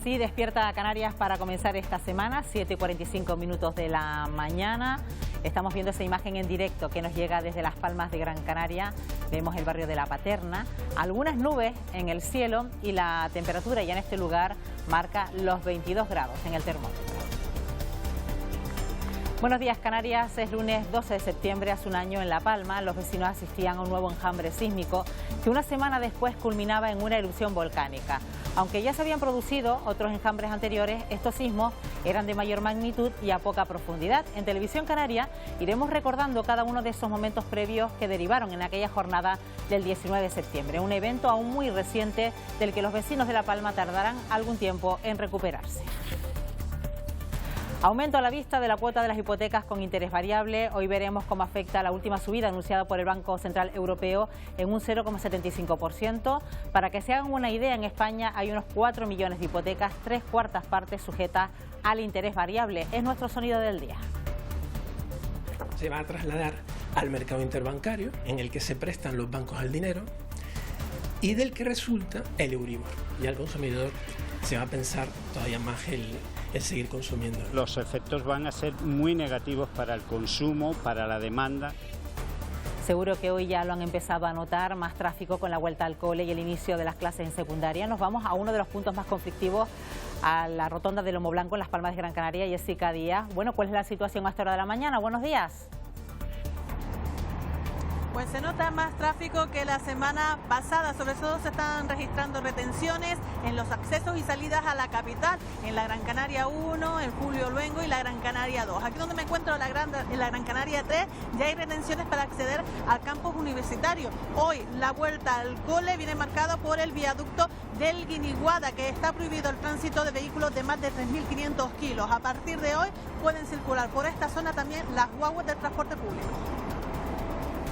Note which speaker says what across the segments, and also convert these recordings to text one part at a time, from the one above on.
Speaker 1: Así despierta Canarias para comenzar esta semana, 7:45 minutos de la mañana. Estamos viendo esa imagen en directo que nos llega desde Las Palmas de Gran Canaria. Vemos el barrio de La Paterna, algunas nubes en el cielo y la temperatura ya en este lugar marca los 22 grados en el termómetro. Buenos días, Canarias. Es lunes 12 de septiembre, hace un año en La Palma. Los vecinos asistían a un nuevo enjambre sísmico que una semana después culminaba en una erupción volcánica. Aunque ya se habían producido otros enjambres anteriores, estos sismos eran de mayor magnitud y a poca profundidad. En Televisión Canaria iremos recordando cada uno de esos momentos previos que derivaron en aquella jornada del 19 de septiembre. Un evento aún muy reciente del que los vecinos de La Palma tardarán algún tiempo en recuperarse. Aumento a la vista de la cuota de las hipotecas con interés variable. Hoy veremos cómo afecta la última subida anunciada por el Banco Central Europeo en un 0,75%. Para que se hagan una idea, en España hay unos 4 millones de hipotecas, 3/4 partes sujetas al interés variable. Es nuestro sonido del día.
Speaker 2: Se va a trasladar al mercado interbancario, en el que se prestan los bancos al dinero y del que resulta el Euribor. Y al consumidor se va a pensar todavía más el seguir consumiendo.
Speaker 3: Los efectos van a ser muy negativos para el consumo, para la demanda.
Speaker 1: Seguro que hoy ya lo han empezado a notar, más tráfico con la vuelta al cole y el inicio de las clases en secundaria. Nos vamos a uno de los puntos más conflictivos, a la rotonda de Lomo Blanco en Las Palmas de Gran Canaria. Jessica Díaz. Bueno, ¿cuál es la situación a esta hora de la mañana? Buenos días.
Speaker 4: Pues se nota más tráfico que la semana pasada, sobre todo se están registrando retenciones en los accesos y salidas a la capital, en la Gran Canaria 1, en Julio Luengo y la Gran Canaria 2. Aquí donde me encuentro en la Gran Canaria 3 ya hay retenciones para acceder al campus universitario. Hoy la vuelta al cole viene marcada por el viaducto del Guiniguada, que está prohibido el tránsito de vehículos de más de 3.500 kilos. A partir de hoy pueden circular por esta zona también las guaguas del transporte público.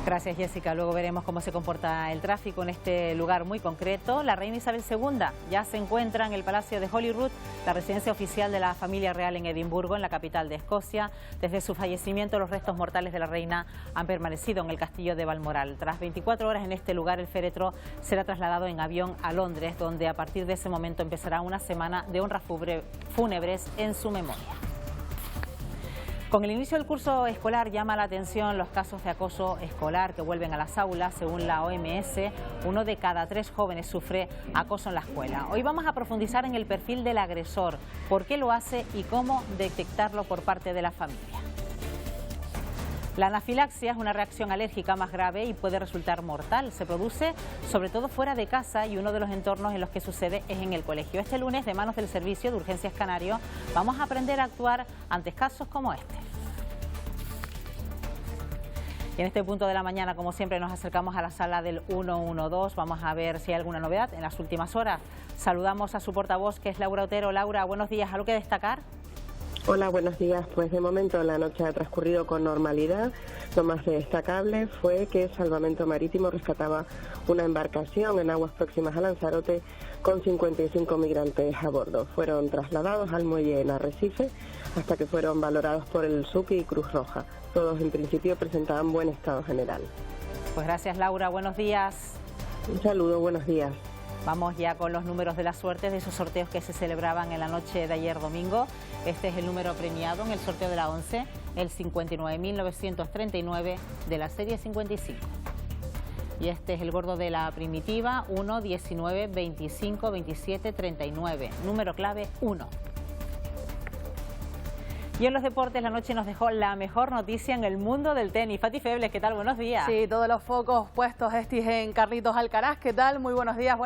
Speaker 1: Gracias, Jessica. Luego veremos cómo se comporta el tráfico en este lugar muy concreto. La reina Isabel II ya se encuentra en el Palacio de Holyrood, la residencia oficial de la familia real en Edimburgo, en la capital de Escocia. Desde su fallecimiento, los restos mortales de la reina han permanecido en el castillo de Balmoral. Tras 24 horas en este lugar, el féretro será trasladado en avión a Londres, donde a partir de ese momento empezará una semana de honras fúnebres en su memoria. Con el inicio del curso escolar llama la atención los casos de acoso escolar que vuelven a las aulas. Según la OMS, 1 de cada 3 jóvenes sufre acoso en la escuela. Hoy vamos a profundizar en el perfil del agresor, por qué lo hace y cómo detectarlo por parte de la familia. La anafilaxia es una reacción alérgica más grave y puede resultar mortal. Se produce sobre todo fuera de casa y uno de los entornos en los que sucede es en el colegio. Este lunes, de manos del Servicio de Urgencias Canario, vamos a aprender a actuar ante casos como este. Y en este punto de la mañana, como siempre, nos acercamos a la sala del 112. Vamos a ver si hay alguna novedad en las últimas horas. Saludamos a su portavoz, que es Laura Otero. Laura, buenos días. ¿Algo que destacar?
Speaker 5: Hola, buenos días. Pues de momento la noche ha transcurrido con normalidad. Lo más destacable fue que Salvamento Marítimo rescataba una embarcación en aguas próximas a Lanzarote con 55 migrantes a bordo. Fueron trasladados al muelle en Arrecife hasta que fueron valorados por el SUCI y Cruz Roja. Todos en principio presentaban buen estado general.
Speaker 1: Pues gracias, Laura. Buenos días.
Speaker 5: Un saludo, buenos días.
Speaker 1: Vamos ya con los números de la suerte de esos sorteos que se celebraban en la noche de ayer domingo. Este es el número premiado en el sorteo de la 11, el 59.939 de la serie 55. Y este es el gordo de la primitiva, 1, 19, 25, 27, 39. Número clave 1. Y en los deportes, la noche nos dejó la mejor noticia en el mundo del tenis. Fati Febles, ¿qué tal? Buenos días.
Speaker 6: Sí, todos los focos puestos en Carlitos Alcaraz. ¿Qué tal? Muy buenos días,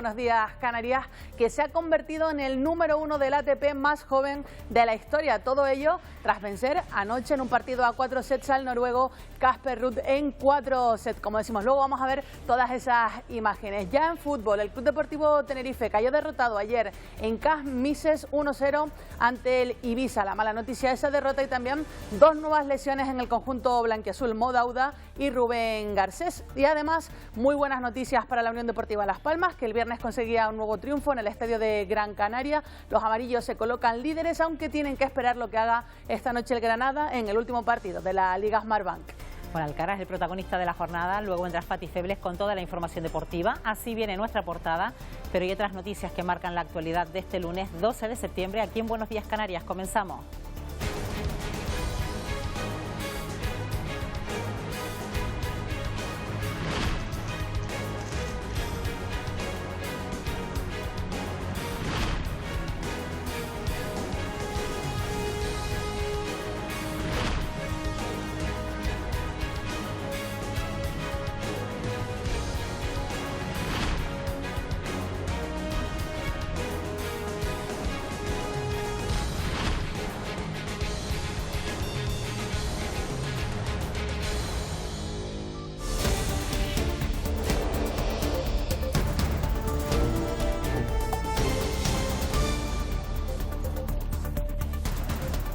Speaker 6: Canarias, que se ha convertido en el número 1 del ATP más joven de la historia. Todo ello tras vencer anoche en un partido a 4 sets al noruego Casper Ruud en 4 sets. Como decimos, luego vamos a ver todas esas imágenes. Ya en fútbol, el Club Deportivo Tenerife cayó derrotado ayer en CAS Mises 1-0 ante el Ibiza. La mala noticia, esa derrota y también 2 nuevas lesiones en el conjunto blanquiazul, Mo Dauda y Rubén Garcés. Y además, muy buenas noticias para la Unión Deportiva Las Palmas, que el viernes conseguía un nuevo triunfo en el estadio de Gran Canaria. Los amarillos se colocan líderes, aunque tienen que esperar lo que haga esta noche el Granada en el último partido de la Liga Smartbank.
Speaker 1: Bueno, Alcaraz es el protagonista de la jornada, luego entra Fati Febles con toda la información deportiva. Así viene nuestra portada, pero hay otras noticias que marcan la actualidad de este lunes 12 de septiembre aquí en Buenos Días Canarias. Comenzamos.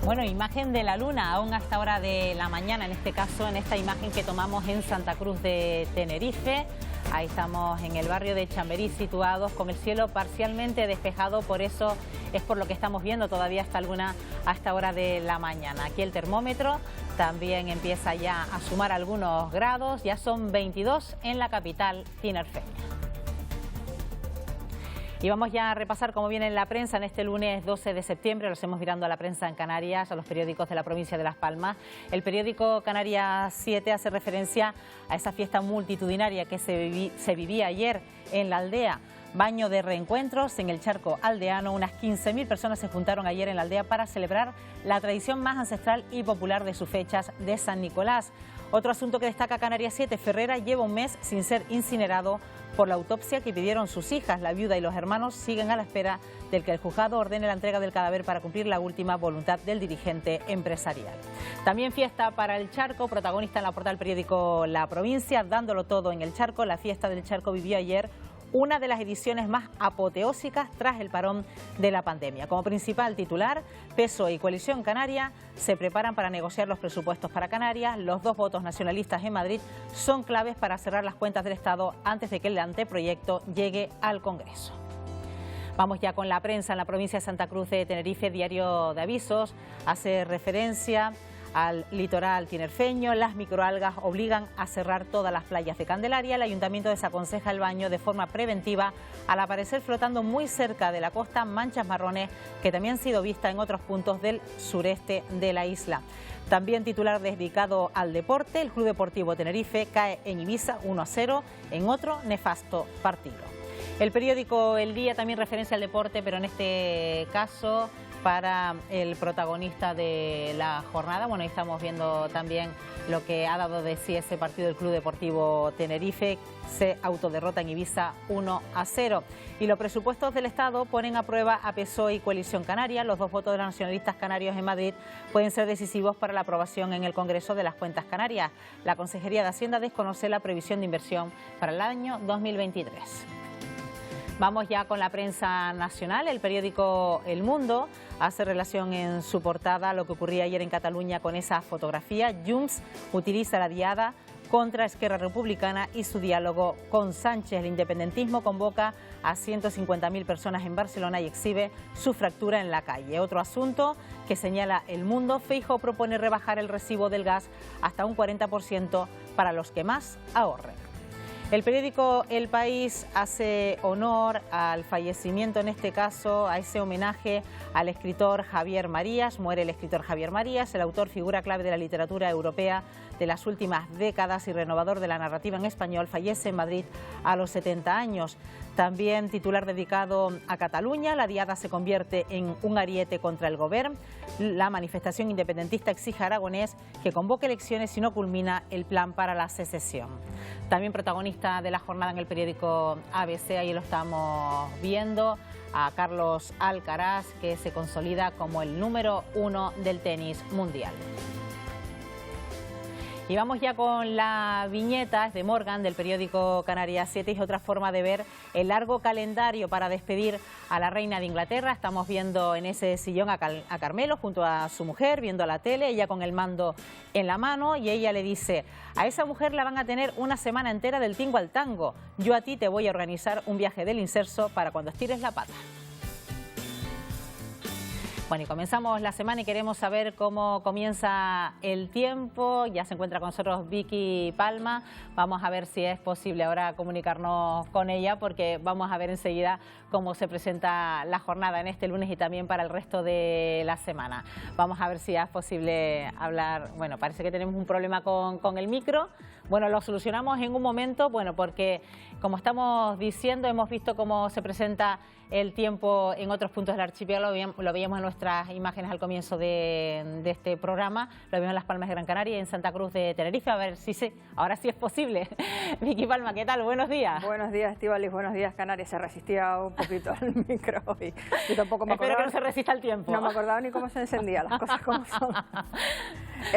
Speaker 1: Bueno, imagen de la luna, aún hasta hora de la mañana, en este caso, en esta imagen que tomamos en Santa Cruz de Tenerife. Ahí estamos en el barrio de Chamberí, situados con el cielo parcialmente despejado, por eso es por lo que estamos viendo todavía esta luna a esta hora de la mañana. Aquí el termómetro también empieza ya a sumar algunos grados, ya son 22 en la capital tinerfeña. Y vamos ya a repasar cómo viene la prensa en este lunes 12 de septiembre. Lo hacemos mirando a la prensa en Canarias, a los periódicos de la provincia de Las Palmas. El periódico Canarias 7 hace referencia a esa fiesta multitudinaria que se vivía ayer en la aldea. Baño de reencuentros en el charco aldeano. Unas 15.000 personas se juntaron ayer en la aldea para celebrar la tradición más ancestral y popular de sus fechas de San Nicolás. Otro asunto que destaca Canarias 7, Ferrera lleva un mes sin ser incinerado por la autopsia que pidieron sus hijas. La viuda y los hermanos siguen a la espera del que el juzgado ordene la entrega del cadáver para cumplir la última voluntad del dirigente empresarial. También fiesta para el Charco, protagonista en la portada del periódico La Provincia, dándolo todo en el Charco. La fiesta del Charco vivió ayer una de las ediciones más apoteósicas tras el parón de la pandemia. Como principal titular, PSOE y Coalición Canaria se preparan para negociar los presupuestos para Canarias. Los 2 votos nacionalistas en Madrid son claves para cerrar las cuentas del Estado antes de que el anteproyecto llegue al Congreso. Vamos ya con la prensa en la provincia de Santa Cruz de Tenerife. Diario de Avisos hace referencia al litoral tinerfeño. Las microalgas obligan a cerrar todas las playas de Candelaria. El ayuntamiento desaconseja el baño de forma preventiva al aparecer flotando muy cerca de la costa manchas marrones que también han sido vistas en otros puntos del sureste de la isla. También titular dedicado al deporte, el Club Deportivo Tenerife cae en Ibiza 1-0 en otro nefasto partido. El periódico El Día también referencia al deporte, pero en este caso para el protagonista de la jornada. Bueno, ahí estamos viendo también lo que ha dado de sí ese partido del Club Deportivo Tenerife. Se autoderrota en Ibiza 1-0. Y los presupuestos del Estado ponen a prueba a PSOE y Coalición Canaria. Los 2 votos de los nacionalistas canarios en Madrid pueden ser decisivos para la aprobación en el Congreso de las Cuentas Canarias. La Consejería de Hacienda desconoce la previsión de inversión para el año 2023. Vamos ya con la prensa nacional. El periódico El Mundo hace relación en su portada a lo que ocurría ayer en Cataluña con esa fotografía. Junts utiliza la diada contra Esquerra Republicana y su diálogo con Sánchez. El independentismo convoca a 150.000 personas en Barcelona y exhibe su fractura en la calle. Otro asunto que señala El Mundo, Feijóo propone rebajar el recibo del gas hasta un 40% para los que más ahorren. El periódico El País hace honor al fallecimiento, en este caso, a ese homenaje al escritor Javier Marías. Muere el escritor Javier Marías, el autor figura clave de la literatura europea de las últimas décadas y renovador de la narrativa en español. Fallece en Madrid a los 70 años. También titular dedicado a Cataluña, la diada se convierte en un ariete contra el gobierno. La manifestación independentista exige a Aragonés que convoque elecciones si no culmina el plan para la secesión. También protagonista de la jornada en el periódico ABC, ahí lo estamos viendo, a Carlos Alcaraz, que se consolida como el número 1 del tenis mundial. Y vamos ya con la viñeta, es de Morgan, del periódico Canarias 7, y es otra forma de ver el largo calendario para despedir a la reina de Inglaterra. Estamos viendo en ese sillón a Carmelo junto a su mujer, viendo la tele, ella con el mando en la mano, y ella le dice: a esa mujer la van a tener una semana entera del tingo al tango. Yo a ti te voy a organizar un viaje del inserso para cuando estires la pata. Bueno, y comenzamos la semana y queremos saber cómo comienza el tiempo. Ya se encuentra con nosotros Vicky Palma. Vamos a ver si es posible ahora comunicarnos con ella, porque vamos a ver enseguida cómo se presenta la jornada en este lunes y también para el resto de la semana. Vamos a ver si es posible hablar. Bueno, parece que tenemos un problema con el micro. Bueno, lo solucionamos en un momento, bueno, porque como estamos diciendo, hemos visto cómo se presenta el tiempo en otros puntos del archipiélago, lo veíamos en nuestras imágenes al comienzo de este programa, lo vimos en Las Palmas de Gran Canaria y en Santa Cruz de Tenerife, a ver si ahora sí es posible. Vicky Palma, ¿qué tal? Buenos días.
Speaker 7: Buenos días, Estíbaliz, buenos días, Canarias. Se resistía un poquito al micro hoy. Yo tampoco me acordaba.
Speaker 1: Espero que no se resista el tiempo.
Speaker 7: No me acordaba ni cómo se encendía, las cosas como son.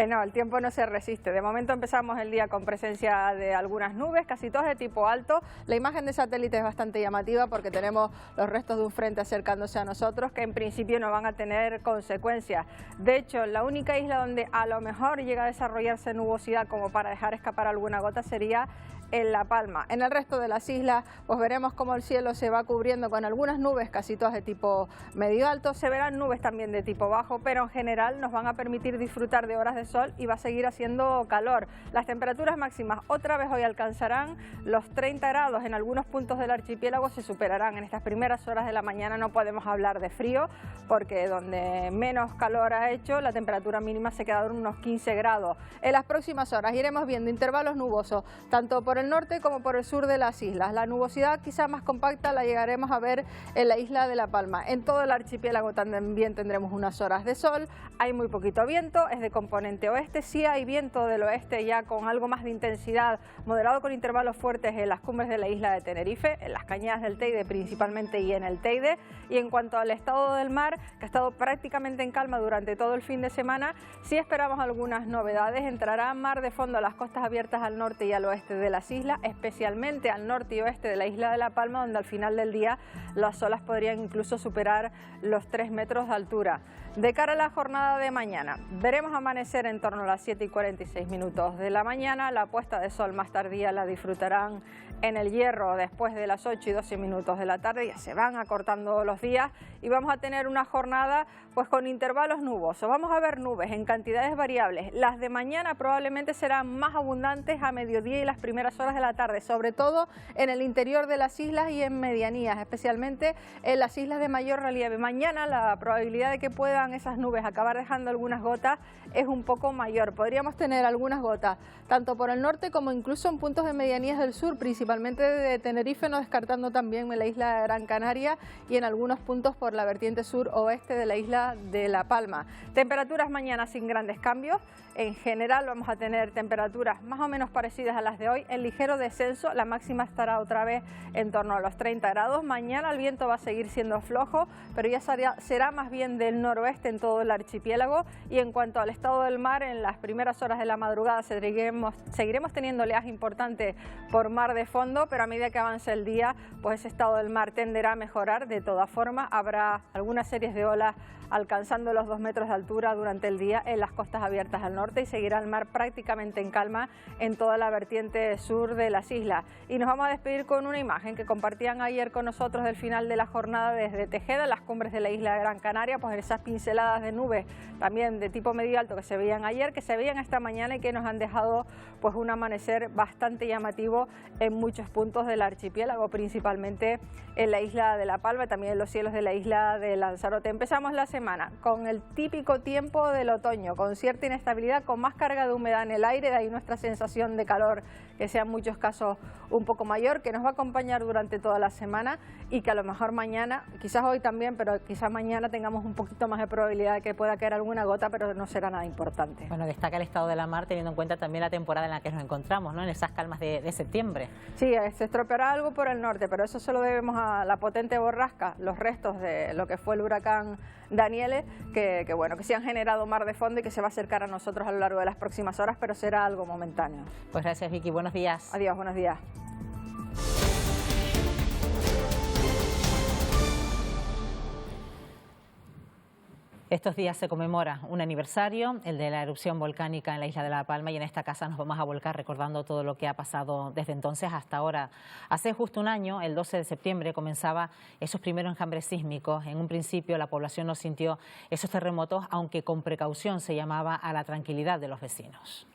Speaker 7: No, el tiempo no se resiste. De momento empezamos el día con presencia de algunas nubes, casi todas de tipo alto. La imagen de satélite es bastante llamativa porque tenemos los restos de un frente acercándose a nosotros que en principio no van a tener consecuencias. De hecho, la única isla donde a lo mejor llega a desarrollarse nubosidad como para dejar escapar alguna gota sería en La Palma. En el resto de las islas pues veremos cómo el cielo se va cubriendo con algunas nubes, casi todas de tipo medio alto. Se verán nubes también de tipo bajo, pero en general nos van a permitir disfrutar de horas de sol y va a seguir haciendo calor. Las temperaturas máximas otra vez hoy alcanzarán los 30 grados. En algunos puntos del archipiélago se superarán. En estas primeras horas de la mañana no podemos hablar de frío porque donde menos calor ha hecho la temperatura mínima se queda en unos 15 grados. En las próximas horas iremos viendo intervalos nubosos tanto por el norte como por el sur de las islas. La nubosidad quizá más compacta la llegaremos a ver en la isla de La Palma. En todo el archipiélago también tendremos unas horas de sol. Hay muy poquito viento, es de componente oeste. Sí hay viento del oeste ya con algo más de intensidad, moderado con intervalos fuertes en las cumbres de la isla de Tenerife, en las cañadas del Teide principalmente y en el Teide. Y en cuanto al estado del mar, que ha estado prácticamente en calma durante todo el fin de semana, sí esperamos algunas novedades. Entrará mar de fondo a las costas abiertas al norte y al oeste de las islas, especialmente al norte y oeste de la isla de La Palma, donde al final del día las olas podrían incluso superar los 3 metros de altura. De cara a la jornada de mañana, veremos amanecer en torno a las 7:46 de la mañana. La puesta de sol más tardía la disfrutarán en el Hierro después de las 8:12 de la tarde. Ya se van acortando los días y vamos a tener una jornada pues con intervalos nubosos. Vamos a ver nubes en cantidades variables. Las de mañana probablemente serán más abundantes a mediodía y las primeras horas de la tarde, sobre todo en el interior de las islas y en medianías, especialmente en las islas de mayor relieve. Mañana la probabilidad de que puedan esas nubes acabar dejando algunas gotas es un poco mayor. Podríamos tener algunas gotas tanto por el norte como incluso en puntos de medianías del sur, principalmente de Tenerife, no descartando también en la isla de Gran Canaria y en algunos puntos por la vertiente sur-oeste de la isla de La Palma. Temperaturas mañana sin grandes cambios. En general vamos a tener temperaturas más o menos parecidas a las de hoy, en ligero descenso. La máxima estará otra vez en torno a los 30 grados. Mañana el viento va a seguir siendo flojo, pero ya será más bien del noroeste en todo el archipiélago. Y en cuanto al estado del mar, en las primeras horas de la madrugada seguiremos teniendo oleaje importante por mar de fondo, pero a medida que avance el día, pues ese estado del mar tenderá a mejorar. De todas formas, habrá algunas series de olas alcanzando los 2 metros de altura durante el día en las costas abiertas al norte y seguirá el mar prácticamente en calma en toda la vertiente sur de las islas. Y nos vamos a despedir con una imagen que compartían ayer con nosotros del final de la jornada desde Tejeda, las cumbres de la isla de Gran Canaria, pues esas pinceladas de nubes también de tipo medio alto que se veían ayer, que se veían esta mañana y que nos han dejado pues un amanecer bastante llamativo en muchos puntos del archipiélago, principalmente en la isla de La Palma y también en los cielos de la isla de Lanzarote. Empezamos la semana con el típico tiempo del otoño, con cierta inestabilidad, con más carga de humedad en el aire, de ahí nuestra sensación de calor, que sea en muchos casos un poco mayor, que nos va a acompañar durante toda la semana y que a lo mejor mañana, quizás hoy también, pero quizás mañana tengamos un poquito más de probabilidad de que pueda caer alguna gota, pero no será nada importante.
Speaker 1: Bueno, destaca el estado de la mar teniendo en cuenta también la temporada en la que nos encontramos, ¿no? En esas calmas de septiembre.
Speaker 7: Sí, se estropeará algo por el norte, pero eso se lo debemos a la potente borrasca, los restos de lo que fue el huracán Daniele, que se han generado mar de fondo y que se va a acercar a nosotros a lo largo de las próximas horas, pero será algo momentáneo.
Speaker 1: Pues gracias, Vicky. Buenos días.
Speaker 7: Adiós, buenos días.
Speaker 1: Estos días se conmemora un aniversario, el de la erupción volcánica en la isla de La Palma, y en esta casa nos vamos a volcar recordando todo lo que ha pasado desde entonces hasta ahora. Hace justo un año, el 12 de septiembre, comenzaba esos primeros enjambres sísmicos. En un principio la población no sintió esos terremotos, aunque con precaución se llamaba a la tranquilidad de los vecinos.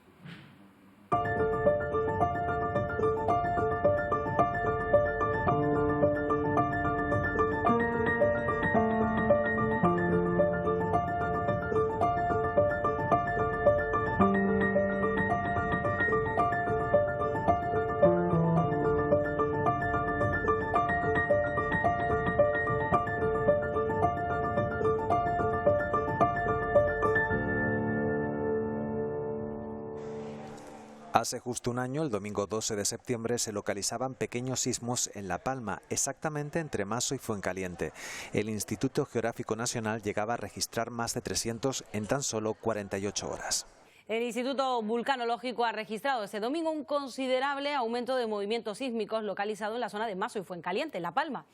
Speaker 8: Hace justo un año, el domingo 12 de septiembre, se localizaban pequeños sismos en La Palma, exactamente entre Maso y Fuencaliente. El Instituto Geográfico Nacional llegaba a registrar más de 300 en tan solo 48 horas.
Speaker 9: El Instituto Vulcanológico ha registrado este domingo un considerable aumento de movimientos sísmicos localizado en la zona de Maso y Fuencaliente, en La Palma.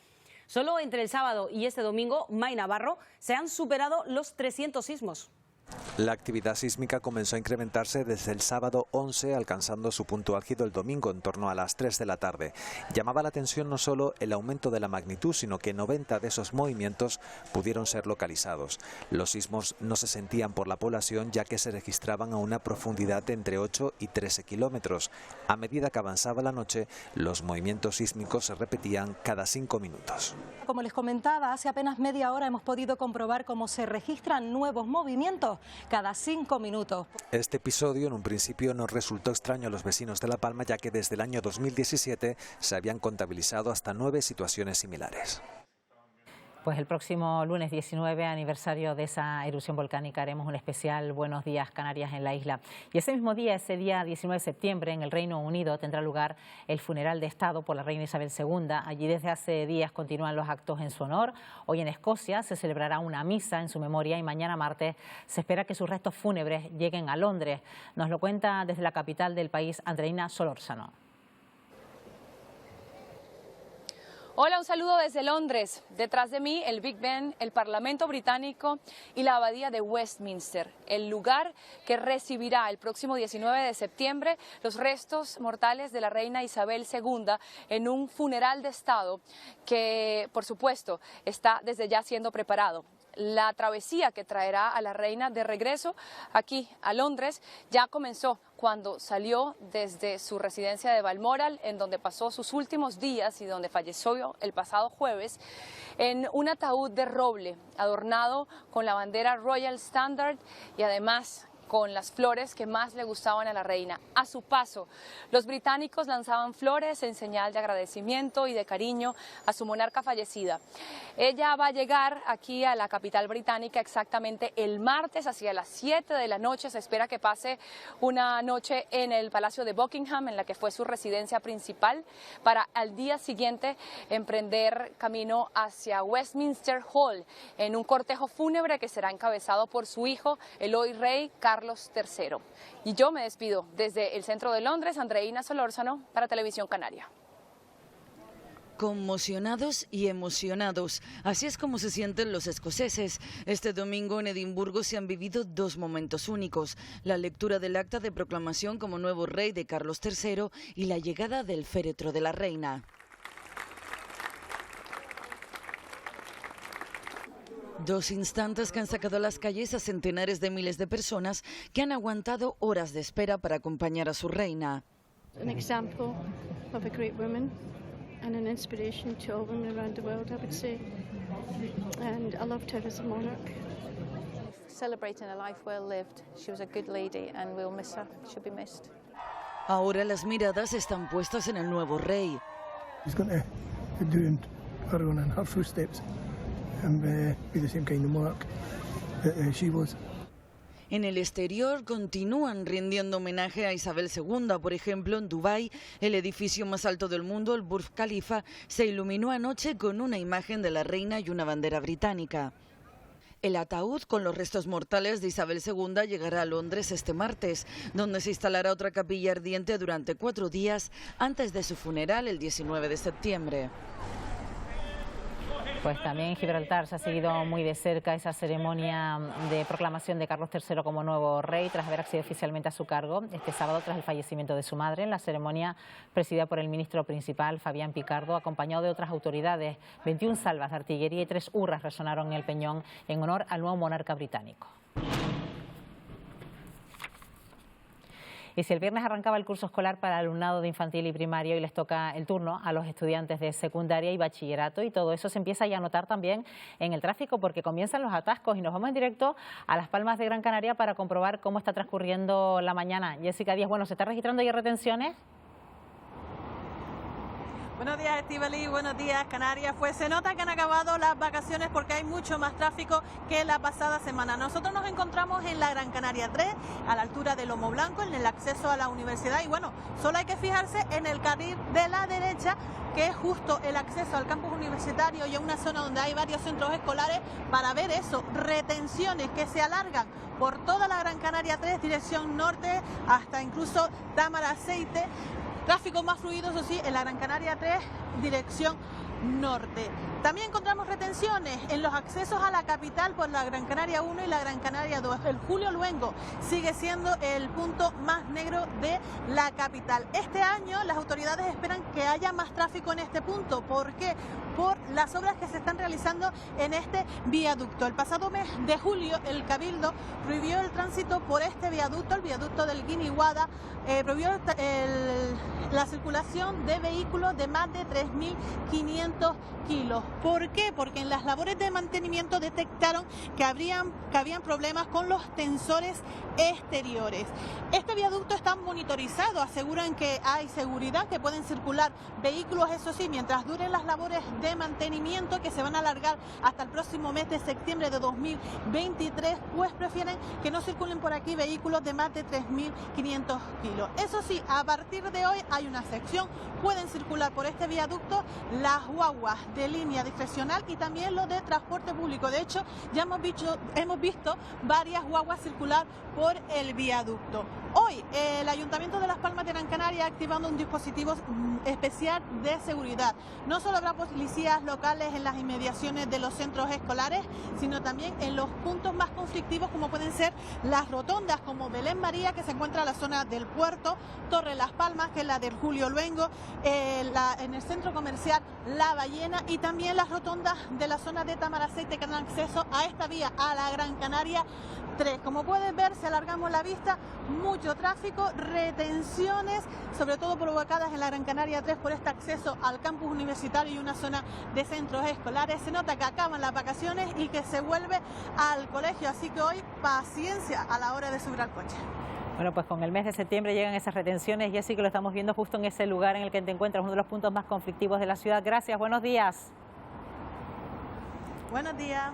Speaker 9: Solo entre el sábado y este domingo, May Navarro, se han superado los 300 sismos.
Speaker 8: La actividad sísmica comenzó a incrementarse desde el sábado 11, alcanzando su punto álgido el domingo en torno a las 3 de la tarde. Llamaba la atención no solo el aumento de la magnitud, sino que 90 de esos movimientos pudieron ser localizados. Los sismos no se sentían por la población, ya que se registraban a una profundidad de entre 8 y 13 kilómetros. A medida que avanzaba la noche, los movimientos sísmicos se repetían cada 5 minutos.
Speaker 10: Como les comentaba, hace apenas media hora hemos podido comprobar cómo se registran nuevos movimientos cada 5 minutos.
Speaker 8: Este episodio en un principio nos resultó extraño a los vecinos de La Palma, ya que desde el año 2017 se habían contabilizado hasta 9 situaciones similares.
Speaker 1: Pues el próximo lunes 19, aniversario de esa erupción volcánica, haremos un especial Buenos Días Canarias en la isla. Y ese mismo día, ese día 19 de septiembre, en el Reino Unido tendrá lugar el funeral de Estado por la reina Isabel II. Allí desde hace días continúan los actos en su honor. Hoy en Escocia se celebrará una misa en su memoria y mañana martes se espera que sus restos fúnebres lleguen a Londres. Nos lo cuenta desde la capital del país Andreina Solórzano.
Speaker 11: Hola, un saludo desde Londres. Detrás de mí el Big Ben, el Parlamento británico y la Abadía de Westminster, el lugar que recibirá el próximo 19 de septiembre los restos mortales de la reina Isabel II en un funeral de Estado que, por supuesto, está desde ya siendo preparado. La travesía que traerá a la reina de regreso aquí a Londres ya comenzó cuando salió desde su residencia de Balmoral, en donde pasó sus últimos días y donde falleció el pasado jueves, en un ataúd de roble adornado con la bandera Royal Standard y además con las flores que más le gustaban a la reina. A su paso, los británicos lanzaban flores en señal de agradecimiento y de cariño a su monarca fallecida. Ella va a llegar aquí a la capital británica exactamente el martes hacia las 7 de la noche. Se espera que pase una noche en el Palacio de Buckingham, en la que fue su residencia principal, para al día siguiente emprender camino hacia Westminster Hall en un cortejo fúnebre que será encabezado por su hijo, el hoy rey Carlos III. Y yo me despido desde el centro de Londres, Andreina Solórzano, para Televisión Canaria.
Speaker 12: Conmocionados y emocionados, así es como se sienten los escoceses. Este domingo en Edimburgo se han vivido dos momentos únicos: la lectura del acta de proclamación como nuevo rey de Carlos III y la llegada del féretro de la reina. Dos instantes que han sacado a las calles a centenares de miles de personas que han aguantado horas de espera para acompañar a su reina.
Speaker 13: An example of a great woman and an inspiration to all women around the world, I would say. And I loved her as a monarch.
Speaker 14: Celebrating a life well lived. She was a good lady and we'll miss her. She'll be missed.
Speaker 12: Ahora las miradas están puestas en el nuevo rey.
Speaker 15: He's going to do her own in her footsteps. Be the same kind of monarch that she was.
Speaker 12: En el exterior continúan rindiendo homenaje a Isabel II. Por ejemplo, en Dubái, el edificio más alto del mundo, el Burj Khalifa, se iluminó anoche con una imagen de la reina y una bandera británica. El ataúd con los restos mortales de Isabel II llegará a Londres este martes, donde se instalará otra capilla ardiente durante 4 días antes de su funeral el 19 de septiembre.
Speaker 1: Pues también en Gibraltar se ha seguido muy de cerca esa ceremonia de proclamación de Carlos III como nuevo rey, tras haber accedido oficialmente a su cargo este sábado tras el fallecimiento de su madre. En la ceremonia presidida por el ministro principal, Fabián Picardo, acompañado de otras autoridades, 21 salvas de artillería y 3 hurras resonaron en el Peñón en honor al nuevo monarca británico. Y si el viernes arrancaba el curso escolar para el alumnado de infantil y primaria, hoy les toca el turno a los estudiantes de secundaria y bachillerato, y todo eso se empieza ya a notar también en el tráfico porque comienzan los atascos y nos vamos en directo a Las Palmas de Gran Canaria para comprobar cómo está transcurriendo la mañana. Jessica Díaz, bueno, ¿se está registrando ya retenciones?
Speaker 4: Buenos días, Estíbaliz, buenos días, Canarias. Pues se nota que han acabado las vacaciones porque hay mucho más tráfico que la pasada semana. Nosotros nos encontramos en la Gran Canaria 3, a la altura de Lomo Blanco, en el acceso a la universidad. Y bueno, solo hay que fijarse en el carril de la derecha, que es justo el acceso al campus universitario y a una zona donde hay varios centros escolares, para ver eso, retenciones que se alargan por toda la Gran Canaria 3, dirección norte, hasta incluso Tamaraceite. Tráfico más fluido, eso sí, en la Gran Canaria 3, dirección norte. También encontramos retenciones en los accesos a la capital por la Gran Canaria 1 y la Gran Canaria 2. El Julio Luengo sigue siendo el punto más negro de la capital. Este año las autoridades esperan que haya más tráfico en este punto. ¿Por qué? Por las obras que se están realizando en este viaducto. El pasado mes de julio el Cabildo prohibió el tránsito por este viaducto, el viaducto del Guiniguada, prohibió la circulación de vehículos de más de 3.500 kilos. ¿Por qué? Porque en las labores de mantenimiento detectaron que habían problemas con los tensores exteriores. Este viaducto está monitorizado, aseguran que hay seguridad, que pueden circular vehículos, eso sí, mientras duren las labores de mantenimiento, que se van a alargar hasta el próximo mes de septiembre de 2023, pues prefieren que no circulen por aquí vehículos de más de 3.500 kilos. Eso sí, a partir de hoy hay una sección, pueden circular por este viaducto las guaguas de línea discrecional y también los de transporte público. De hecho, ya hemos visto varias guaguas circular por el viaducto. Hoy el Ayuntamiento de Las Palmas de Gran Canaria activando un dispositivo especial de seguridad. No solo habrá policías locales en las inmediaciones de los centros escolares, sino también en los puntos más conflictivos, como pueden ser las rotondas, como Belén María, que se encuentra en la zona del puerto, Torre Las Palmas, que es la del Julio Luengo, en el centro comercial La Ballena, y también las rotondas de la zona de Tamaraceite, que dan acceso a esta vía, a la Gran Canaria 3. Como pueden ver, si alargamos la vista, mucho tráfico, retenciones, sobre todo provocadas en la Gran Canaria 3 por este acceso al campus universitario y una zona de centros escolares. Se nota que acaban las vacaciones y que se vuelve al colegio, así que hoy paciencia a la hora de subir al coche.
Speaker 1: Bueno, pues con el mes de septiembre llegan esas retenciones y así que lo estamos viendo justo en ese lugar en el que te encuentras, uno de los puntos más conflictivos de la ciudad. Gracias, buenos días.
Speaker 4: Buenos días.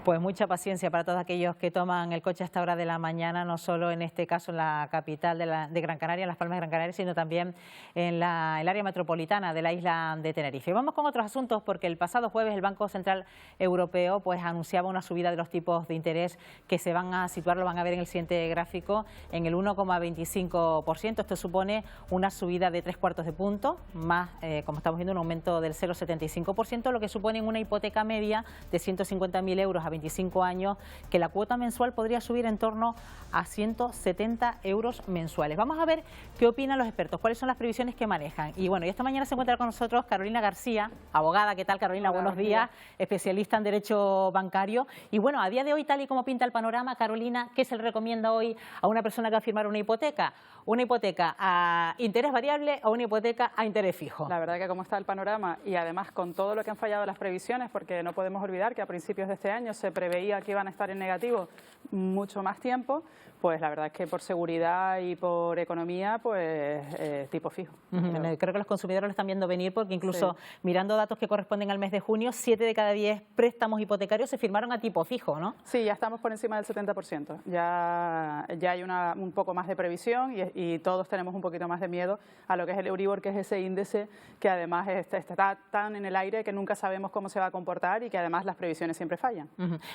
Speaker 1: Pues mucha paciencia para todos aquellos que toman el coche a esta hora de la mañana, no solo en este caso en la capital de Gran Canaria, en Las Palmas de Gran Canaria, sino también en el área metropolitana de la isla de Tenerife. Y vamos con otros asuntos porque el pasado jueves el Banco Central Europeo pues anunciaba una subida de los tipos de interés que se van a situar, lo van a ver en el siguiente gráfico, en el 1,25%. Esto supone una subida de 3/4 de punto, más, como estamos viendo, un aumento del 0,75%, lo que supone una hipoteca media de 150.000 euros a 25 años, que la cuota mensual podría subir en torno a 170 euros mensuales. Vamos a ver qué opinan los expertos, cuáles son las previsiones que manejan. Y bueno, y esta mañana se encuentra con nosotros Carolina García, abogada. ¿Qué tal, Carolina?
Speaker 16: Hola,
Speaker 1: buenos días, especialista en Derecho Bancario. Y bueno, a día de hoy, tal y como pinta el panorama, Carolina, ¿qué se le recomienda hoy a una persona que va a firmar una hipoteca? ¿Una hipoteca a interés variable o una hipoteca a interés fijo?
Speaker 16: La verdad que como está el panorama y además con todo lo que han fallado las previsiones, porque no podemos olvidar que a principios de este año se preveía que iban a estar en negativo mucho más tiempo, pues la verdad es que por seguridad y por economía, pues tipo fijo.
Speaker 1: Creo que los consumidores lo están viendo venir porque incluso mirando datos que corresponden al mes de junio, 7 de cada 10 préstamos hipotecarios se firmaron a tipo fijo, ¿no?
Speaker 16: Sí, ya estamos por encima del 70%. Ya hay un poco más de previsión y todos tenemos un poquito más de miedo a lo que es el Euribor, que es ese índice que además está tan en el aire que nunca sabemos cómo se va a comportar y que además las previsiones siempre fallan.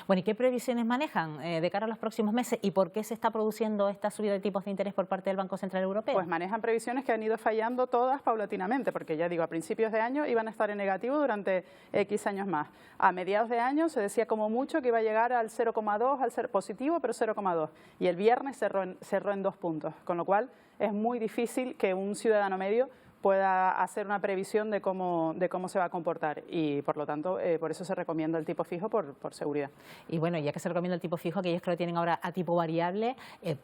Speaker 1: Bueno, ¿y qué previsiones manejan de cara cara a los próximos meses? ¿Y por qué se está produciendo esta subida de tipos de interés por parte del Banco Central Europeo?
Speaker 16: Pues manejan previsiones que han ido fallando todas paulatinamente, porque ya digo, a principios de año iban a estar en negativo durante X años más. A mediados de año se decía como mucho que iba a llegar al 0,2, al ser positivo, pero 0,2. Y el viernes cerró en 2 puntos, con lo cual es muy difícil que un ciudadano medio pueda hacer una previsión de cómo se va a comportar y, por lo tanto, por eso se recomienda el tipo fijo por seguridad.
Speaker 1: Y bueno, ya que se recomienda el tipo fijo, aquellos que lo tienen ahora a tipo variable,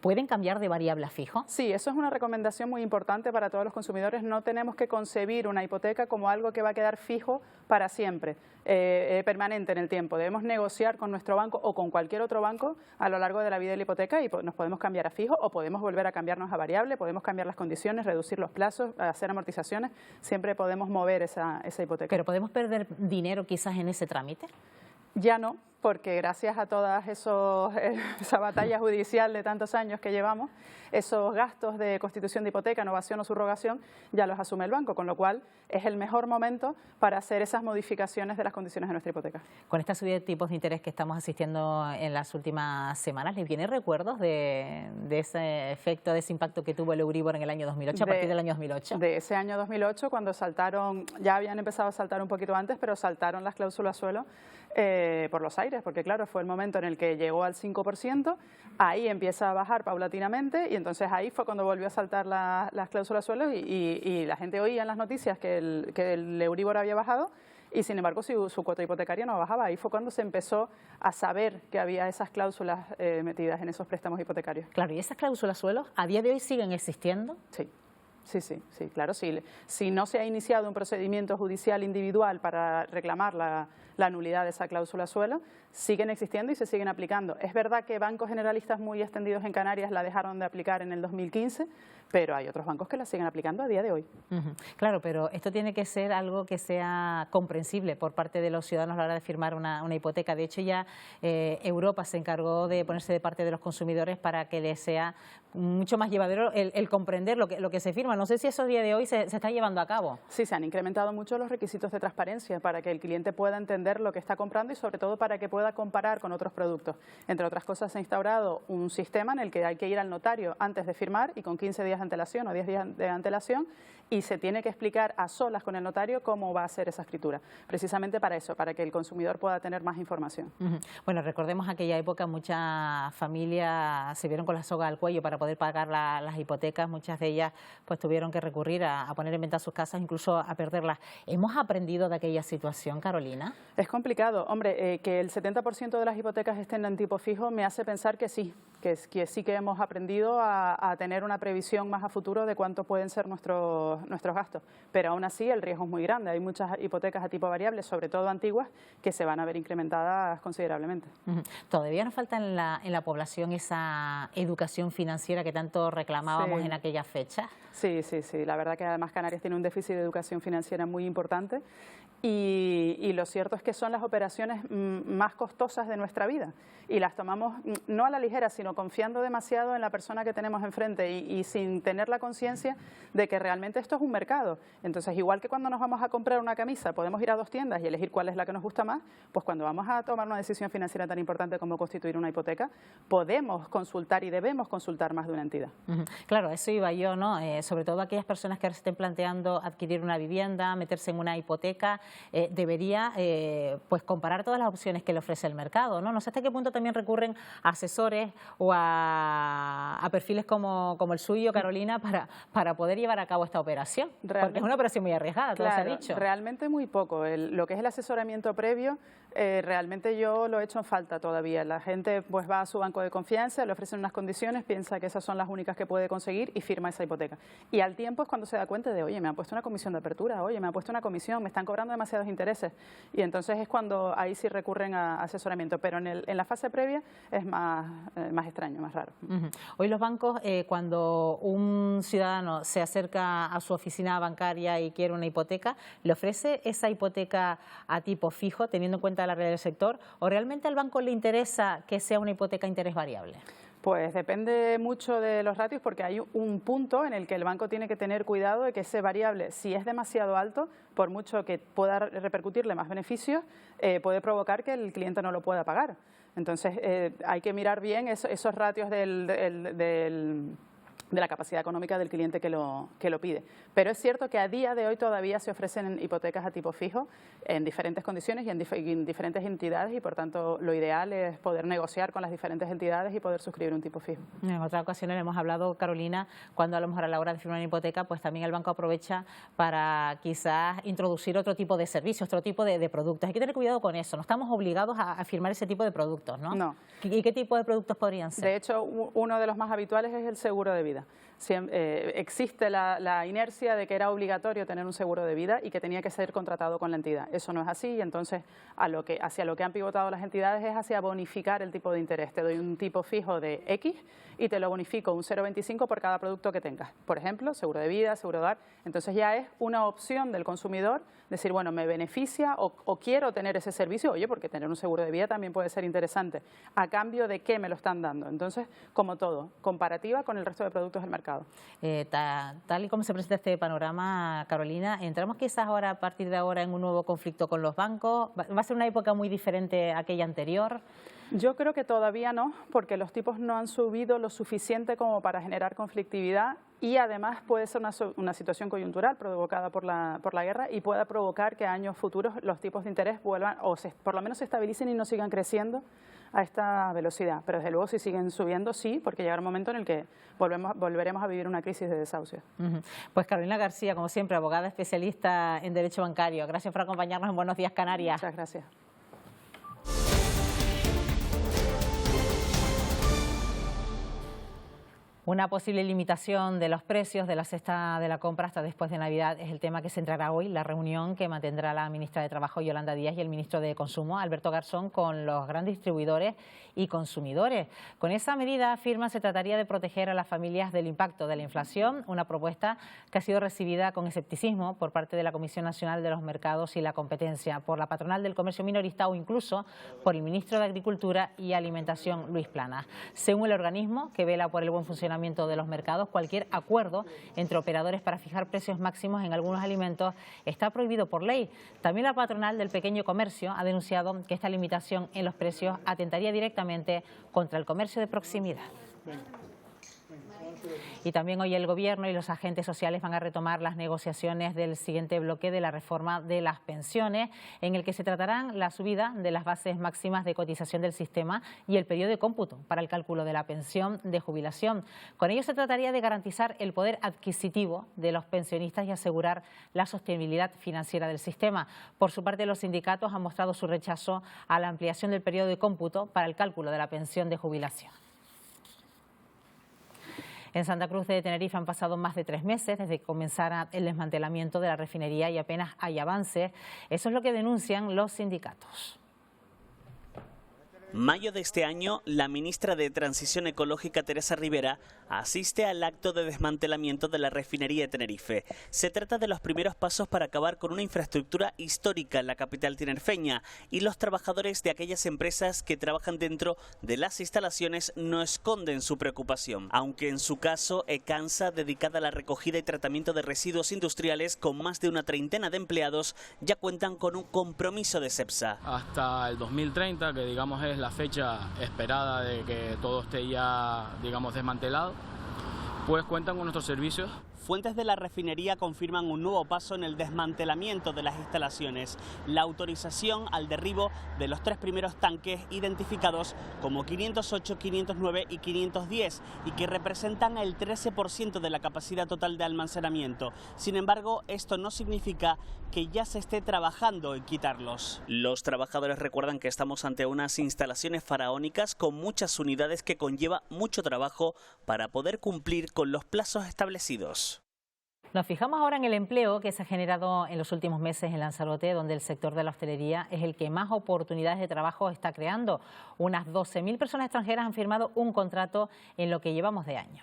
Speaker 1: ¿pueden cambiar de variable a fijo?
Speaker 16: Sí, eso es una recomendación muy importante para todos los consumidores. No tenemos que concebir una hipoteca como algo que va a quedar fijo para siempre, permanente en el tiempo. Debemos negociar con nuestro banco o con cualquier otro banco a lo largo de la vida de la hipoteca y nos podemos cambiar a fijo o podemos volver a cambiarnos a variable, podemos cambiar las condiciones, reducir los plazos, hacer amortizaciones, siempre podemos mover esa hipoteca.
Speaker 1: ¿Pero podemos perder dinero quizás en ese trámite?
Speaker 16: Ya no, porque gracias a todas esa batalla judicial de tantos años que llevamos, esos gastos de constitución de hipoteca, novación o subrogación, ya los asume el banco, con lo cual es el mejor momento para hacer esas modificaciones de las condiciones de nuestra hipoteca.
Speaker 1: Con esta subida de tipos de interés que estamos asistiendo en las últimas semanas, ¿les vienen recuerdos de ese efecto, de ese impacto que tuvo el Euribor en el año 2008, a partir del año 2008?
Speaker 16: De ese año 2008, cuando saltaron, ya habían empezado a saltar un poquito antes, pero saltaron las cláusulas suelo por los aires, porque claro, fue el momento en el que llegó al 5%, ahí empieza a bajar paulatinamente y entonces ahí fue cuando volvió a saltar las cláusulas suelo y la gente oía en las noticias que el Euribor había bajado y sin embargo su cuota hipotecaria no bajaba. Ahí fue cuando se empezó a saber que había esas cláusulas metidas en esos préstamos hipotecarios.
Speaker 1: Claro, ¿y esas cláusulas suelo a día de hoy siguen existiendo?
Speaker 16: Sí. Sí, claro. Si no se ha iniciado un procedimiento judicial individual para reclamar la nulidad de esa cláusula suelo, siguen existiendo y se siguen aplicando. Es verdad que bancos generalistas muy extendidos en Canarias la dejaron de aplicar en el 2015, pero hay otros bancos que la siguen aplicando a día de hoy.
Speaker 1: Claro, pero esto tiene que ser algo que sea comprensible por parte de los ciudadanos a la hora de firmar una hipoteca. De hecho, ya Europa se encargó de ponerse de parte de los consumidores para que les sea mucho más llevadero el comprender lo que se firma. No sé si eso a día de hoy se está llevando a cabo.
Speaker 16: Sí, se han incrementado mucho los requisitos de transparencia para que el cliente pueda entender lo que está comprando y sobre todo para que pueda comparar con otros productos. Entre otras cosas, se ha instaurado un sistema en el que hay que ir al notario antes de firmar y con 15 días de antelación o 10 días de antelación y se tiene que explicar a solas con el notario cómo va a ser esa escritura. Precisamente para eso, para que el consumidor pueda tener más información.
Speaker 1: Bueno, recordemos aquella época, muchas familias se vieron con la soga al cuello para poder pagar las hipotecas. Muchas de ellas pues tuvieron que recurrir a poner en venta sus casas, incluso a perderlas. ¿Hemos aprendido de aquella situación, Carolina?
Speaker 16: Es complicado. Hombre, que el 70% de las hipotecas estén en tipo fijo me hace pensar que sí, que sí que hemos aprendido a tener una previsión más a futuro de cuánto pueden ser nuestros gastos. Pero aún así el riesgo es muy grande. Hay muchas hipotecas a tipo variable, sobre todo antiguas, que se van a ver incrementadas considerablemente.
Speaker 1: Todavía nos falta en la población esa educación financiera que tanto reclamábamos en aquellas fechas.
Speaker 16: Sí. La verdad que además Canarias tiene un déficit de educación financiera muy importante y lo cierto es que son las operaciones más costosas de nuestra vida y las tomamos no a la ligera, sino confiando demasiado en la persona que tenemos enfrente y sin tener la conciencia de que realmente esto es un mercado. Entonces, igual que cuando nos vamos a comprar una camisa, podemos ir a 2 tiendas y elegir cuál es la que nos gusta más, pues cuando vamos a tomar una decisión financiera tan importante como constituir una hipoteca, podemos consultar y debemos consultar más de una entidad.
Speaker 1: Claro, eso iba yo, ¿no? Sobre todo aquellas personas que ahora se estén planteando adquirir una vivienda, meterse en una hipoteca, debería pues comparar todas las opciones que le ofrece el mercado, ¿no? No sé hasta qué punto también recurren a asesores o a perfiles como el suyo, Carolina, para poder llevar a cabo esta operación, porque es una operación muy arriesgada, tú lo has dicho.
Speaker 16: Realmente muy poco. Lo que es el asesoramiento previo, realmente yo lo he hecho en falta todavía. La gente pues va a su banco de confianza, le ofrecen unas condiciones, piensa que esas son las únicas que puede conseguir y firma esa hipoteca. Y al tiempo es cuando se da cuenta de, oye, me han puesto una comisión de apertura, oye, me han puesto una comisión, me están cobrando demasiados intereses. Y entonces es cuando ahí sí recurren a asesoramiento. Pero en la fase previa es más extraño, más raro.
Speaker 1: Hoy los bancos, cuando un ciudadano se acerca a su oficina bancaria y quiere una hipoteca, ¿le ofrece esa hipoteca a tipo fijo, teniendo en cuenta la realidad del sector, o realmente al banco le interesa que sea una hipoteca a interés variable?
Speaker 16: Pues depende mucho de los ratios porque hay un punto en el que el banco tiene que tener cuidado de que ese variable, si es demasiado alto, por mucho que pueda repercutirle más beneficios, puede provocar que el cliente no lo pueda pagar. Entonces hay que mirar bien esos ratios de la capacidad económica del cliente que lo pide. Pero es cierto que a día de hoy todavía se ofrecen hipotecas a tipo fijo en diferentes condiciones y en diferentes entidades, y por tanto lo ideal es poder negociar con las diferentes entidades y poder suscribir un tipo fijo.
Speaker 1: En otras ocasiones hemos hablado, Carolina, cuando a lo mejor a la hora de firmar una hipoteca, pues también el banco aprovecha para quizás introducir otro tipo de servicios, otro tipo de productos. Hay que tener cuidado con eso, no estamos obligados a firmar ese tipo de productos, ¿no?
Speaker 16: No.
Speaker 1: ¿Y qué tipo de productos podrían ser?
Speaker 16: De hecho, uno de los más habituales es el seguro de vida. Existe la inercia de que era obligatorio tener un seguro de vida y que tenía que ser contratado con la entidad. Eso no es así, y entonces hacia lo que han pivotado las entidades es hacia bonificar el tipo de interés. Te doy un tipo fijo de X y te lo bonifico un 0,25 por cada producto que tengas. Por ejemplo, seguro de vida, seguro de hogar. Entonces ya es una opción del consumidor decir, bueno, me beneficia o quiero tener ese servicio, oye, porque tener un seguro de vida también puede ser interesante. ¿A cambio de qué me lo están dando? Entonces, como todo, comparativa con el resto de productos del mercado.
Speaker 1: Tal y como se presenta este panorama, Carolina, ¿entramos quizás ahora, a partir de ahora, en un nuevo conflicto con los bancos? ¿Va a ser una época muy diferente a aquella anterior?
Speaker 16: Yo creo que todavía no, porque los tipos no han subido lo suficiente como para generar conflictividad, y además puede ser una situación coyuntural provocada por la guerra, y pueda provocar que a años futuros los tipos de interés vuelvan o por lo menos se estabilicen y no sigan creciendo a esta velocidad. Pero desde luego si siguen subiendo, sí, porque llegará un momento en el que volveremos a vivir una crisis de desahucio.
Speaker 1: Pues Carolina García, como siempre, abogada especialista en Derecho Bancario. Gracias por acompañarnos en Buenos Días Canarias.
Speaker 16: Muchas gracias.
Speaker 1: Una posible limitación de los precios de la cesta de la compra hasta después de Navidad es el tema que centrará hoy la reunión que mantendrá la ministra de Trabajo, Yolanda Díaz, y el ministro de Consumo, Alberto Garzón, con los grandes distribuidores y consumidores. Con esa medida, afirma, se trataría de proteger a las familias del impacto de la inflación, una propuesta que ha sido recibida con escepticismo por parte de la Comisión Nacional de los Mercados y la Competencia, por la patronal del comercio minorista o incluso por el ministro de Agricultura y Alimentación, Luis Planas. Según el organismo que vela por el buen funcionamiento de los mercados, cualquier acuerdo entre operadores para fijar precios máximos en algunos alimentos está prohibido por ley. También la patronal del pequeño comercio ha denunciado que esta limitación en los precios atentaría directamente contra el comercio de proximidad. Y también hoy el Gobierno y los agentes sociales van a retomar las negociaciones del siguiente bloque de la reforma de las pensiones, en el que se tratarán la subida de las bases máximas de cotización del sistema y el periodo de cómputo para el cálculo de la pensión de jubilación. Con ello se trataría de garantizar el poder adquisitivo de los pensionistas y asegurar la sostenibilidad financiera del sistema. Por su parte, los sindicatos han mostrado su rechazo a la ampliación del periodo de cómputo para el cálculo de la pensión de jubilación. En Santa Cruz de Tenerife han pasado más de 3 meses desde que comenzara el desmantelamiento de la refinería y apenas hay avances. Eso es lo que denuncian los sindicatos.
Speaker 17: Mayo de este año, la ministra de Transición Ecológica, Teresa Rivera, asiste al acto de desmantelamiento de la refinería de Tenerife. Se trata de los primeros pasos para acabar con una infraestructura histórica en la capital tinerfeña, y los trabajadores de aquellas empresas que trabajan dentro de las instalaciones no esconden su preocupación. Aunque en su caso, Ecansa, dedicada a la recogida y tratamiento de residuos industriales con más de una treintena de empleados, ya cuentan con un compromiso de Cepsa.
Speaker 18: Hasta el 2030, que digamos es la fecha esperada de que todo esté ya, digamos, desmantelado, pues cuentan con nuestros servicios.
Speaker 17: Fuentes de la refinería confirman un nuevo paso en el desmantelamiento de las instalaciones, la autorización al derribo de los 3 primeros tanques identificados como 508, 509 y 510 y que representan el 13% de la capacidad total de almacenamiento. Sin embargo, esto no significa que ya se esté trabajando en quitarlos. Los trabajadores recuerdan que estamos ante unas instalaciones faraónicas con muchas unidades que conlleva mucho trabajo para poder cumplir con los plazos establecidos.
Speaker 1: Nos fijamos ahora en el empleo que se ha generado en los últimos meses en Lanzarote, donde el sector de la hostelería es el que más oportunidades de trabajo está creando. Unas 12.000 personas extranjeras han firmado un contrato en lo que llevamos de año.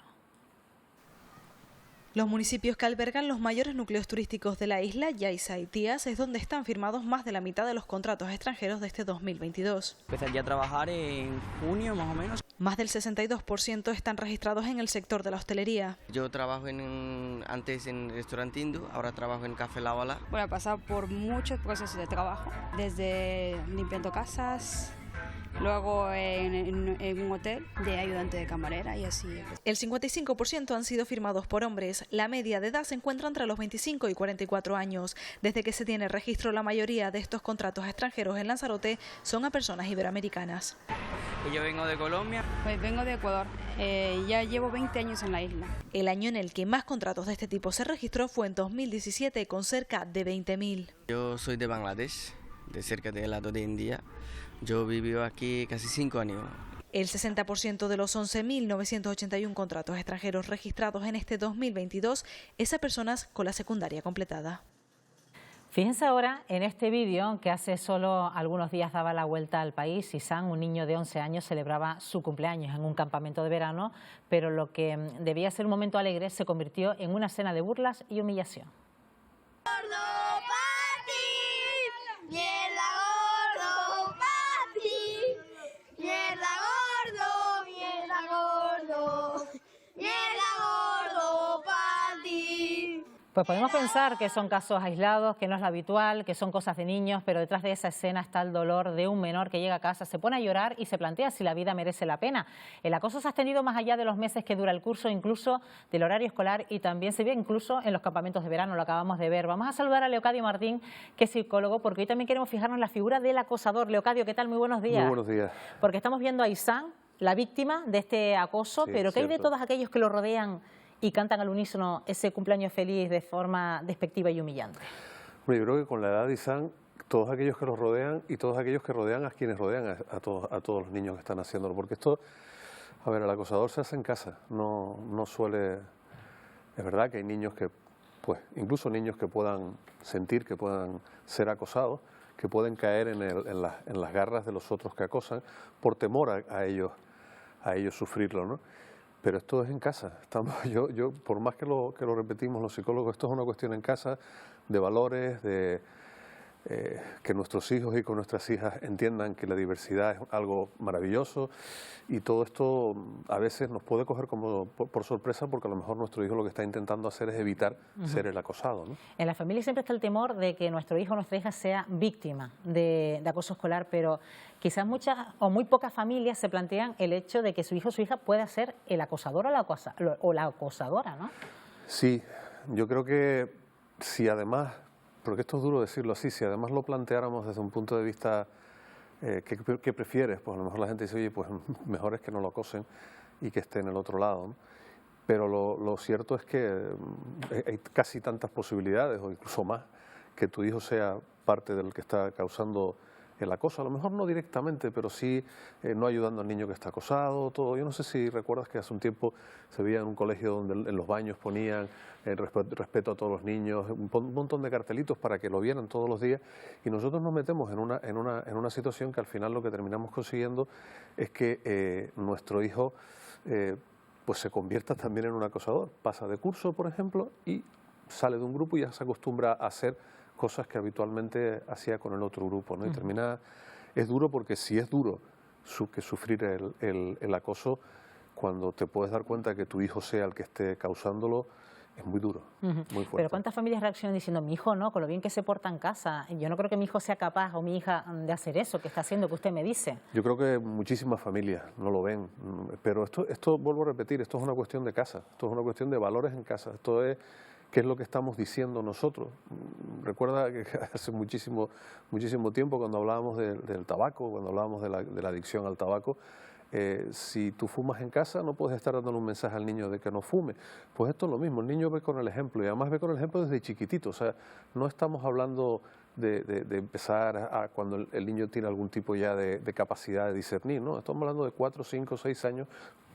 Speaker 19: Los municipios que albergan los mayores núcleos turísticos de la isla, Yaiza y Tías, es donde están firmados más de la mitad de los contratos extranjeros de este 2022.
Speaker 20: Empezaría a trabajar en junio más o menos.
Speaker 19: Más del 62% están registrados en el sector de la hostelería.
Speaker 20: Yo trabajo antes en restaurante hindú, ahora trabajo en Café La Bala.
Speaker 21: Bueno, he pasado por muchos procesos de trabajo, desde limpiando casas, lo hago en un hotel de ayudante de camarera y así.
Speaker 19: El 55% han sido firmados por hombres. La media de edad se encuentra entre los 25 y 44 años. Desde que se tiene registro, la mayoría de estos contratos extranjeros en Lanzarote son a personas iberoamericanas.
Speaker 20: Yo vengo de Colombia.
Speaker 21: Pues vengo de Ecuador. Ya llevo 20 años en la isla.
Speaker 19: El año en el que más contratos de este tipo se registró fue en 2017, con cerca de 20.000.
Speaker 20: Yo soy de Bangladesh, de cerca del lado de India. Yo viví aquí casi 5 años.
Speaker 19: El 60% de los 11.981 contratos extranjeros registrados en este 2022 es a personas con la secundaria completada.
Speaker 1: Fíjense ahora en este vídeo que hace solo algunos días daba la vuelta al país. Isan, un niño de 11 años, celebraba su cumpleaños en un campamento de verano, pero lo que debía ser un momento alegre se convirtió en una escena de burlas y humillación. Pues podemos pensar que son casos aislados, que no es lo habitual, que son cosas de niños, pero detrás de esa escena está el dolor de un menor que llega a casa, se pone a llorar y se plantea si la vida merece la pena. El acoso se ha extendido más allá de los meses que dura el curso, incluso del horario escolar, y también se ve incluso en los campamentos de verano, lo acabamos de ver. Vamos a saludar a Leocadio Martín, que es psicólogo, porque hoy también queremos fijarnos en la figura del acosador. Leocadio, ¿qué tal? Muy buenos días.
Speaker 22: Muy buenos días.
Speaker 1: Porque estamos viendo a Isan, la víctima de este acoso,
Speaker 22: Sí,
Speaker 1: pero ¿qué hay de
Speaker 22: cierto.
Speaker 1: todos aquellos que lo rodean y cantan al unísono ese cumpleaños feliz de forma despectiva y humillante?
Speaker 22: Bueno, yo creo que con la edad de Isan, todos aquellos que los rodean y todos aquellos que rodean a quienes rodean a todos los niños que están haciéndolo, porque esto, a ver, el acosador se hace en casa, no suele... Es verdad que hay niños que, pues, incluso niños que puedan sentir, que puedan ser acosados, que pueden caer en las garras de los otros que acosan por temor a ellos sufrirlo, ¿no? Pero esto es en casa. Yo por más que lo repetimos los psicólogos, esto es una cuestión en casa de valores, de que nuestros hijos y con nuestras hijas entiendan que la diversidad es algo maravilloso, y todo esto a veces nos puede coger como por sorpresa, porque a lo mejor nuestro hijo lo que está intentando hacer es evitar ser el acosado, ¿no?
Speaker 1: En la familia siempre está el temor de que nuestro hijo o nuestra hija sea víctima de acoso escolar, pero quizás muchas o muy pocas familias se plantean el hecho de que su hijo o su hija pueda ser el acosador o la acosadora, ¿no?
Speaker 22: Sí, yo creo que si además, porque esto es duro decirlo así, si además lo planteáramos desde un punto de vista, ¿qué prefieres? Pues a lo mejor la gente dice, oye, pues mejor es que no lo acosen y que esté en el otro lado, ¿no? Pero lo cierto es que hay casi tantas posibilidades, o incluso más, que tu hijo sea parte del que está causando el acoso, a lo mejor no directamente, pero sí no ayudando al niño que está acosado, todo. Yo no sé si recuerdas que hace un tiempo se veía en un colegio donde en los baños ponían respeto a todos los niños, un montón de cartelitos para que lo vieran todos los días, y nosotros nos metemos en una situación que al final lo que terminamos consiguiendo es que nuestro hijo pues se convierta también en un acosador. Pasa de curso, por ejemplo, y sale de un grupo y ya se acostumbra a hacer cosas que habitualmente hacía con el otro grupo, ¿no? Y termina, es duro, porque si es duro que sufrir el acoso, cuando te puedes dar cuenta que tu hijo sea el que esté causándolo, es muy duro, muy fuerte.
Speaker 1: Pero ¿cuántas familias reaccionan diciendo, mi hijo no, con lo bien que se porta en casa? Yo no creo que mi hijo sea capaz o mi hija de hacer eso que está haciendo, que usted me dice.
Speaker 22: Yo creo que muchísimas familias no lo ven, pero esto vuelvo a repetir, esto es una cuestión de casa, esto es una cuestión de valores en casa, esto es qué es lo que estamos diciendo nosotros. Recuerda que hace muchísimo tiempo, cuando hablábamos del tabaco, cuando hablábamos de la adicción al tabaco, si tú fumas en casa no puedes estar dándole un mensaje al niño de que no fume. Pues esto es lo mismo, el niño ve con el ejemplo, y además ve con el ejemplo desde chiquitito. O sea, no estamos hablando de empezar cuando el niño tiene algún tipo ya de capacidad de discernir, ¿no? Estamos hablando de 4, 5, 6 años,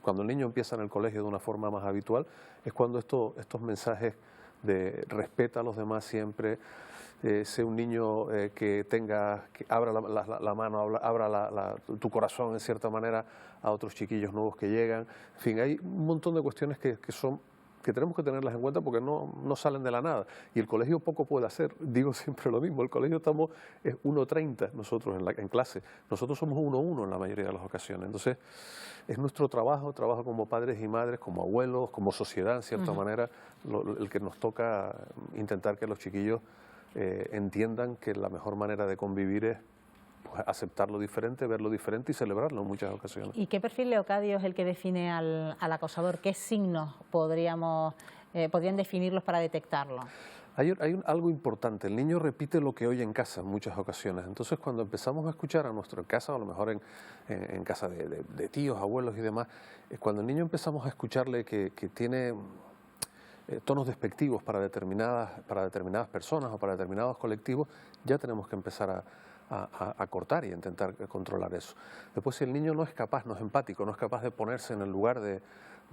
Speaker 22: cuando el niño empieza en el colegio de una forma más habitual, es cuando estos mensajes de respeta a los demás siempre, sé un niño que abra la mano, abra tu corazón en cierta manera a otros chiquillos nuevos que llegan. En fin, hay un montón de cuestiones que tenemos que tenerlas en cuenta, porque no salen de la nada, y el colegio poco puede hacer. Digo siempre lo mismo, el colegio estamos 1:30 nosotros en clase, nosotros somos 1:1 en la mayoría de las ocasiones. Entonces es nuestro trabajo como padres y madres, como abuelos, como sociedad en cierta manera, el que nos toca intentar que los chiquillos entiendan que la mejor manera de convivir es pues, aceptar lo diferente, ver lo diferente y celebrarlo en muchas ocasiones.
Speaker 1: ¿Y qué perfil, Leocadio, es el que define al acosador? ¿Qué signos podrían definirlos para detectarlo?
Speaker 22: Hay algo importante, el niño repite lo que oye en casa en muchas ocasiones, entonces cuando empezamos a escuchar a nuestro casa, o a lo mejor en casa de tíos, abuelos y demás, cuando el niño empezamos a escucharle que tiene tonos despectivos para determinadas personas o para determinados colectivos, ya tenemos que empezar a cortar y a intentar controlar eso. Después, si el niño no es capaz, no es empático, no es capaz de ponerse en el lugar de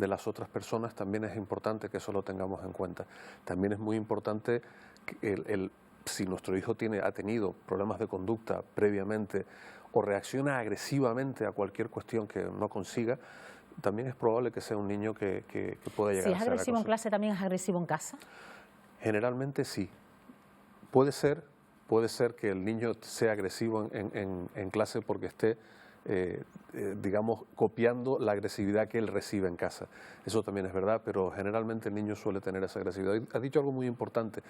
Speaker 22: las otras personas, también es importante que eso lo tengamos en cuenta. También es muy importante que si nuestro hijo ha tenido problemas de conducta previamente o reacciona agresivamente a cualquier cuestión que no consiga, también es probable que sea un niño que pueda llegar a ser acosador.
Speaker 1: Si es agresivo en clase, ¿también es agresivo en casa?
Speaker 22: Generalmente sí. Puede ser que el niño sea agresivo en clase porque esté digamos, copiando la agresividad que él recibe en casa. Eso también es verdad, pero generalmente el niño suele tener esa agresividad. Has dicho algo muy importante,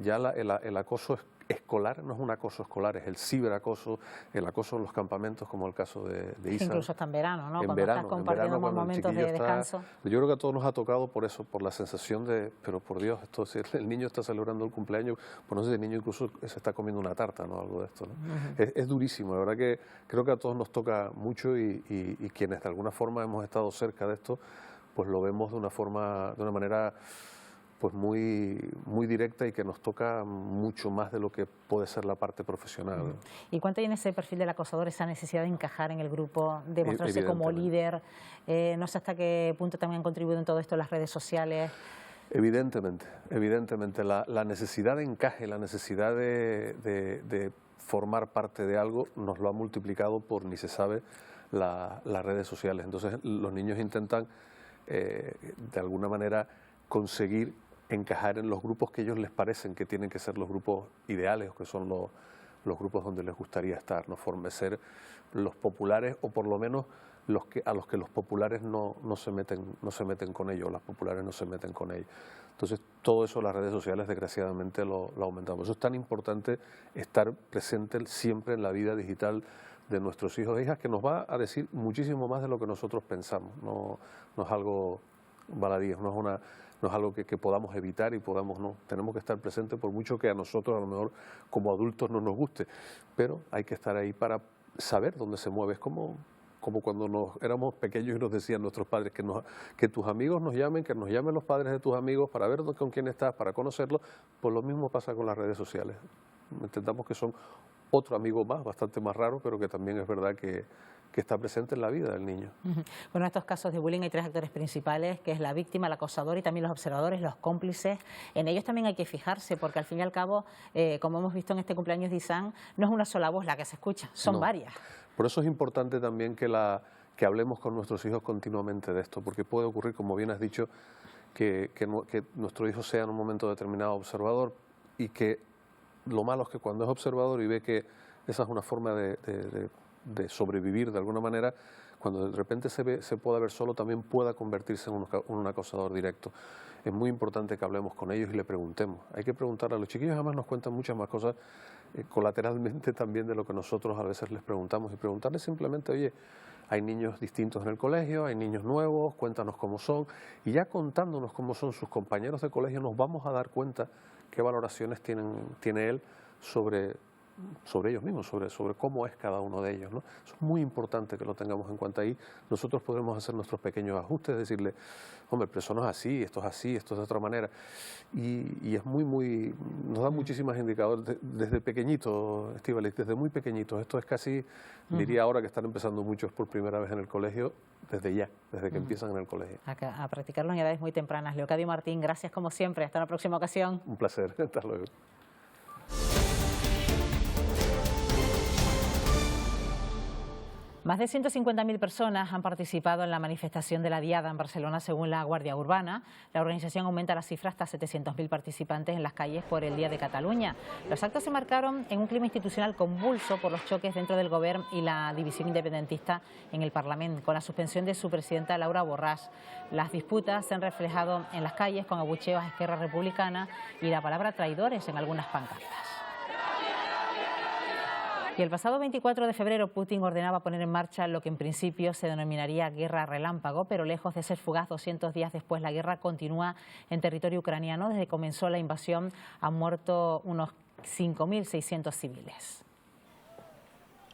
Speaker 22: ya el acoso escolar no es un acoso escolar, es el ciberacoso, el acoso en los campamentos, como el caso de Isa.
Speaker 1: Incluso hasta en verano, ¿no?
Speaker 22: Cuando estás compartiendo momentos de descanso. Yo creo que a todos nos ha tocado por eso, por la sensación de, pero por Dios, esto, si el niño está celebrando el cumpleaños, pues no sé si el niño incluso se está comiendo una tarta, ¿no? Algo de esto, ¿no? Es durísimo, la verdad que creo que a todos nos toca mucho y quienes de alguna forma hemos estado cerca de esto, pues lo vemos de una manera pues muy directa y que nos toca mucho más de lo que puede ser la parte profesional.
Speaker 1: ¿Y cuánto hay en ese perfil del acosador esa necesidad de encajar en el grupo, de mostrarse como líder? No sé hasta qué punto también han contribuido en todo esto las redes sociales.
Speaker 22: Evidentemente. La necesidad de encaje, la necesidad de formar parte de algo nos lo ha multiplicado por ni se sabe las redes sociales. Entonces los niños intentan de alguna manera conseguir encajar en los grupos que ellos les parecen que tienen que ser los grupos ideales o que son los grupos donde les gustaría estar, ¿no? Ser los populares o por lo menos a los que los populares no se meten con ellos, las populares no se meten con ellos. Entonces todo eso las redes sociales desgraciadamente lo aumentan. Por eso es tan importante estar presente siempre en la vida digital de nuestros hijos e hijas, que nos va a decir muchísimo más de lo que nosotros pensamos. No es algo baladí, no es algo que podamos evitar y tenemos que estar presentes por mucho que a nosotros a lo mejor como adultos no nos guste, pero hay que estar ahí para saber dónde se mueve. Es como cuando éramos pequeños y nos decían nuestros padres que tus amigos nos llamen, que nos llamen los padres de tus amigos para ver con quién estás, para conocerlos. Pues lo mismo pasa con las redes sociales. Entendamos que son otro amigo más, bastante más raro, pero que también es verdad que está presente en la vida del niño.
Speaker 1: Bueno, en estos casos de bullying hay tres actores principales, que es la víctima, el acosador y también los observadores, los cómplices. En ellos también hay que fijarse, porque al fin y al cabo, como hemos visto en este cumpleaños de Isán, no es una sola voz la que se escucha, son varias.
Speaker 22: Por eso es importante también que hablemos con nuestros hijos continuamente de esto, porque puede ocurrir, como bien has dicho, que nuestro hijo sea en un momento determinado observador y que lo malo es que cuando es observador y ve que esa es una forma de sobrevivir de alguna manera, cuando de repente se pueda ver solo, también pueda convertirse en un acosador directo. Es muy importante que hablemos con ellos y le preguntemos. Hay que preguntarle a los chiquillos, además nos cuentan muchas más cosas colateralmente también de lo que nosotros a veces les preguntamos, y preguntarles simplemente, oye, hay niños distintos en el colegio, hay niños nuevos, cuéntanos cómo son, y ya contándonos cómo son sus compañeros de colegio nos vamos a dar cuenta qué valoraciones tiene él sobre ellos mismos, sobre cómo es cada uno de ellos, ¿no? Eso es muy importante que lo tengamos en cuenta ahí. Nosotros podremos hacer nuestros pequeños ajustes, decirle, hombre, pero eso no es así, esto es de otra manera. Y es nos da muchísimos indicadores desde pequeñitos, Estíbaliz, desde muy pequeñitos. Esto es casi, diría ahora que están empezando muchos por primera vez en el colegio, desde que empiezan en el colegio.
Speaker 1: A practicarlo en edades muy tempranas. Leocadio Martín, gracias como siempre. Hasta la próxima ocasión.
Speaker 22: Un placer. Hasta luego.
Speaker 1: Más de 150.000 personas han participado en la manifestación de la Diada en Barcelona, según la Guardia Urbana. La organización aumenta la cifra hasta 700.000 participantes en las calles por el Día de Cataluña. Los actos se marcaron en un clima institucional convulso por los choques dentro del Gobierno y la división independentista en el Parlamento, con la suspensión de su presidenta Laura Borràs. Las disputas se han reflejado en las calles con abucheos a Esquerra Republicana y la palabra traidores en algunas pancartas. Y el pasado 24 de febrero Putin ordenaba poner en marcha lo que en principio se denominaría guerra relámpago, pero lejos de ser fugaz 200 días después, la guerra continúa en territorio ucraniano. Desde que comenzó la invasión han muerto unos 5.600 civiles.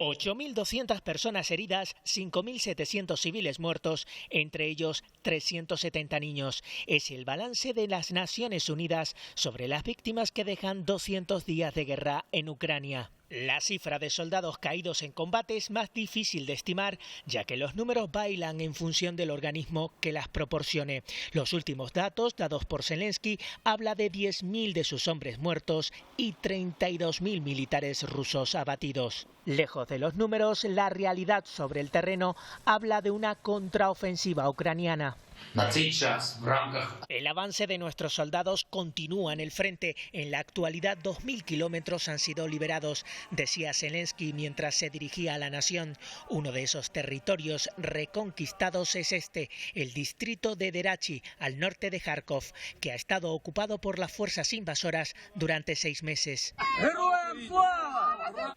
Speaker 2: 8.200 personas heridas, 5.700 civiles muertos, entre ellos 370 niños. Es el balance de las Naciones Unidas sobre las víctimas que dejan 200 días de guerra en Ucrania. La cifra de soldados caídos en combate es más difícil de estimar, ya que los números bailan en función del organismo que las proporcione. Los últimos datos dados por Zelensky habla de 10.000 de sus hombres muertos y 32.000 militares rusos abatidos. Lejos de los números, la realidad sobre el terreno habla de una contraofensiva ucraniana. El avance de nuestros soldados continúa en el frente. En la actualidad 2.000 kilómetros han sido liberados, decía Zelensky mientras se dirigía a la nación. Uno de esos territorios reconquistados es el distrito de Derachi, al norte de Kharkov, que ha estado ocupado por las fuerzas invasoras durante 6 meses.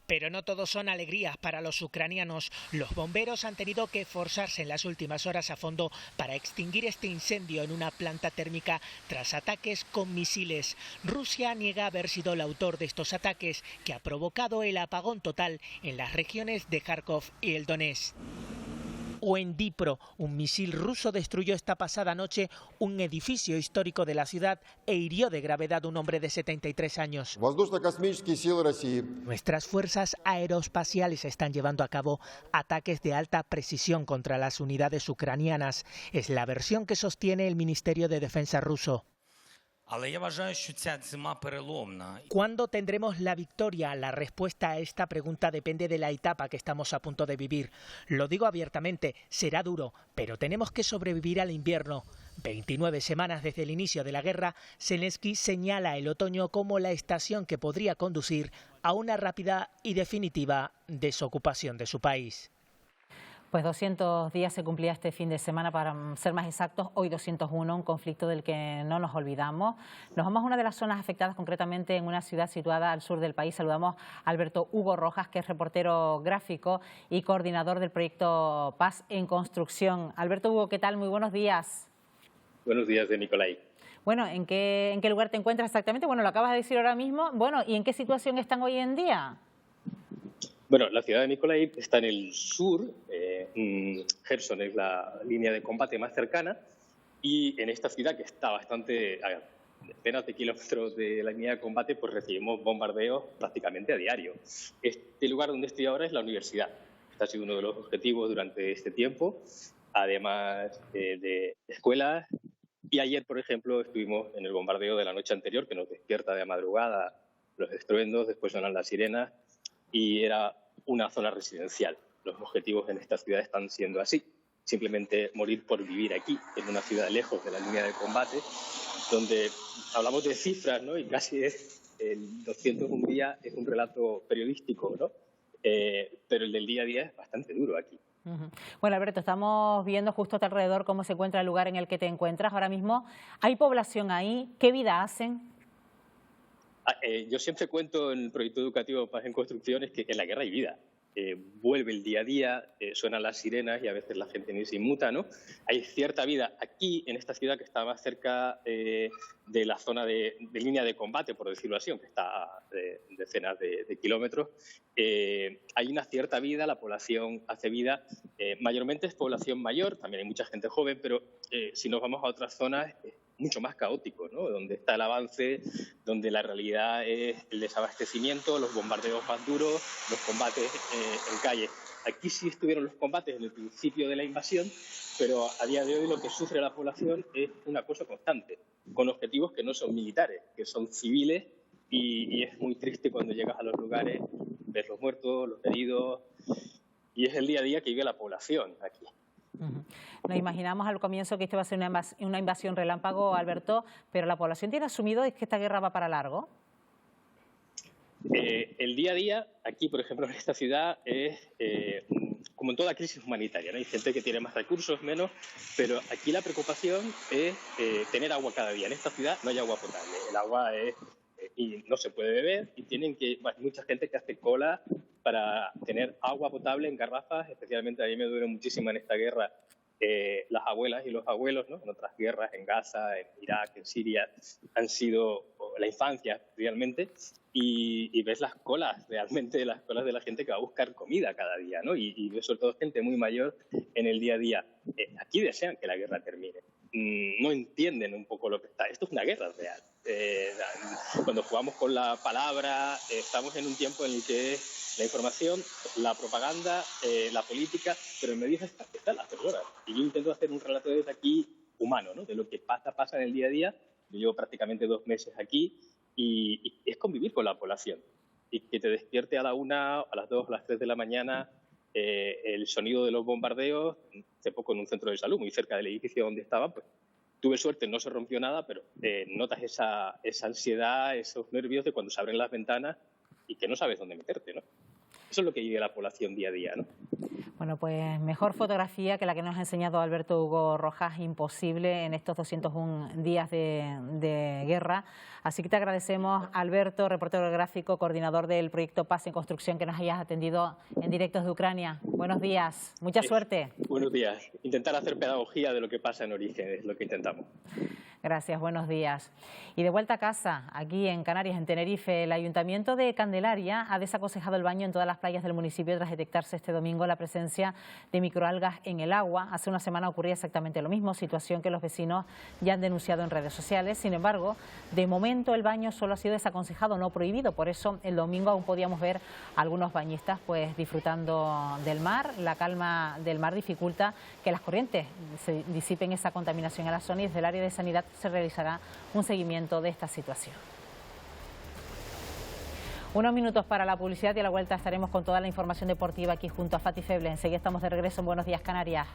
Speaker 2: Pero no todo son alegrías para los ucranianos. Los bomberos han tenido que esforzarse en las últimas horas a fondo para extinguir este incendio en una planta térmica tras ataques con misiles. Rusia niega haber sido el autor de estos ataques, que ha provocado el apagón total en las regiones de Kharkov y el Donetsk. O en Dnipro, un misil ruso destruyó esta pasada noche un edificio histórico de la ciudad e hirió de gravedad a un hombre de 73 años. Nuestras fuerzas aeroespaciales están llevando a cabo ataques de alta precisión contra las unidades ucranianas. Es la versión que sostiene el Ministerio de Defensa ruso. ¿Cuándo tendremos la victoria? La respuesta a esta pregunta depende de la etapa que estamos a punto de vivir. Lo digo abiertamente, será duro, pero tenemos que sobrevivir al invierno. 29 semanas desde el inicio de la guerra, Zelensky señala el otoño como la estación que podría conducir a una rápida y definitiva desocupación de su país.
Speaker 1: Pues 200 días se cumplía este fin de semana, para ser más exactos, hoy 201, un conflicto del que no nos olvidamos. Nos vamos a una de las zonas afectadas, concretamente en una ciudad situada al sur del país. Saludamos a Alberto Hugo Rojas, que es reportero gráfico y coordinador del proyecto Paz en Construcción. Alberto Hugo, ¿qué tal? Muy buenos días.
Speaker 3: Buenos días, Nicolai.
Speaker 1: Bueno, ¿en qué lugar te encuentras exactamente? Bueno, lo acabas de decir ahora mismo. Bueno, ¿y en qué situación están hoy en día?
Speaker 3: Bueno, la ciudad de Mykolaiv está en el sur, Gerson es la línea de combate más cercana, y en esta ciudad, que está bastante a decenas de kilómetros de la línea de combate, pues recibimos bombardeos prácticamente a diario. Este lugar donde estoy ahora es la universidad. Este ha sido uno de los objetivos durante este tiempo, además de escuelas. Y ayer, por ejemplo, estuvimos en el bombardeo de la noche anterior, que nos despierta de madrugada los estruendos, después sonan las sirenas, y era una zona residencial. Los objetivos en esta ciudad están siendo así. Simplemente morir por vivir aquí, en una ciudad lejos de la línea de combate, donde hablamos de cifras, ¿no? Y casi es el 201 día es un relato periodístico, ¿no? Pero el del día a día es bastante duro aquí.
Speaker 1: Bueno, Alberto, estamos viendo justo a tu alrededor cómo se encuentra el lugar en el que te encuentras ahora mismo. ¿Hay población ahí? ¿Qué vida hacen?
Speaker 3: Yo siempre cuento en el proyecto educativo Paz en Construcciones que en la guerra hay vida. Vuelve el día a día, suenan las sirenas y a veces la gente ni se inmuta, ¿no? Hay cierta vida aquí, en esta ciudad que está más cerca de la zona de línea de combate, por decirlo así, aunque está a decenas de kilómetros. Hay una cierta vida, la población hace vida. Mayormente es población mayor, también hay mucha gente joven, pero si nos vamos a otras zonas es mucho más caótico, ¿no? Donde está el avance, donde la realidad es el desabastecimiento, los bombardeos más duros, los combates en calle. Aquí sí estuvieron los combates en el principio de la invasión, pero a día de hoy lo que sufre la población es un acoso constante, con objetivos que no son militares, que son civiles, y es muy triste cuando llegas a los lugares, ves los muertos, los heridos, y es el día a día que vive la población aquí.
Speaker 1: Nos imaginamos al comienzo que esto va a ser una invasión relámpago, Alberto, pero la población tiene asumido que esta guerra va para largo.
Speaker 3: El día a día, aquí, por ejemplo, en esta ciudad, es como en toda crisis humanitaria, ¿no? Hay gente que tiene más recursos, menos, pero aquí la preocupación es tener agua cada día. En esta ciudad no hay agua potable, el agua es y no se puede beber, y hay mucha gente que hace cola para tener agua potable en garrafas. Especialmente a mí me duele muchísimo en esta guerra las abuelas y los abuelos, ¿no? En otras guerras, en Gaza, en Irak, en Siria, han sido la infancia realmente, y ves las colas, realmente las colas de la gente que va a buscar comida cada día, ¿no? Y ves sobre todo gente muy mayor en el día a día. Aquí desean que la guerra termine. No entienden un poco lo que está. Esto es una guerra real. Cuando jugamos con la palabra, estamos en un tiempo en el que la información, la propaganda, la política, pero en medio están las personas. Y yo intento hacer un relato desde aquí humano, ¿no? De lo que pasa en el día a día. Yo llevo prácticamente 2 meses aquí y es convivir con la población. Y que te despierte a la 1, a las 2, a las 3 de la mañana el sonido de los bombardeos. Hace poco en un centro de salud, muy cerca del edificio donde estaba, pues tuve suerte, no se rompió nada, pero notas esa ansiedad, esos nervios de cuando se abren las ventanas y que no sabes dónde meterte, ¿no? Eso es lo que vive la población día a día, ¿no?
Speaker 1: Bueno, pues mejor fotografía que la que nos ha enseñado Alberto Hugo Rojas, imposible en estos 201 días de guerra. Así que te agradecemos, Alberto, reportero gráfico, coordinador del proyecto Paz en Construcción, que nos hayas atendido en directo desde Ucrania. Buenos días, mucha suerte.
Speaker 3: Buenos días. Intentar hacer pedagogía de lo que pasa en origen es lo que intentamos.
Speaker 1: Gracias, buenos días. Y de vuelta a casa, aquí en Canarias, en Tenerife, el Ayuntamiento de Candelaria ha desaconsejado el baño en todas las playas del municipio tras detectarse este domingo la presencia de microalgas en el agua. Hace una semana ocurría exactamente lo mismo, situación que los vecinos ya han denunciado en redes sociales. Sin embargo, de momento el baño solo ha sido desaconsejado, no prohibido. Por eso el domingo aún podíamos ver a algunos bañistas pues disfrutando del mar. La calma del mar dificulta que las corrientes se disipen esa contaminación a la zona, y desde el área de sanidad se realizará un seguimiento de esta situación. Unos minutos para la publicidad y a la vuelta estaremos con toda la información deportiva aquí junto a Fati Feble. Enseguida estamos de regreso en Buenos Días Canarias.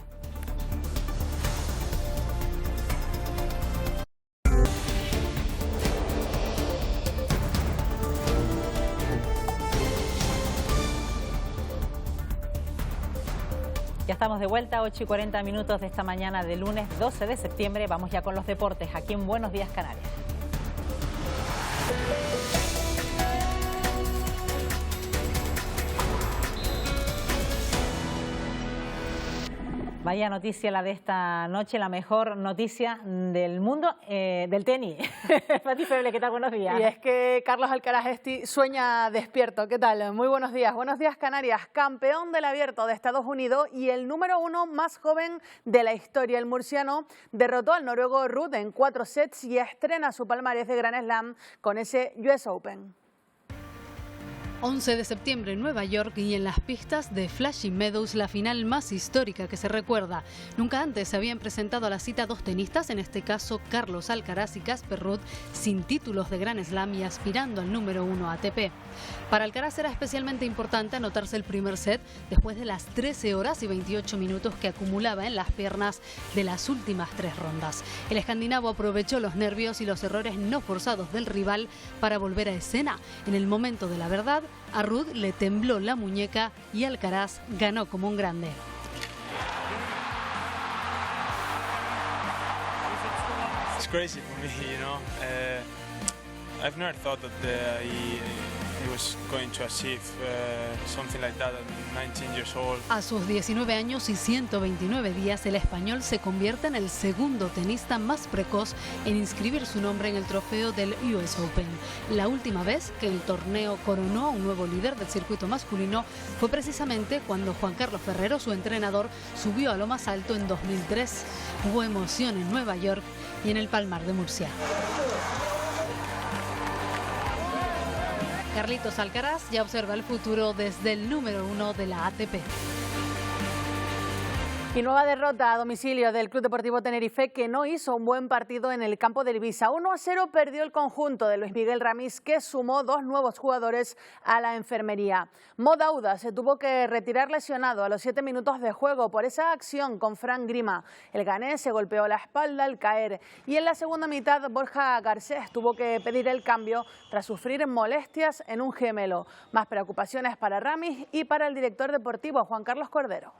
Speaker 1: Ya estamos de vuelta, 8:40 de esta mañana de lunes 12 de septiembre. Vamos ya con los deportes aquí en Buenos Días Canarias. Vaya noticia la de esta noche, la mejor noticia del mundo del tenis. Fati Feble, ¿qué tal? Buenos días.
Speaker 5: Y es que Carlos Alcaraz sueña despierto. ¿Qué tal? Muy buenos días. Buenos días, Canarias. Campeón del Abierto de Estados Unidos y el número 1 más joven de la historia. El murciano derrotó al noruego Ruud en 4 sets y estrena su palmarés de Grand Slam con ese US Open.
Speaker 6: 11 de septiembre en Nueva York y en las pistas de Flushing Meadows, la final más histórica que se recuerda. Nunca antes se habían presentado a la cita 2 tenistas, en este caso Carlos Alcaraz y Casper Ruud, sin títulos de Grand Slam y aspirando al número 1 ATP. Para Alcaraz era especialmente importante anotarse el primer set después de las 13 horas y 28 minutos que acumulaba en las piernas de las últimas 3 rondas. El escandinavo aprovechó los nervios y los errores no forzados del rival para volver a escena. En el momento de la verdad, a Ruud le tembló la muñeca y Alcaraz ganó como un grande.
Speaker 23: It's crazy for me, you know. I've never thought that he was going to achieve something like that at 19 years old.
Speaker 6: A sus 19 años y 129 días, el español se convierte en el segundo tenista más precoz en inscribir su nombre en el trofeo del US Open. La última vez que el torneo coronó a un nuevo líder del circuito masculino fue precisamente cuando Juan Carlos Ferrero, su entrenador, subió a lo más alto en 2003. Hubo emoción en Nueva York y en el Palmar de Murcia. Carlitos Alcaraz ya observa el futuro desde el número 1 de la ATP.
Speaker 5: Y nueva derrota a domicilio del Club Deportivo Tenerife, que no hizo un buen partido en el campo del Ibiza. 1-0 perdió el conjunto de Luis Miguel Ramis, que sumó 2 nuevos jugadores a la enfermería. Mo Dauda se tuvo que retirar lesionado a los 7 minutos de juego por esa acción con Fran Grima. El ganés se golpeó la espalda al caer y en la segunda mitad Borja Garcés tuvo que pedir el cambio tras sufrir molestias en un gemelo. Más preocupaciones para Ramis y para el director deportivo Juan Carlos Cordero.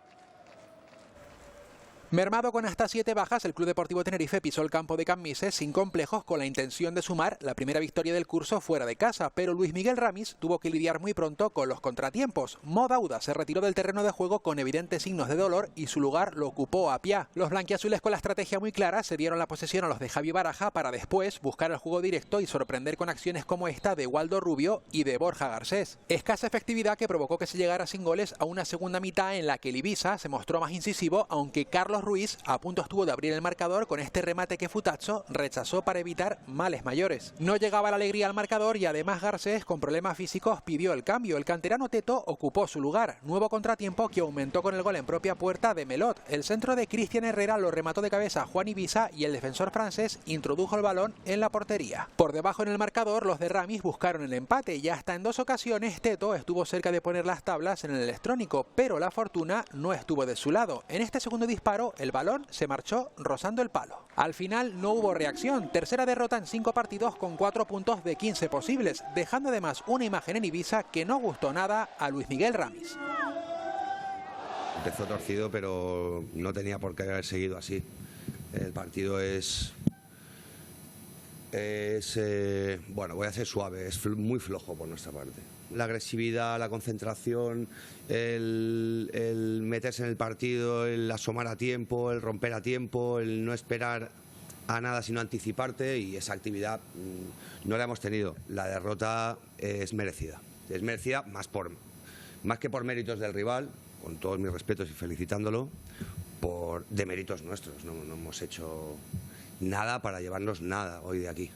Speaker 7: Mermado con hasta 7 bajas, el Club Deportivo Tenerife pisó el campo de Cammises sin complejos con la intención de sumar la primera victoria del curso fuera de casa, pero Luis Miguel Ramis tuvo que lidiar muy pronto con los contratiempos. Mo Dauda se retiró del terreno de juego con evidentes signos de dolor y su lugar lo ocupó Apia. Los blanquiazules, con la estrategia muy clara, se dieron la posesión a los de Javi Baraja para después buscar el juego directo y sorprender con acciones como esta de Waldo Rubio y de Borja Garcés. Escasa efectividad que provocó que se llegara sin goles a una segunda mitad en la que el Ibiza se mostró más incisivo, aunque Carlos Ruiz a punto estuvo de abrir el marcador con este remate que Futazzo rechazó para evitar males mayores. No llegaba la alegría al marcador y además Garcés, con problemas físicos, pidió el cambio. El canterano Teto ocupó su lugar. Nuevo contratiempo que aumentó con el gol en propia puerta de Melot. El centro de Cristian Herrera lo remató de cabeza Juan Ibiza y el defensor francés introdujo el balón en la portería. Por debajo en el marcador, los de Ramis buscaron el empate y hasta en 2 ocasiones Teto estuvo cerca de poner las tablas en el electrónico, pero la fortuna no estuvo de su lado. En este segundo disparo, el balón se marchó rozando el palo. Al final no hubo reacción. Tercera derrota en 5 partidos con 4 puntos de 15 posibles, dejando además una imagen en Ibiza que no gustó nada a Luis Miguel Ramis.
Speaker 9: Empezó torcido, pero no tenía por qué haber seguido así. El partido bueno, voy a ser suave, es muy flojo por nuestra parte. La agresividad, la concentración, el meterse en el partido, el asomar a tiempo, el romper a tiempo, el no esperar a nada sino anticiparte, y esa actividad no la hemos tenido. La derrota es merecida más que por méritos del rival, con todos mis respetos y felicitándolo, de méritos nuestros. No hemos hecho nada para llevarnos nada hoy de aquí.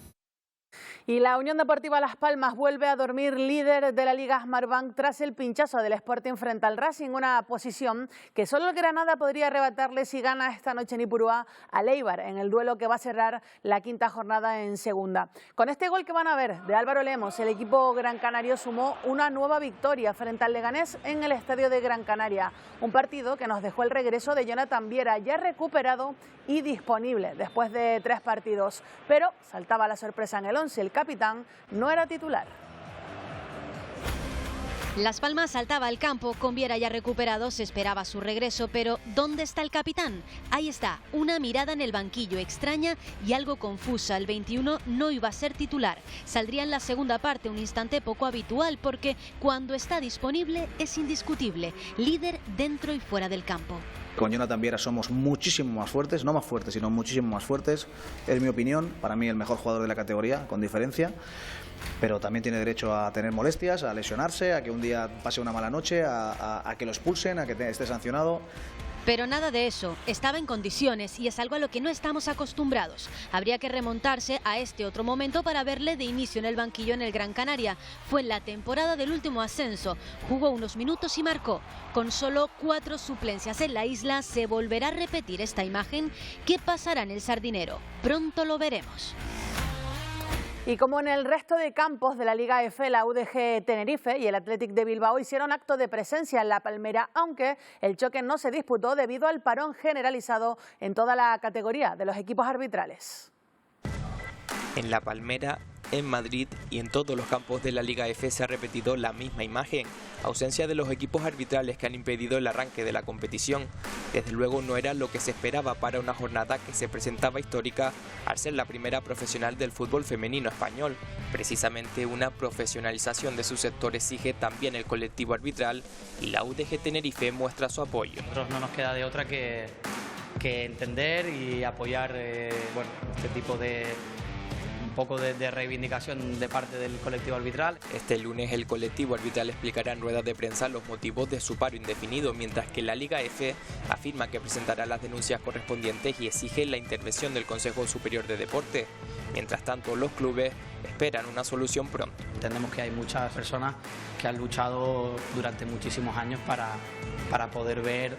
Speaker 5: Y la Unión Deportiva Las Palmas vuelve a dormir líder de la Liga Smartbank tras el pinchazo del Sporting frente al Racing, una posición que solo el Granada podría arrebatarle si gana esta noche en Ipurúa al Eibar en el duelo que va a cerrar la 5ª jornada en segunda. Con este gol que van a ver de Álvaro Lemos, el equipo gran canario sumó una nueva victoria frente al Leganés en el estadio de Gran Canaria, un partido que nos dejó el regreso de Jonathan Viera, ya recuperado y disponible después de 3 partidos, pero saltaba la sorpresa en el 11, el capitán no era titular.
Speaker 10: Las Palmas saltaba al campo, con Viera ya recuperado, se esperaba su regreso, pero ¿dónde está el capitán? Ahí está, una mirada en el banquillo extraña y algo confusa. El 21 no iba a ser titular, saldría en la segunda parte, un instante poco habitual porque cuando está disponible es indiscutible, líder dentro y fuera del campo.
Speaker 24: Con Jonathan Viera somos muchísimo más fuertes, no más fuertes, sino muchísimo más fuertes. Es mi opinión, para mí el mejor jugador de la categoría, con diferencia. Pero también tiene derecho a tener molestias, a lesionarse, a que un día pase una mala noche, a que lo expulsen, a que esté sancionado.
Speaker 10: Pero nada de eso, estaba en condiciones y es algo a lo que no estamos acostumbrados. Habría que remontarse a este otro momento para verle de inicio en el banquillo en el Gran Canaria. Fue en la temporada del último ascenso, jugó unos minutos y marcó. Con solo 4 suplencias en la isla, ¿se volverá a repetir esta imagen? ¿Qué pasará en el Sardinero? Pronto lo veremos.
Speaker 5: Y como en el resto de campos de la Liga F, la UDG Tenerife y el Athletic de Bilbao hicieron acto de presencia en La Palmera, aunque el choque no se disputó debido al parón generalizado en toda la categoría de los equipos arbitrales.
Speaker 25: En La Palmera, en Madrid y en todos los campos de la Liga F se ha repetido la misma imagen, ausencia de los equipos arbitrales que han impedido el arranque de la competición. Desde luego no era lo que se esperaba para una jornada que se presentaba histórica al ser la primera profesional del fútbol femenino español. Precisamente una profesionalización de su sector exige también el colectivo arbitral y la UDG Tenerife muestra su apoyo.
Speaker 26: A nosotros no nos queda de otra que entender y apoyar este tipo de reivindicación de parte del colectivo arbitral.
Speaker 25: Este lunes el colectivo arbitral explicará en rueda de prensa los motivos de su paro indefinido, mientras que la Liga F afirma que presentará las denuncias correspondientes y exige la intervención del Consejo Superior de Deporte. Mientras tanto, los clubes esperan una solución pronto.
Speaker 26: Entendemos que hay muchas personas que han luchado durante muchísimos años para poder ver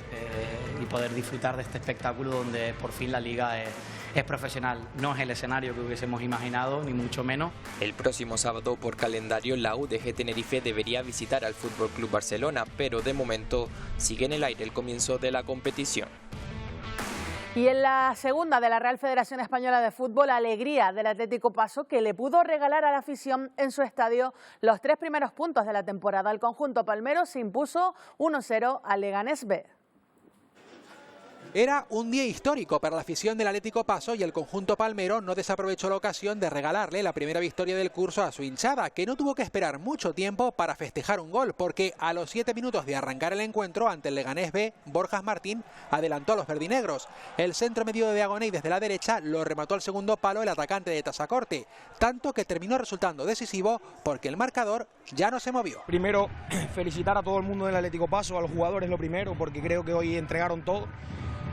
Speaker 26: y poder disfrutar de este espectáculo donde por fin la Liga es profesional. No es el escenario que hubiésemos imaginado, ni mucho menos.
Speaker 25: El próximo sábado por calendario la UDG Tenerife debería visitar al FC Barcelona, pero de momento sigue en el aire el comienzo de la competición.
Speaker 5: Y en la segunda de la Real Federación Española de Fútbol, alegría del Atlético Paso, que le pudo regalar a la afición en su estadio los 3 primeros puntos de la temporada. El conjunto palmero se impuso 1-0 al Leganés B.
Speaker 7: Era un día histórico para la afición del Atlético Paso y el conjunto palmero no desaprovechó la ocasión de regalarle la primera victoria del curso a su hinchada, que no tuvo que esperar mucho tiempo para festejar un gol, porque a los 7 minutos de arrancar el encuentro ante el Leganés B, Borja Martín adelantó a los verdinegros. El centro medio de Diagoney desde la derecha lo remató al segundo palo el atacante de Tazacorte, tanto que terminó resultando decisivo porque el marcador ya no se movió.
Speaker 8: Primero, felicitar a todo el mundo del Atlético Paso, a los jugadores lo primero, porque creo que hoy entregaron todo.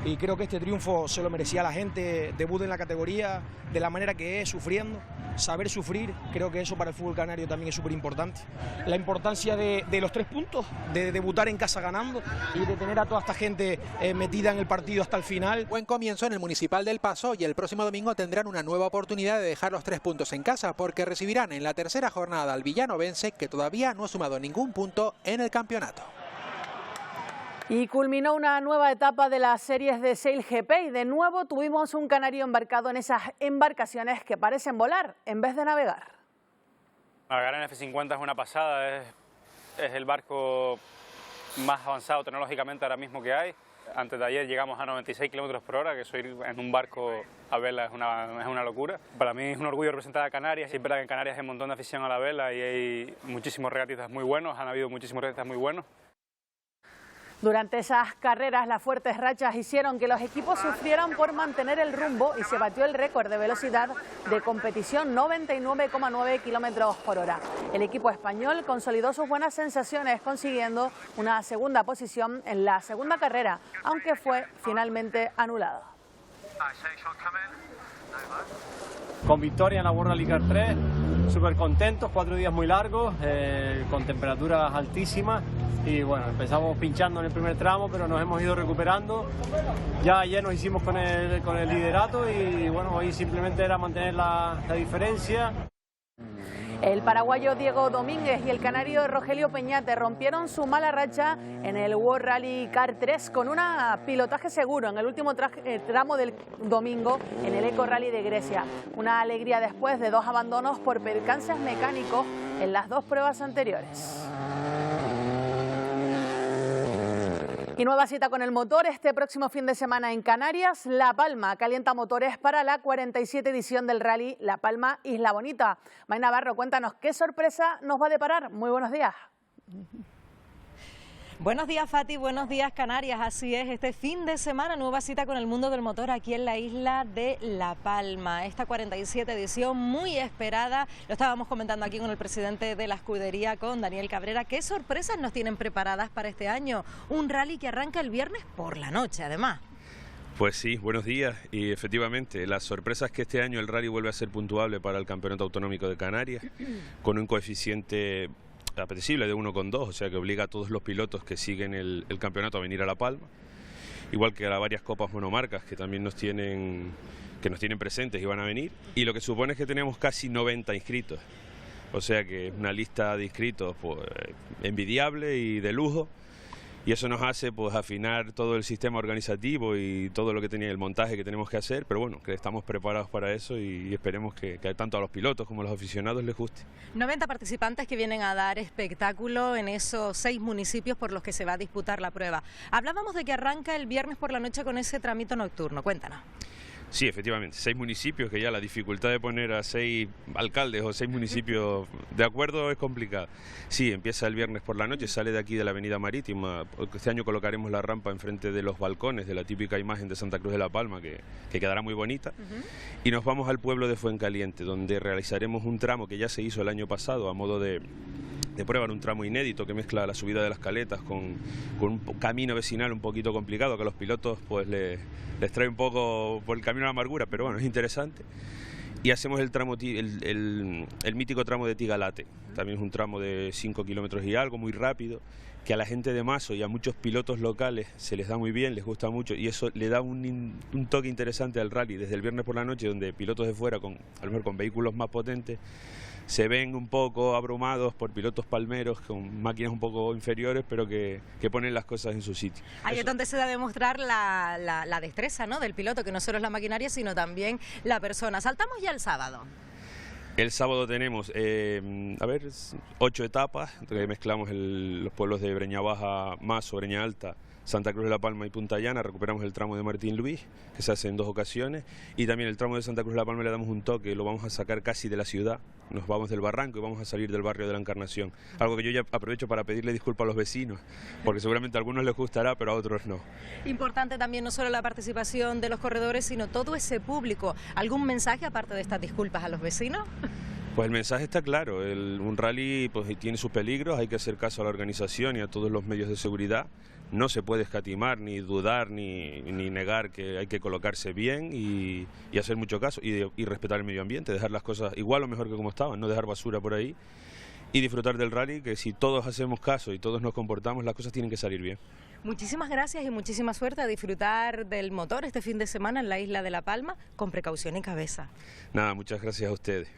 Speaker 8: Y creo que este triunfo se lo merecía la gente, debut en la categoría, de la manera que es, sufriendo, saber sufrir, creo que eso para el fútbol canario también es súper importante. La importancia de los 3 puntos, de debutar en casa ganando y de tener a toda esta gente metida en el partido hasta el final.
Speaker 7: Buen comienzo en el Municipal del Paso y el próximo domingo tendrán una nueva oportunidad de dejar los 3 puntos en casa, porque recibirán en la tercera jornada al villanovense, que todavía no ha sumado ningún punto en el campeonato.
Speaker 5: Y culminó una nueva etapa de las series de Sail GP y de nuevo tuvimos un canario embarcado en esas embarcaciones que parecen volar en vez de navegar.
Speaker 11: Navegar en F50 es una pasada, es el barco más avanzado tecnológicamente ahora mismo que hay. Antes de ayer llegamos a 96 km por hora, que eso ir en un barco a vela es una locura. Para mí es un orgullo representar a Canarias. Siempre que en Canarias hay un montón de afición a la vela y hay muchísimos regatistas muy buenos, han habido muchísimos regatistas muy buenos.
Speaker 5: Durante esas carreras, las fuertes rachas hicieron que los equipos sufrieran por mantener el rumbo y se batió el récord de velocidad de competición, 99,9 kilómetros por hora. El equipo español consolidó sus buenas sensaciones consiguiendo una segunda posición en la segunda carrera, aunque fue finalmente anulado.
Speaker 12: Con victoria en la World Rally Car 3, súper contentos, 4 días muy largos, con temperaturas altísimas. Y bueno, empezamos pinchando en el primer tramo, pero nos hemos ido recuperando. Ya ayer nos hicimos con el liderato y bueno, hoy simplemente era mantener la diferencia.
Speaker 5: El paraguayo Diego Domínguez y el canario Rogelio Peñate rompieron su mala racha en el World Rally Car 3 con un pilotaje seguro en el último tramo del domingo en el Eco Rally de Grecia. Una alegría después de 2 abandonos por percances mecánicos en las 2 pruebas anteriores. Y nueva cita con el motor este próximo fin de semana en Canarias. La Palma calienta motores para la 47 edición del Rally La Palma Isla Bonita. May Navarro, cuéntanos qué sorpresa nos va a deparar. Muy buenos días.
Speaker 13: Buenos días, Fati, buenos días, Canarias. Así es, este fin de semana nueva cita con el mundo del motor aquí en la isla de La Palma. Esta 47 edición muy esperada, lo estábamos comentando aquí con el presidente de la escudería, con Daniel Cabrera. ¿Qué sorpresas nos tienen preparadas para este año? Un rally que arranca el viernes por la noche, además.
Speaker 14: Pues sí, buenos días. Y efectivamente, la sorpresa es que este año el rally vuelve a ser puntuable para el Campeonato Autonómico de Canarias, con un coeficiente apetecible de 1,2, o sea que obliga a todos los pilotos que siguen el campeonato a venir a La Palma, igual que a varias copas monomarcas que también nos tienen presentes y van a venir, y lo que supone es que tenemos casi 90 inscritos, o sea que es una lista de inscritos pues, envidiable y de lujo, y eso nos hace pues afinar todo el sistema organizativo y todo lo que tenía el montaje que tenemos que hacer, pero bueno, que estamos preparados para eso y esperemos que tanto a los pilotos como a los aficionados les guste.
Speaker 13: 90 participantes que vienen a dar espectáculo en esos 6 municipios por los que se va a disputar la prueba. Hablábamos de que arranca el viernes por la noche con ese tramito nocturno, cuéntanos.
Speaker 14: Sí, efectivamente, 6 municipios, que ya la dificultad de poner a 6 alcaldes o 6 municipios de acuerdo es complicada. Sí, empieza el viernes por la noche, sale de aquí de la Avenida Marítima. Este año colocaremos la rampa enfrente de los balcones de la típica imagen de Santa Cruz de la Palma, que quedará muy bonita. Y nos vamos al pueblo de Fuencaliente, donde realizaremos un tramo que ya se hizo el año pasado a modo de prueba, en un tramo inédito que mezcla la subida de las Caletas con un camino vecinal un poquito complicado, que a los pilotos pues les trae un poco por el camino a la amargura, pero bueno, es interesante. Y hacemos el tramo el mítico tramo de Tigalate, también es un tramo de 5 kilómetros y algo, muy rápido, que a la gente de Mazo y a muchos pilotos locales se les da muy bien, les gusta mucho, y eso le da un toque interesante al rally desde el viernes por la noche, donde pilotos de fuera, a lo mejor con vehículos más potentes, se ven un poco abrumados por pilotos palmeros con máquinas un poco inferiores, pero que ponen las cosas en su sitio.
Speaker 13: Ahí es donde se da a demostrar la destreza, ¿no?, del piloto, que no solo es la maquinaria, sino también la persona. Saltamos ya el sábado.
Speaker 14: El sábado tenemos, 8 etapas, que mezclamos los pueblos de Breña Baja, Mazo, Breña Alta, Santa Cruz de la Palma y Punta Llana recuperamos el tramo de Martín Luis, que se hace en 2 ocasiones, y también el tramo de Santa Cruz de la Palma le damos un toque, lo vamos a sacar casi de la ciudad, nos vamos del barranco y vamos a salir del barrio de la Encarnación, algo que yo ya aprovecho para pedirle disculpas a los vecinos, porque seguramente a algunos les gustará, pero a otros no.
Speaker 13: Importante también no solo la participación de los corredores, sino todo ese público. ¿Algún mensaje aparte de estas disculpas a los vecinos?
Speaker 14: Pues el mensaje está claro, un rally pues tiene sus peligros, hay que hacer caso a la organización y a todos los medios de seguridad, no se puede escatimar, ni dudar, ni negar que hay que colocarse bien y hacer mucho caso y respetar el medio ambiente, dejar las cosas igual o mejor que como estaban, no dejar basura por ahí y disfrutar del rally, que si todos hacemos caso y todos nos comportamos, las cosas tienen que salir bien.
Speaker 13: Muchísimas gracias y muchísima suerte a disfrutar del motor este fin de semana en la isla de La Palma, con precaución y cabeza.
Speaker 14: Nada, muchas gracias a ustedes.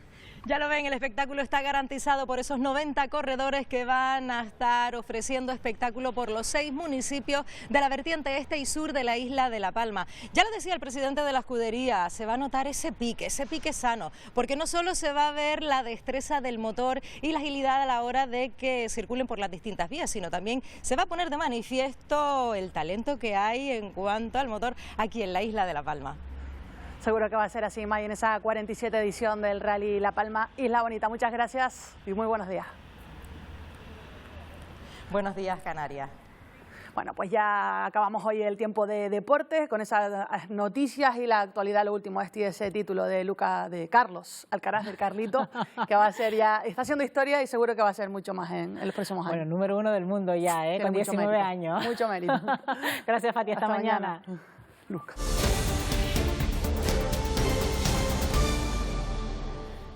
Speaker 13: Ya lo ven, el espectáculo está garantizado por esos 90 corredores que van a estar ofreciendo espectáculo por los 6 municipios de la vertiente este y sur de la isla de La Palma. Ya lo decía el presidente de la escudería, se va a notar ese pique sano, porque no solo se va a ver la destreza del motor y la agilidad a la hora de que circulen por las distintas vías, sino también se va a poner de manifiesto el talento que hay en cuanto al motor aquí en la isla de La Palma.
Speaker 5: Seguro que va a ser así, May, en esa 47 edición del Rally La Palma Isla Bonita. Muchas gracias y muy buenos días.
Speaker 13: Buenos días, Canarias.
Speaker 5: Bueno, pues ya acabamos hoy el tiempo de deportes con esas noticias y la actualidad, lo último, ese título de Carlos Alcaraz, del Carlito, que va a ser ya, está haciendo historia y seguro que va a ser mucho más en los próximos años.
Speaker 1: Bueno, número 1 del mundo ya, con 19 años.
Speaker 5: Mucho mérito.
Speaker 1: Gracias, Fati, hasta mañana.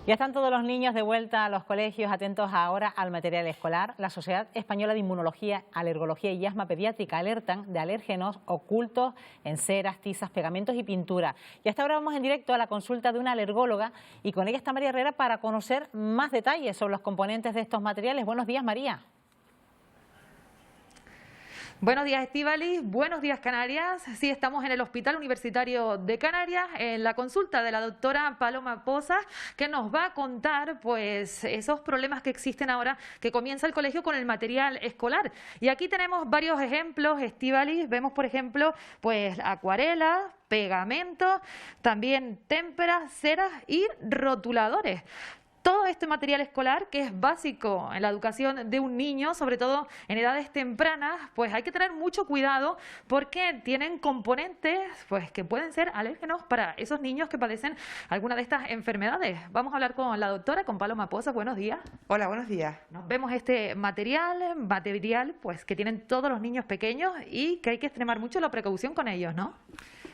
Speaker 1: Ya están todos los niños de vuelta a los colegios, atentos ahora al material escolar. La Sociedad Española de Inmunología, Alergología y Asma Pediátrica alertan de alérgenos ocultos en ceras, tizas, pegamentos y pintura. Y hasta ahora vamos en directo a la consulta de una alergóloga y con ella está María Herrera para conocer más detalles sobre los componentes de estos materiales. Buenos días, María.
Speaker 4: Buenos días, Estíbaliz. Buenos días, Canarias. Sí, estamos en el Hospital Universitario de Canarias en la consulta de la doctora Paloma Pozas, que nos va a contar pues esos problemas que existen ahora que comienza el colegio con el material escolar. Y aquí tenemos varios ejemplos, Estíbaliz. Vemos, por ejemplo, pues acuarelas, pegamento, también témperas, ceras y rotuladores. Todo este material escolar, que es básico en la educación de un niño, sobre todo en edades tempranas, pues hay que tener mucho cuidado porque tienen componentes pues que pueden ser alérgenos para esos niños que padecen alguna de estas enfermedades. Vamos a hablar con la doctora, con Paloma Pozas. Buenos días.
Speaker 15: Hola, buenos días.
Speaker 4: Vemos este material pues que tienen todos los niños pequeños y que hay que extremar mucho la precaución con ellos, ¿no?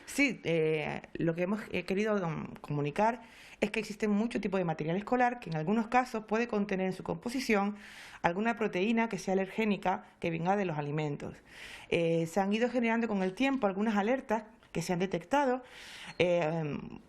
Speaker 15: Sí, lo que hemos querido comunicar es que existe mucho tipo de material escolar que en algunos casos puede contener en su composición alguna proteína que sea alergénica que venga de los alimentos. Se han ido generando con el tiempo algunas alertas que se han detectado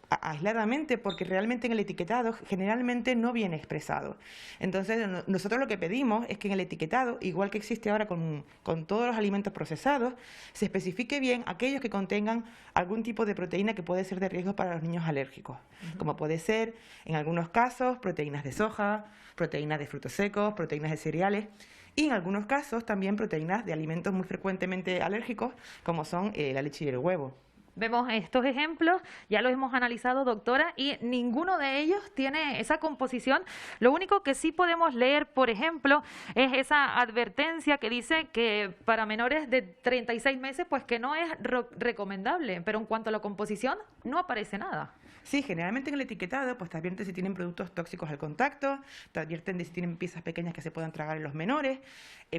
Speaker 15: aisladamente porque realmente en el etiquetado generalmente no viene expresado. Entonces nosotros lo que pedimos es que en el etiquetado, igual que existe ahora con todos los alimentos procesados, se especifique bien aquellos que contengan algún tipo de proteína que puede ser de riesgo para los niños alérgicos, como puede ser en algunos casos proteínas de soja, proteínas de frutos secos, proteínas de cereales y en algunos casos también proteínas de alimentos muy frecuentemente alérgicos como son la leche y el huevo.
Speaker 4: Vemos estos ejemplos, ya los hemos analizado, doctora, y ninguno de ellos tiene esa composición. Lo único que sí podemos leer, por ejemplo, es esa advertencia que dice que para menores de 36 meses, pues que no es recomendable, pero en cuanto a la composición, no aparece nada.
Speaker 15: Sí, generalmente en el etiquetado pues te advierten si tienen productos tóxicos al contacto, te advierten de si tienen piezas pequeñas que se puedan tragar en los menores,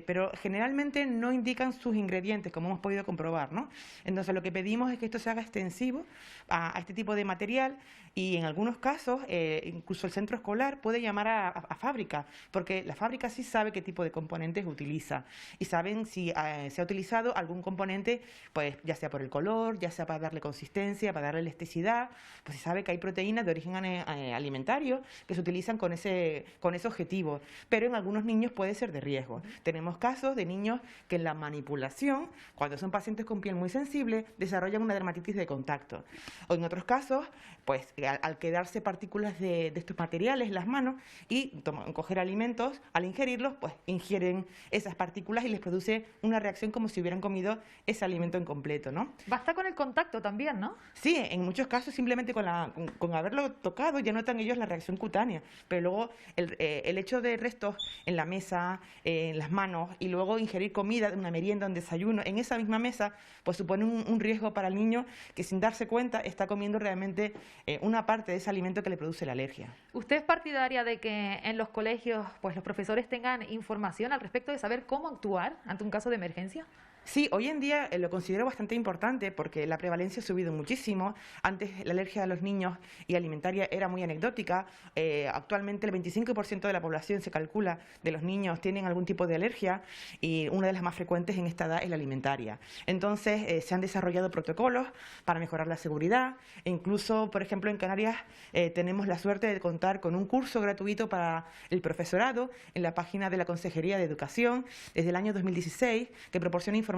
Speaker 15: pero generalmente no indican sus ingredientes, como hemos podido comprobar, ¿no? Entonces lo que pedimos es que esto se haga extensivo a este tipo de material y en algunos casos incluso el centro escolar puede llamar a fábrica, porque la fábrica sí sabe qué tipo de componentes utiliza y saben si se ha utilizado algún componente, pues ya sea por el color, ya sea para darle consistencia, para darle elasticidad, pues si sabe que hay proteínas de origen alimentario que se utilizan con ese objetivo, pero en algunos niños puede ser de riesgo. Tenemos casos de niños que en la manipulación, cuando son pacientes con piel muy sensible, desarrollan una dermatitis de contacto. O en otros casos, pues al quedarse partículas de estos materiales en las manos y coger alimentos, al ingerirlos, pues ingieren esas partículas y les produce una reacción como si hubieran comido ese alimento en completo, ¿no?
Speaker 4: Basta con el contacto también, ¿no?
Speaker 15: Sí, en muchos casos simplemente con haberlo tocado ya notan ellos la reacción cutánea, pero luego el hecho de restos en la mesa, en las manos, y luego ingerir comida, una merienda, un desayuno, en esa misma mesa, pues supone un riesgo para el niño que sin darse cuenta está comiendo realmente una parte de ese alimento que le produce la alergia.
Speaker 4: ¿Usted es partidaria de que en los colegios pues los profesores tengan información al respecto de saber cómo actuar ante un caso de emergencia?
Speaker 15: Sí, hoy en día lo considero bastante importante porque la prevalencia ha subido muchísimo. Antes la alergia de los niños y alimentaria era muy anecdótica. Actualmente el 25% de la población se calcula de los niños tienen algún tipo de alergia y una de las más frecuentes en esta edad es la alimentaria. Entonces se han desarrollado protocolos para mejorar la seguridad e incluso, por ejemplo, en Canarias tenemos la suerte de contar con un curso gratuito para el profesorado en la página de la Consejería de Educación desde el año 2016 que proporciona información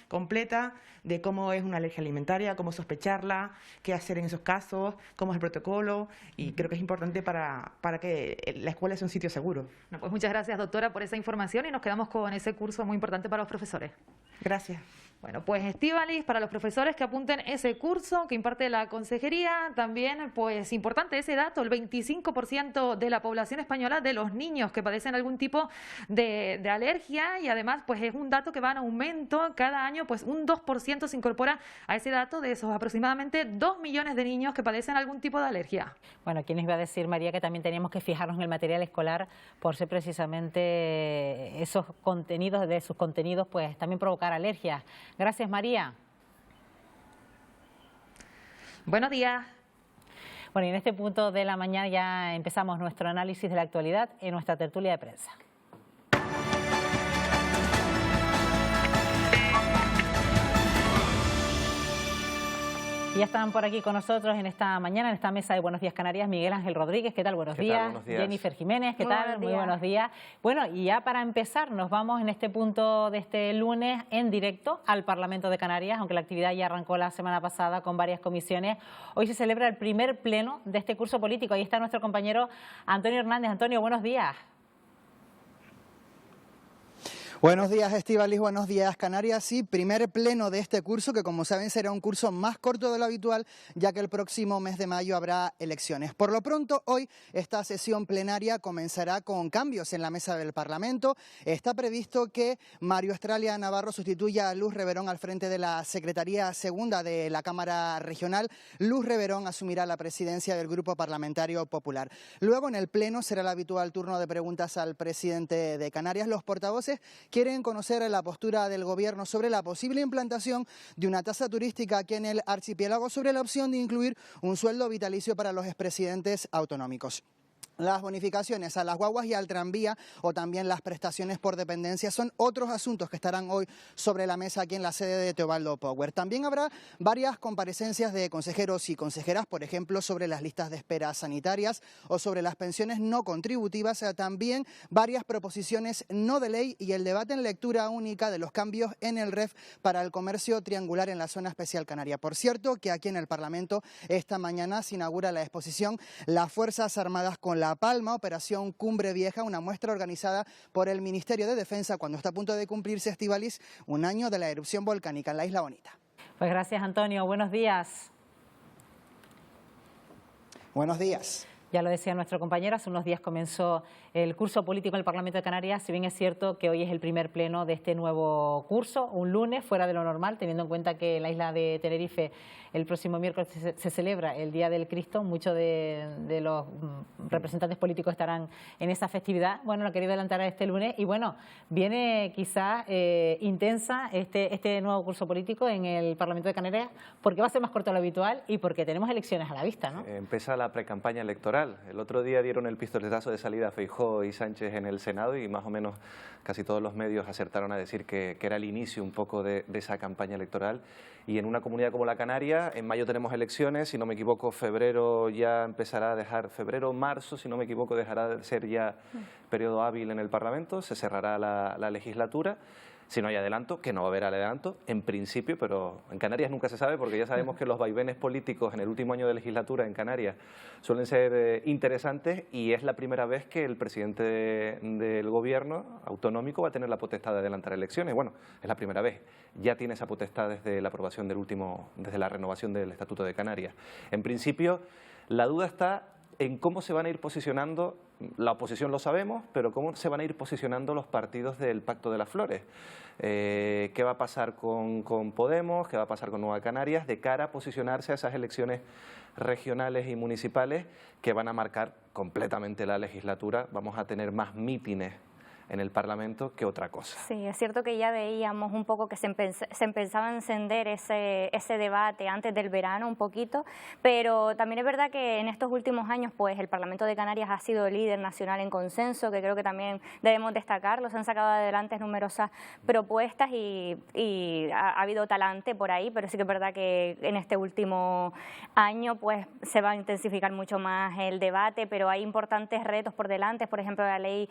Speaker 15: completa de cómo es una alergia alimentaria, cómo sospecharla, qué hacer en esos casos, cómo es el protocolo, y creo que es importante para que la escuela sea un sitio seguro.
Speaker 4: No, pues muchas gracias, doctora, por esa información y nos quedamos con ese curso muy importante para los profesores.
Speaker 15: Gracias.
Speaker 4: Bueno, pues Estíbaliz, para los profesores que apunten ese curso que imparte la consejería, también pues importante ese dato, el 25% de la población española, de los niños que padecen algún tipo de alergia, y además pues es un dato que va en aumento cada año, pues un 2% se incorpora a ese dato de esos aproximadamente 2 millones de niños que padecen algún tipo de alergia.
Speaker 1: Bueno, ¿quién nos iba a decir, María, que también teníamos que fijarnos en el material escolar por ser precisamente esos contenidos, de sus contenidos, pues también provocar alergias? Gracias, María. Buenos días. Bueno, y en este punto de la mañana ya empezamos nuestro análisis de la actualidad en nuestra tertulia de prensa. Y ya están por aquí con nosotros en esta mañana, en esta mesa de Buenos Días Canarias, Miguel Ángel Rodríguez. ¿Qué tal? Buenos días.
Speaker 16: Buenos días.
Speaker 1: Jennifer Jiménez, ¿qué tal? Muy buenos días. Bueno, y ya para empezar, nos vamos en este punto de este lunes en directo al Parlamento de Canarias, aunque la actividad ya arrancó la semana pasada con varias comisiones. Hoy se celebra el primer pleno de este curso político. Ahí está nuestro compañero Antonio Hernández. Antonio, buenos días.
Speaker 17: Buenos días, Estíbaliz, buenos días, Canarias. Sí, primer pleno de este curso, que como saben será un curso más corto de lo habitual, ya que el próximo mes de mayo habrá elecciones. Por lo pronto, hoy esta sesión plenaria comenzará con cambios en la mesa del Parlamento. Está previsto que Mario Estralia Navarro sustituya a Luz Reverón al frente de la Secretaría Segunda de la Cámara Regional. Luz Reverón asumirá la presidencia del Grupo Parlamentario Popular. Luego, en el pleno, será el habitual turno de preguntas al presidente de Canarias. Los portavoces quieren conocer la postura del Gobierno sobre la posible implantación de una tasa turística aquí en el archipiélago, sobre la opción de incluir un sueldo vitalicio para los expresidentes autonómicos. Las bonificaciones a las guaguas y al tranvía, o también las prestaciones por dependencia, son otros asuntos que estarán hoy sobre la mesa aquí en la sede de Teobaldo Power. También habrá varias comparecencias de consejeros y consejeras, por ejemplo, sobre las listas de espera sanitarias o sobre las pensiones no contributivas, también varias proposiciones no de ley y el debate en lectura única de los cambios en el REF para el comercio triangular en la zona especial canaria. Por cierto, que aquí en el Parlamento esta mañana se inaugura la exposición Las Fuerzas Armadas con La Palma, Operación Cumbre Vieja, una muestra organizada por el Ministerio de Defensa cuando está a punto de cumplirse, Estíbaliz, un año de la erupción volcánica en la Isla Bonita.
Speaker 1: Pues gracias, Antonio. Buenos días.
Speaker 17: Buenos días.
Speaker 1: Ya lo decía nuestro compañero, hace unos días comenzó el curso político en el Parlamento de Canarias, si bien es cierto que hoy es el primer pleno de este nuevo curso, un lunes fuera de lo normal, teniendo en cuenta que en la isla de Tenerife el próximo miércoles se celebra el Día del Cristo, muchos de los representantes políticos estarán en esa festividad. Bueno, lo he querido adelantar a este lunes y bueno, viene quizás intensa este nuevo curso político en el Parlamento de Canarias porque va a ser más corto de lo habitual y porque tenemos elecciones a la vista, ¿no?
Speaker 16: Empieza la precampaña electoral electoral. El otro día dieron el pistoletazo de salida a Feijóo y Sánchez en el Senado y más o menos casi todos los medios acertaron a decir que era el inicio un poco de esa campaña electoral. Y en una comunidad como la Canaria, en mayo tenemos elecciones, si no me equivoco, febrero ya empezará a dejar, febrero, marzo, si no me equivoco, dejará de ser ya periodo hábil en el Parlamento, se cerrará la legislatura. Si no hay adelanto, que no va a haber adelanto, en principio, pero en Canarias nunca se sabe porque ya sabemos que los vaivenes políticos en el último año de legislatura en Canarias suelen ser interesantes y es la primera vez que el presidente del gobierno autonómico va a tener la potestad de adelantar elecciones. Bueno, es la primera vez, ya tiene esa potestad desde la aprobación desde la renovación del Estatuto de Canarias. En principio, la duda está en cómo se van a ir posicionando, la oposición lo sabemos, pero cómo se van a ir posicionando los partidos del Pacto de las Flores. ¿Qué va a pasar con Podemos? ¿Qué va a pasar con Nueva Canarias? De cara a posicionarse a esas elecciones regionales y municipales que van a marcar completamente la legislatura. Vamos a tener más mítines en el Parlamento que otra cosa.
Speaker 18: Sí, es cierto que ya veíamos un poco que se empezaba a encender ese debate antes del verano un poquito, pero también es verdad que en estos últimos años pues el Parlamento de Canarias ha sido líder nacional en consenso, que creo que también debemos destacarlo, se han sacado adelante numerosas propuestas y ha habido talante por ahí, pero sí que es verdad que en este último año pues se va a intensificar mucho más el debate, pero hay importantes retos por delante, por ejemplo la ley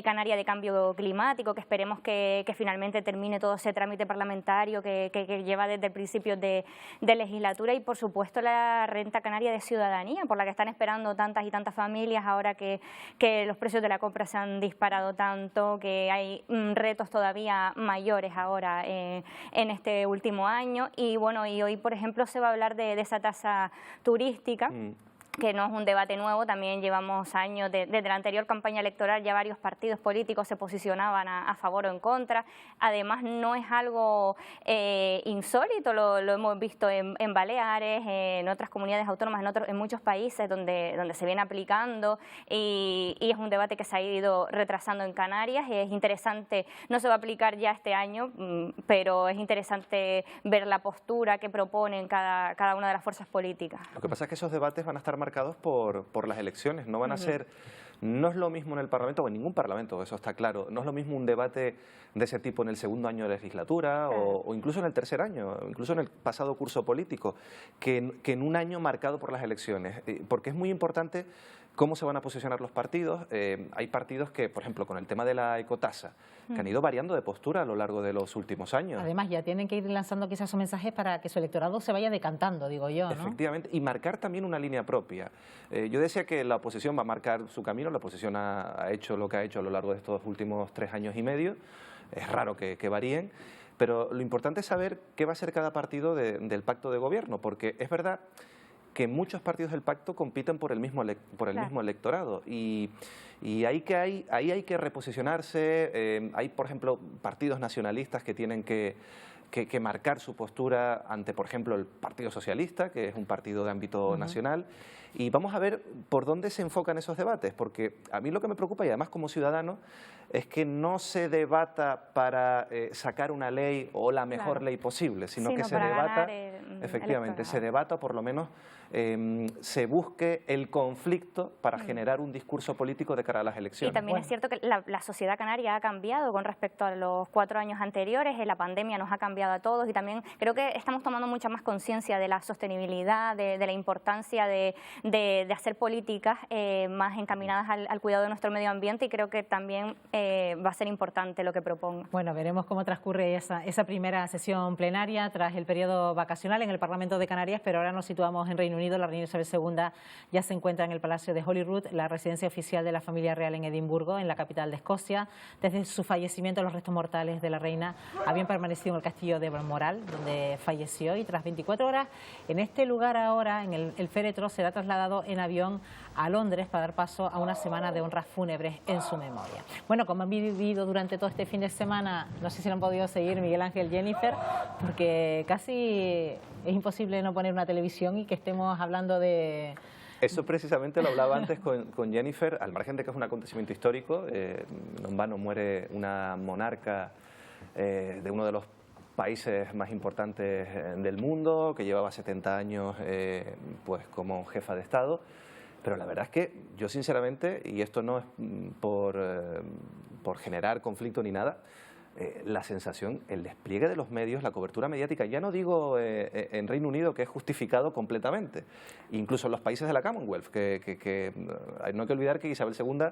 Speaker 18: canaria de cambio climático, que esperemos que finalmente termine todo ese trámite parlamentario que lleva desde el principio de legislatura y por supuesto la renta canaria de ciudadanía, por la que están esperando tantas y tantas familias ahora que los precios de la compra se han disparado tanto, que hay retos todavía mayores ahora en este último año y bueno, y hoy por ejemplo se va a hablar de esa tasa turística. Que no es un debate nuevo, también llevamos años, desde la anterior campaña electoral ya varios partidos políticos se posicionaban a favor o en contra, además no es algo insólito, lo hemos visto en Baleares, en otras comunidades autónomas, en muchos países donde se viene aplicando y es un debate que se ha ido retrasando en Canarias, es interesante, no se va a aplicar ya este año, pero es interesante ver la postura que proponen cada una de las fuerzas políticas.
Speaker 16: Lo que pasa es que esos debates van a estar marcados por las elecciones, no van a ser, no es lo mismo en el Parlamento o en ningún Parlamento, eso está claro, no es lo mismo un debate de ese tipo en el segundo año de legislatura o incluso en el tercer año, incluso en el pasado curso político, que en un año marcado por las elecciones, porque es muy importante cómo se van a posicionar los partidos. Hay partidos que, por ejemplo, con el tema de la ecotasa, que han ido variando de postura a lo largo de los últimos años.
Speaker 1: Además, ya tienen que ir lanzando quizás esos mensajes para que su electorado se vaya decantando, digo yo, ¿no?
Speaker 16: Efectivamente, y marcar también una línea propia. Yo decía que la oposición va a marcar su camino, la oposición ha hecho lo que ha hecho a lo largo de estos últimos 3 años y medio, es raro que varíen, pero lo importante es saber qué va a ser cada partido del pacto de gobierno, porque es verdad que muchos partidos del pacto compiten por el mismo electorado y ahí hay que reposicionarse. Hay, por ejemplo, partidos nacionalistas que tienen que marcar su postura ante, por ejemplo, el Partido Socialista, que es un partido de ámbito nacional, y vamos a ver por dónde se enfocan esos debates, porque a mí lo que me preocupa, y además como ciudadano, es que no se debata para sacar una ley o la mejor ley posible, sino que se debata, efectivamente, se debata, por lo menos se busque el conflicto para generar un discurso político de cara a las elecciones.
Speaker 18: Y también es cierto que la sociedad canaria ha cambiado con respecto a los 4 años anteriores, la pandemia nos ha cambiado a todos y también creo que estamos tomando mucha más conciencia de la sostenibilidad, de la importancia de hacer políticas más encaminadas al cuidado de nuestro medio ambiente y creo que también va a ser importante lo que proponga.
Speaker 1: Bueno, veremos cómo transcurre esa primera sesión plenaria tras el periodo vacacional en el Parlamento de Canarias, pero ahora nos situamos en Reino Unido. La reina Isabel II ya se encuentra en el Palacio de Holyrood, la residencia oficial de la familia real en Edimburgo, en la capital de Escocia. Desde su fallecimiento, los restos mortales de la reina habían permanecido en el castillo de Balmoral, donde falleció, y tras 24 horas en este lugar ahora, en el féretro, será trasladado en avión a Londres para dar paso a una semana de honras fúnebres en su memoria. Bueno, como han vivido durante todo este fin de semana, no sé si lo han podido seguir Miguel Ángel, Jennifer, porque casi es imposible no poner una televisión y que estemos hablando de...
Speaker 16: Eso precisamente lo hablaba antes con Jennifer, al margen de que es un acontecimiento histórico, no en vano muere una monarca de uno de los países más importantes del mundo, que llevaba 70 años pues como jefa de Estado. Pero la verdad es que yo sinceramente, y esto no es por generar conflicto ni nada, la sensación, el despliegue de los medios, la cobertura mediática, ya no digo en Reino Unido, que es justificado completamente, incluso en los países de la Commonwealth, que no hay que olvidar que Isabel II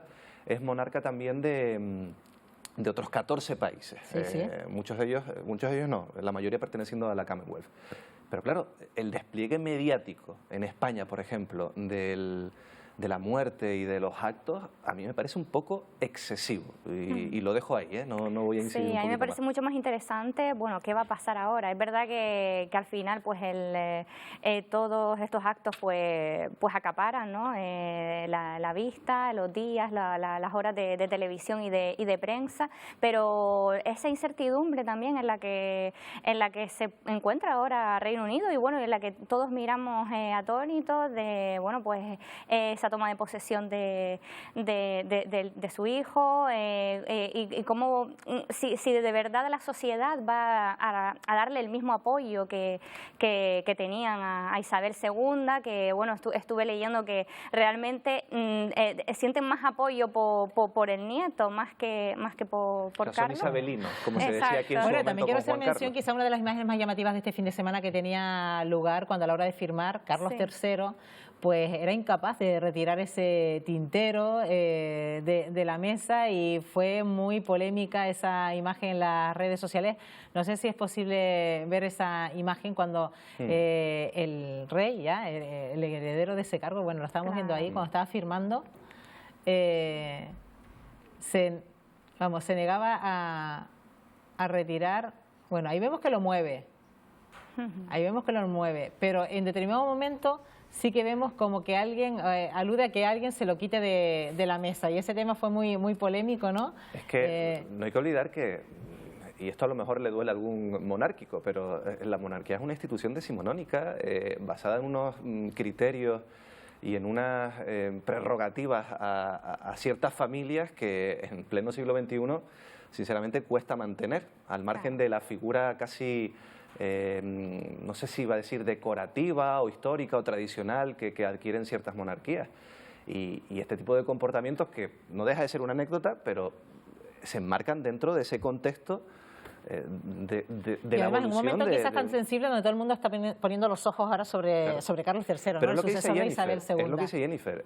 Speaker 16: es monarca también de otros 14 países,
Speaker 1: Sí.
Speaker 16: muchos de ellos no, la mayoría perteneciendo a la Commonwealth. Pero claro, el despliegue mediático en España, por ejemplo, de la muerte y de los actos, a mí me parece un poco excesivo. Y lo dejo ahí, no voy a incidir.
Speaker 18: Sí, a mí me parece mucho más interesante, bueno, qué va a pasar ahora. Es verdad que al final, pues todos estos actos, pues acaparan, ¿no? La vista, los días, las horas de televisión y de prensa, pero esa incertidumbre también en la que se encuentra ahora Reino Unido y bueno, en la que todos miramos atónitos de, bueno, pues esa toma de posesión de su hijo y cómo si de verdad la sociedad va a darle el mismo apoyo que tenían a Isabel II, que bueno, estuve leyendo que realmente sienten más apoyo por el nieto más que por Carlos.
Speaker 16: Son isabelinos, como se decía aquí en su
Speaker 1: Bueno,
Speaker 16: momento
Speaker 1: también quiero
Speaker 16: con
Speaker 1: hacer
Speaker 16: Juan
Speaker 1: mención,
Speaker 16: Carlos.
Speaker 1: quizá una de las imágenes más llamativas de este fin de semana que tenía lugar cuando a la hora de firmar Carlos III pues era incapaz de retirar ese tintero de la mesa y fue muy polémica esa imagen en las redes sociales. No sé si es posible ver esa imagen cuando el rey, ya el heredero de ese cargo, bueno, lo estábamos viendo ahí cuando estaba firmando, se negaba a retirar. Bueno, ahí vemos que lo mueve. Ahí vemos que lo mueve, pero en determinado momento sí que vemos como que alguien alude a que alguien se lo quite de la mesa y ese tema fue muy polémico, ¿no?
Speaker 16: Es que no hay que olvidar que, y esto a lo mejor le duele a algún monárquico, pero la monarquía es una institución decimonónica basada en unos criterios y en unas prerrogativas a ciertas familias que en pleno siglo XXI sinceramente cuesta mantener, al margen de la figura casi... no sé si iba a decir decorativa o histórica o tradicional que adquieren ciertas monarquías. Y este tipo de comportamientos que no deja de ser una anécdota, pero se enmarcan dentro de ese contexto de
Speaker 1: y
Speaker 16: la
Speaker 1: además,
Speaker 16: evolución.
Speaker 1: en un momento quizás tan sensible donde todo el mundo está poniendo los ojos ahora sobre Carlos III,
Speaker 16: pero
Speaker 1: ¿no?
Speaker 16: Es lo que dice
Speaker 1: Isabel II.
Speaker 16: Es lo que dice Jennifer.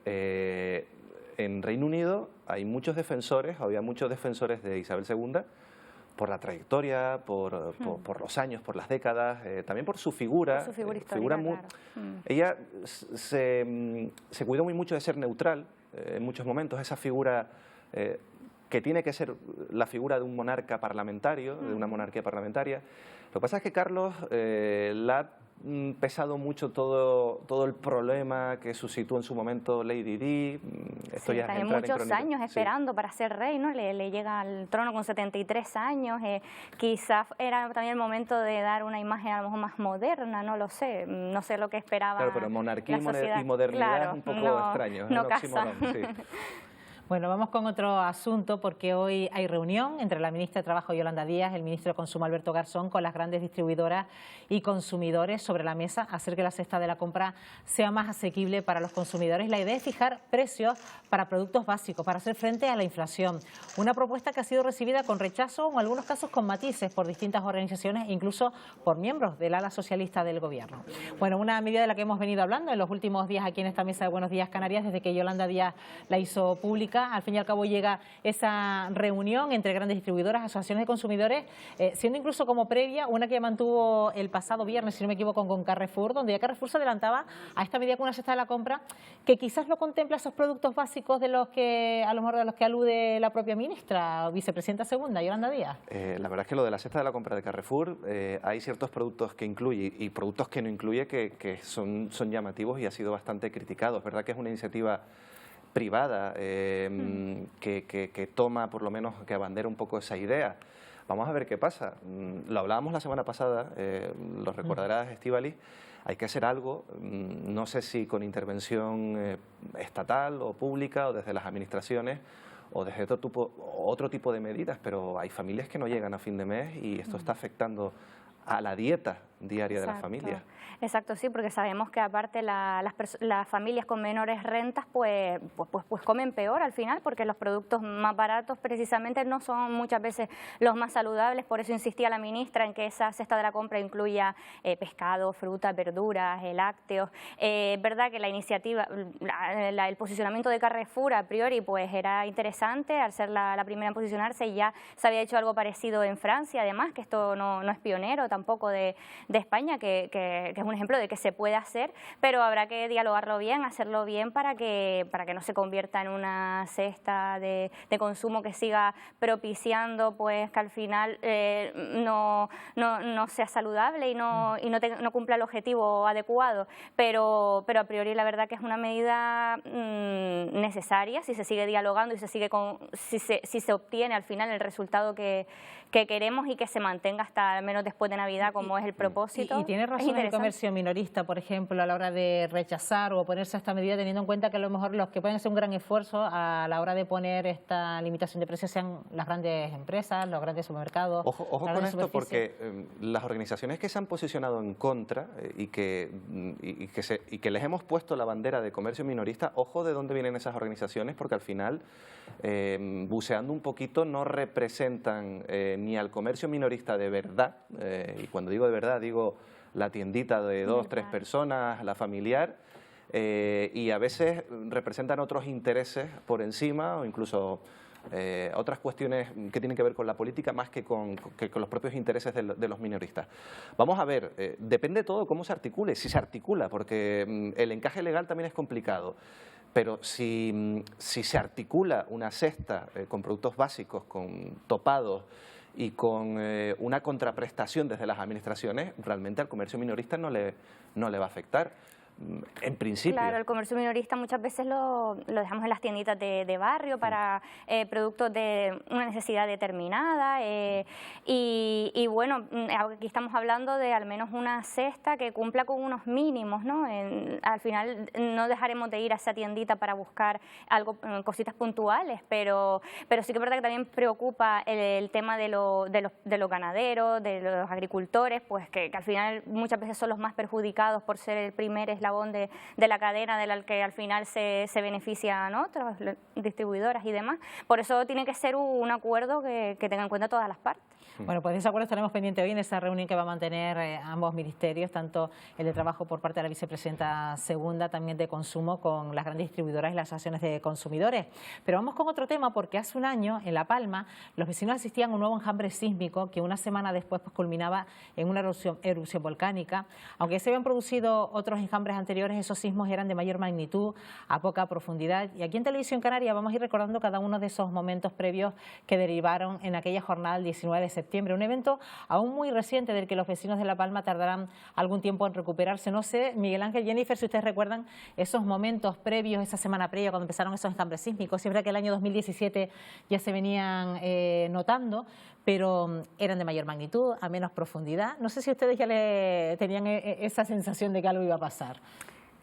Speaker 16: En Reino Unido hay muchos defensores, había muchos defensores de Isabel II, por la trayectoria, por los años, por las décadas, también por su figura.
Speaker 18: Por su figura histórica, claro.
Speaker 16: Ella se cuidó muy mucho de ser neutral en muchos momentos, esa figura que tiene que ser la figura de un monarca parlamentario, de una monarquía parlamentaria. Lo que pasa es que Carlos la ha pesado mucho todo el problema que suscitó en su momento Lady Di. Esto ya
Speaker 18: también muchos años esperando para ser rey, ¿no? Le llega al trono con 73 años. Quizás era también el momento de dar una imagen a lo mejor más moderna, no lo sé. No sé lo que esperaba.
Speaker 16: Claro, pero monarquía y modernidad
Speaker 18: claro,
Speaker 16: es un poco extraño.
Speaker 18: No casa.
Speaker 16: Sí.
Speaker 1: Bueno, vamos con otro asunto porque hoy hay reunión entre la ministra de Trabajo Yolanda Díaz, el ministro de Consumo Alberto Garzón, con las grandes distribuidoras y consumidores sobre la mesa, hacer que la cesta de la compra sea más asequible para los consumidores. La idea es fijar precios para productos básicos, para hacer frente a la inflación. Una propuesta que ha sido recibida con rechazo o en algunos casos con matices por distintas organizaciones e incluso por miembros del ala socialista del gobierno. Bueno, una medida de la que hemos venido hablando en los últimos días aquí en esta mesa de Buenos Días Canarias, desde que Yolanda Díaz la hizo pública. Al fin y al cabo llega esa reunión entre grandes distribuidoras, asociaciones de consumidores, siendo incluso como previa una que mantuvo el pasado viernes, si no me equivoco, con Carrefour, donde ya Carrefour se adelantaba a esta medida con una cesta de la compra que quizás no contempla esos productos básicos de los que a lo mejor de los que alude la propia ministra o vicepresidenta segunda, Yolanda Díaz.
Speaker 16: La verdad es que lo de la cesta de la compra de Carrefour, hay ciertos productos que incluye y productos que no incluye que son llamativos y ha sido bastante criticado. Es verdad que es una iniciativa privada que toma, por lo menos, que abandera un poco esa idea. Vamos a ver qué pasa. Lo hablábamos la semana pasada, lo recordarás, Estíbaliz. Hay que hacer algo, no sé si con intervención estatal o pública o desde las administraciones o desde otro tipo de medidas, pero hay familias que no llegan a fin de mes y esto está afectando a la dieta diaria de las familias.
Speaker 18: Exacto, sí, porque sabemos que aparte las familias con menores rentas pues comen peor al final, porque los productos más baratos precisamente no son muchas veces los más saludables. Por eso insistía la ministra en que esa cesta de la compra incluya pescado, frutas, verduras, lácteos. Es verdad que la iniciativa, el posicionamiento de Carrefour a priori pues era interesante, al ser la primera en posicionarse. Ya se había hecho algo parecido en Francia, además, que esto no es pionero tampoco de España, que es un ejemplo de que se puede hacer, pero habrá que dialogarlo bien, hacerlo bien para que no se convierta en una cesta de consumo que siga propiciando pues que al final no sea saludable y no cumpla el objetivo adecuado, pero a priori la verdad que es una medida necesaria si se sigue dialogando y si se obtiene al final el resultado que queremos y que se mantenga hasta al menos después de Navidad, como es el propósito.
Speaker 1: Y tiene razón el comercio minorista, por ejemplo, a la hora de rechazar o oponerse a esta medida, teniendo en cuenta que a lo mejor los que pueden hacer un gran esfuerzo a la hora de poner esta limitación de precios sean las grandes empresas, los grandes supermercados.
Speaker 16: Ojo con esto, porque las organizaciones que se han posicionado en contra y que les hemos puesto la bandera de comercio minorista, ojo de dónde vienen esas organizaciones, porque al final, buceando un poquito, no representan ni al comercio minorista de verdad, y cuando digo de verdad digo la tiendita de 2, 3 personas, la familiar, y a veces representan otros intereses por encima o incluso otras cuestiones que tienen que ver con la política más que con los propios intereses de los minoristas. Vamos a ver, depende todo cómo se articule, si se articula, porque el encaje legal también es complicado. Pero si se articula una cesta con productos básicos, con topados y con una contraprestación desde las administraciones, realmente al comercio minorista no le va a afectar. En principio.
Speaker 18: Claro, el comercio minorista muchas veces lo dejamos en las tienditas de barrio para productos de una necesidad determinada y bueno, aquí estamos hablando de al menos una cesta que cumpla con unos mínimos, ¿no? Al final no dejaremos de ir a esa tiendita para buscar algo, cositas puntuales, pero sí que es verdad que también preocupa el tema de los ganaderos, de los agricultores, pues que al final muchas veces son los más perjudicados por ser el primer eslabón de la cadena de la que al final se benefician otras distribuidoras y demás. Por eso tiene que ser un acuerdo que tenga en cuenta todas las partes.
Speaker 1: Bueno, pues ese acuerdo estaremos pendientes hoy en esa reunión que va a mantener ambos ministerios, tanto el de Trabajo por parte de la vicepresidenta segunda, también de Consumo con las grandes distribuidoras y las asociaciones de consumidores. Pero vamos con otro tema, porque hace un año en La Palma los vecinos asistían a un nuevo enjambre sísmico que una semana después pues culminaba en una erupción volcánica. Aunque se habían producido otros enjambres anteriores, esos sismos eran de mayor magnitud, a poca profundidad. Y aquí en Televisión Canaria vamos a ir recordando cada uno de esos momentos previos que derivaron en aquella jornada del 19 de septiembre. Un evento aún muy reciente del que los vecinos de La Palma tardarán algún tiempo en recuperarse. No sé, Miguel Ángel, Jennifer, si ustedes recuerdan esos momentos previos, esa semana previa cuando empezaron esos enjambres sísmicos. Siempre que el año 2017 ya se venían notando, pero eran de mayor magnitud, a menos profundidad. No sé si ustedes ya tenían esa sensación de que algo iba a pasar.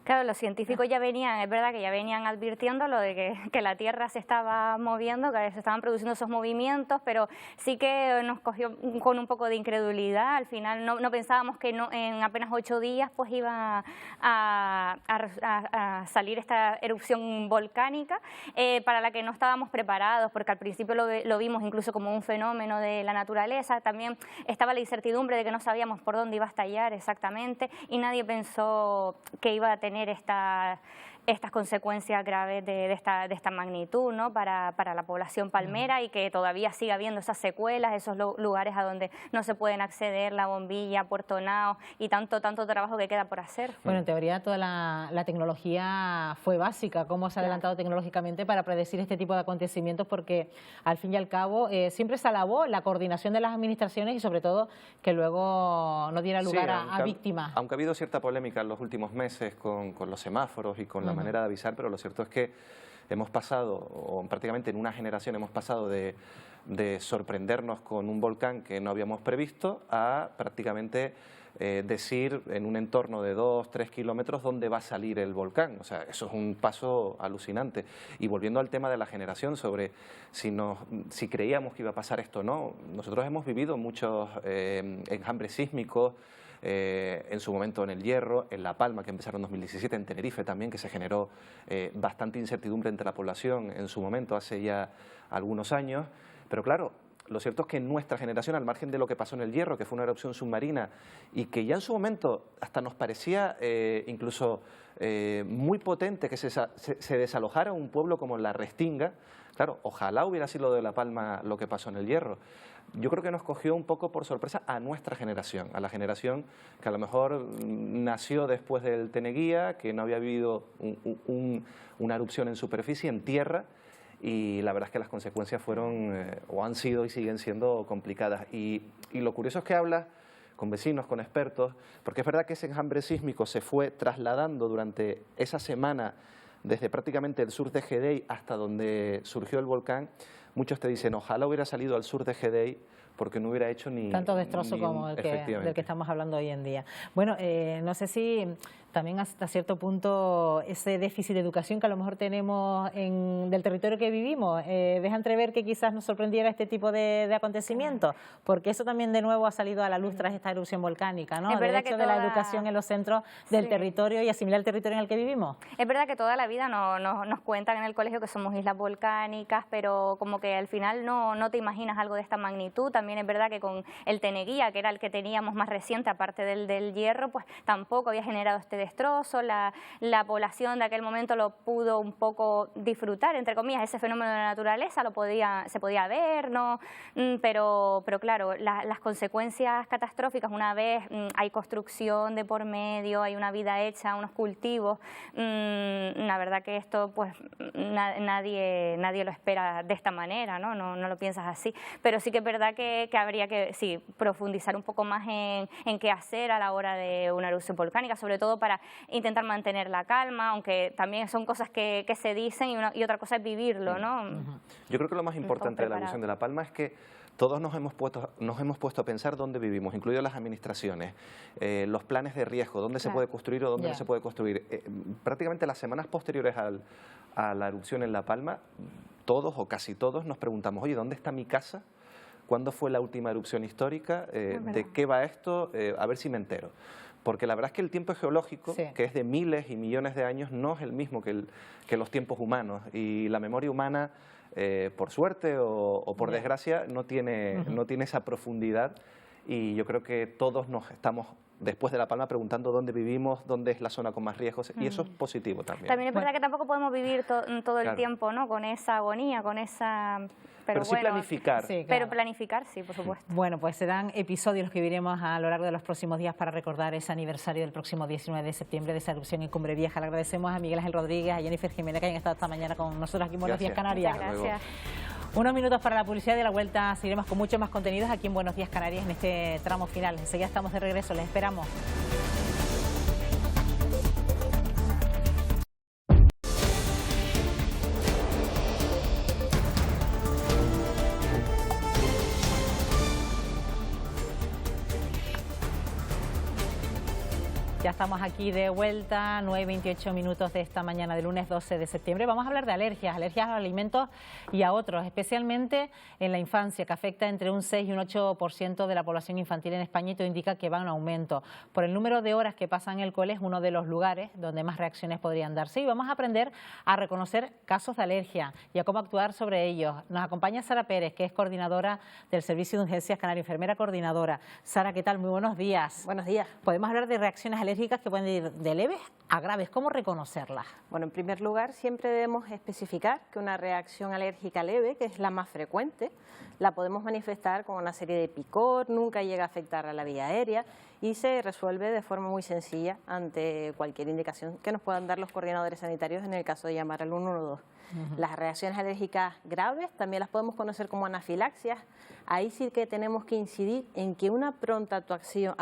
Speaker 18: Claro, los científicos ya venían, es verdad que ya venían advirtiendo lo de que la Tierra se estaba moviendo, que se estaban produciendo esos movimientos, pero sí que nos cogió con un poco de incredulidad. Al final no pensábamos que en apenas 8 días pues iba a salir esta erupción volcánica para la que no estábamos preparados, porque al principio lo vimos incluso como un fenómeno de la naturaleza. También estaba la incertidumbre de que no sabíamos por dónde iba a estallar exactamente y nadie pensó que iba a tener estas consecuencias graves de esta magnitud, ¿no? para la población palmera y que todavía siga habiendo esas secuelas, esos lugares a donde no se pueden acceder, La Bombilla, Puerto Nao y tanto trabajo que queda por hacer.
Speaker 1: Bueno, en teoría toda la tecnología fue básica, cómo se ha adelantado tecnológicamente para predecir este tipo de acontecimientos, porque al fin y al cabo siempre se alabó la coordinación de las administraciones y sobre todo que luego no diera lugar a víctimas.
Speaker 16: Aunque ha habido cierta polémica en los últimos meses con los semáforos y con la manera de avisar, pero lo cierto es que hemos pasado, o prácticamente en una generación hemos pasado de sorprendernos con un volcán que no habíamos previsto a prácticamente decir en un entorno de 2-3 kilómetros dónde va a salir el volcán. O sea, eso es un paso alucinante. Y volviendo al tema de la generación, sobre si creíamos que iba a pasar esto o no, nosotros hemos vivido muchos enjambres sísmicos en su momento en El Hierro, en La Palma, que empezaron en 2017, en Tenerife también, que se generó bastante incertidumbre entre la población en su momento, hace ya algunos años. Pero claro, lo cierto es que nuestra generación, al margen de lo que pasó en El Hierro, que fue una erupción submarina y que ya en su momento hasta nos parecía incluso muy potente que se desalojara un pueblo como La Restinga, claro, ojalá hubiera sido lo de La Palma lo que pasó en El Hierro. Yo creo que nos cogió un poco por sorpresa a nuestra generación, a la generación que a lo mejor nació después del Teneguía, que no había vivido una erupción en superficie, en tierra, y la verdad es que las consecuencias fueron o han sido y siguen siendo complicadas. Y lo curioso es que hablas con vecinos, con expertos, porque es verdad que ese enjambre sísmico se fue trasladando durante esa semana desde prácticamente el sur de Gedei hasta donde surgió el volcán. Muchos te dicen, ojalá hubiera salido al sur de Gedei porque no hubiera hecho ni
Speaker 1: tanto destrozo como del que estamos hablando hoy en día. Bueno, no sé si también hasta cierto punto ese déficit de educación que a lo mejor tenemos del territorio que vivimos deja entrever que quizás nos sorprendiera este tipo de acontecimientos, porque eso también de nuevo ha salido a la luz tras esta erupción volcánica, ¿no? El hecho de la educación en los centros del territorio y asimilar el territorio en el que vivimos.
Speaker 18: Es verdad que toda la vida nos cuentan en el colegio que somos islas volcánicas, pero como que al final no te imaginas algo de esta magnitud. También es verdad que con el Teneguía, que era el que teníamos más reciente, aparte del Hierro, pues tampoco había generado este destrozo. La población de aquel momento lo pudo un poco disfrutar, entre comillas, ese fenómeno de la naturaleza se podía ver, ¿no? Pero claro, las consecuencias catastróficas, una vez hay construcción de por medio, hay una vida hecha, unos cultivos, la verdad que esto pues nadie lo espera de esta manera, ¿no? No lo piensas así, pero sí que es verdad que habría que profundizar un poco más en qué hacer a la hora de una erupción volcánica, sobre todo para intentar mantener la calma, aunque también son cosas que se dicen y otra cosa es vivirlo, ¿no?
Speaker 16: Yo creo que lo más importante de la erupción de La Palma es que todos nos hemos puesto a pensar dónde vivimos, incluidas las administraciones, los planes de riesgo, dónde se puede construir o dónde no se puede construir. Prácticamente las semanas posteriores a la erupción en La Palma, todos o casi todos nos preguntamos, oye, ¿dónde está mi casa? ¿Cuándo fue la última erupción histórica? ¿De qué va esto? A ver si me entero. Porque la verdad es que el tiempo geológico, que es de miles y millones de años, no es el mismo que los tiempos humanos. Y la memoria humana, por suerte o por desgracia, no tiene esa profundidad. Y yo creo que todos nos estamos, después de La Palma, preguntando dónde vivimos, dónde es la zona con más riesgos, y eso es positivo también.
Speaker 18: También es verdad que tampoco podemos vivir todo el tiempo, ¿no? Con esa agonía, con esa...
Speaker 16: Pero sí planificar.
Speaker 18: Sí, pero planificar, sí, por supuesto.
Speaker 1: Bueno, pues serán episodios los que viviremos a lo largo de los próximos días para recordar ese aniversario del próximo 19 de septiembre de esa erupción en Cumbre Vieja. Le agradecemos a Miguel Ángel Rodríguez, a Jennifer Jiménez, que hayan estado esta mañana con nosotros aquí en Buenos Días Canarias.
Speaker 18: Gracias.
Speaker 1: Unos minutos para la publicidad y de la vuelta seguiremos con muchos más contenidos aquí en Buenos Días Canarias en este tramo final. Enseguida estamos de regreso, les esperamos. Ya estamos aquí de vuelta, 9:28 minutos de esta mañana de lunes 12 de septiembre. Vamos a hablar de alergias a los alimentos y a otros, especialmente en la infancia, que afecta entre un 6 y un 8% de la población infantil en España, y todo indica que va en aumento. Por el número de horas que pasan en el cole es uno de los lugares donde más reacciones podrían darse, y vamos a aprender a reconocer casos de alergia y a cómo actuar sobre ellos. Nos acompaña Sara Pérez, que es coordinadora del Servicio de Urgencias Canario, enfermera coordinadora. Sara, ¿qué tal? Muy buenos días.
Speaker 2: Buenos días.
Speaker 1: Podemos hablar de reacciones alérgicas que pueden ir de leves a graves. ¿Cómo reconocerlas?
Speaker 2: Bueno, en primer lugar, siempre debemos especificar que una reacción alérgica leve, que es la más frecuente, la podemos manifestar con una serie de picor, nunca llega a afectar a la vía aérea y se resuelve de forma muy sencilla ante cualquier indicación que nos puedan dar los coordinadores sanitarios en el caso de llamar al 112. Las reacciones alérgicas graves también las podemos conocer como anafilaxias. Ahí sí que tenemos que incidir en que una pronta actuación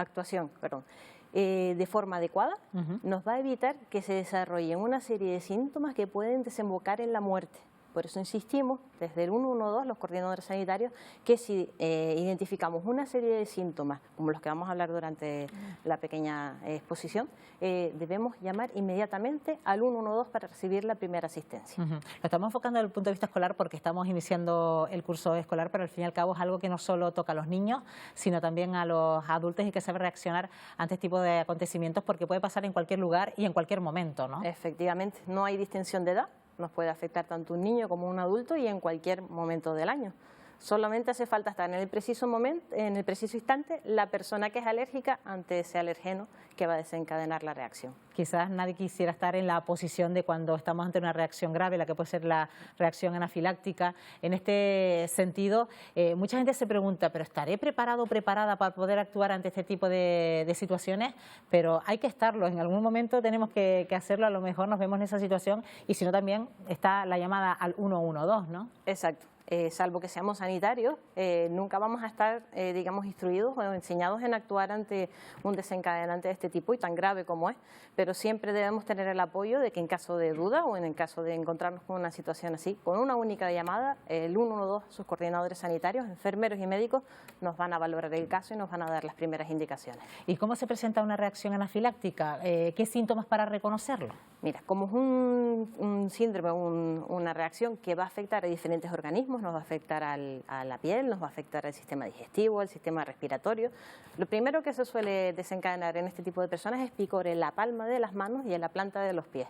Speaker 2: de forma adecuada nos va a evitar que se desarrollen una serie de síntomas que pueden desembocar en la muerte. Por eso insistimos desde el 112, los coordinadores sanitarios, que si identificamos una serie de síntomas, como los que vamos a hablar durante la pequeña exposición, debemos llamar inmediatamente al 112 para recibir la primera asistencia.
Speaker 1: Lo estamos enfocando desde el punto de vista escolar porque estamos iniciando el curso escolar, pero al fin y al cabo es algo que no solo toca a los niños, sino también a los adultos y que sabe reaccionar ante este tipo de acontecimientos porque puede pasar en cualquier lugar y en cualquier momento, ¿no?
Speaker 2: Efectivamente, no hay distinción de edad. Nos puede afectar tanto un niño como un adulto y en cualquier momento del año. Solamente hace falta estar en el preciso momento, en el preciso instante, la persona que es alérgica ante ese alergeno que va a desencadenar la reacción.
Speaker 1: Quizás nadie quisiera estar en la posición de cuando estamos ante una reacción grave, la que puede ser la reacción anafiláctica. En este sentido, mucha gente se pregunta, ¿pero estaré preparado o preparada para poder actuar ante este tipo de situaciones? Pero hay que estarlo, en algún momento tenemos que hacerlo, a lo mejor nos vemos en esa situación y si no también está la llamada al 112, ¿no?
Speaker 2: Exacto. Salvo que seamos sanitarios, nunca vamos a estar, digamos, instruidos o enseñados en actuar ante un desencadenante de este tipo y tan grave como es, pero siempre debemos tener el apoyo de que en caso de duda o en el caso de encontrarnos con una situación así, con una única llamada, el 112, sus coordinadores sanitarios, enfermeros y médicos, nos van a valorar el caso y nos van a dar las primeras indicaciones.
Speaker 1: ¿Y cómo se presenta una reacción anafiláctica? ¿Qué síntomas para reconocerlo?
Speaker 2: Mira, como es un síndrome, una reacción que va a afectar a diferentes organismos, nos va a afectar a la piel, nos va a afectar al sistema digestivo, al sistema respiratorio. Lo primero que se suele desencadenar en este tipo de personas es picor en la palma de las manos y en la planta de los pies.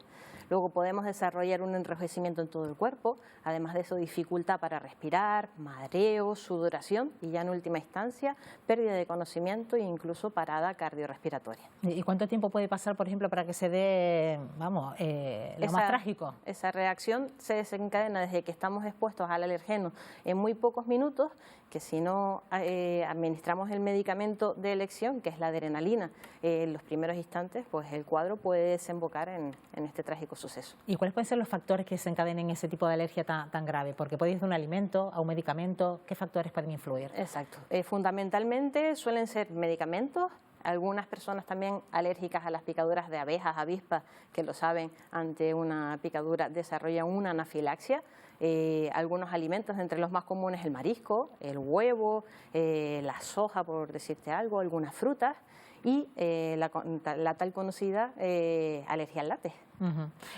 Speaker 2: Luego podemos desarrollar un enrojecimiento en todo el cuerpo, además de eso dificultad para respirar, mareo, sudoración y ya en última instancia pérdida de conocimiento e incluso parada cardiorrespiratoria.
Speaker 1: ¿Y cuánto tiempo puede pasar, por ejemplo, para que se dé, vamos, lo más trágico?
Speaker 2: Esa reacción se desencadena desde que estamos expuestos al alergeno en muy pocos minutos, que si no administramos el medicamento de elección, que es la adrenalina, en los primeros instantes, pues el cuadro puede desembocar en este trágico suceso.
Speaker 1: ¿Y cuáles pueden ser los factores que desencadenen ese tipo de alergia tan grave? Porque puede ir de un alimento a un medicamento, ¿qué factores pueden influir?
Speaker 2: Exacto. Fundamentalmente suelen ser medicamentos. Algunas personas también alérgicas a las picaduras de abejas, avispas, que lo saben, ante una picadura desarrollan una anafilaxia. Algunos alimentos, entre los más comunes el marisco, el huevo, la soja, por decirte algo, algunas frutas y la tal conocida alergia al látex.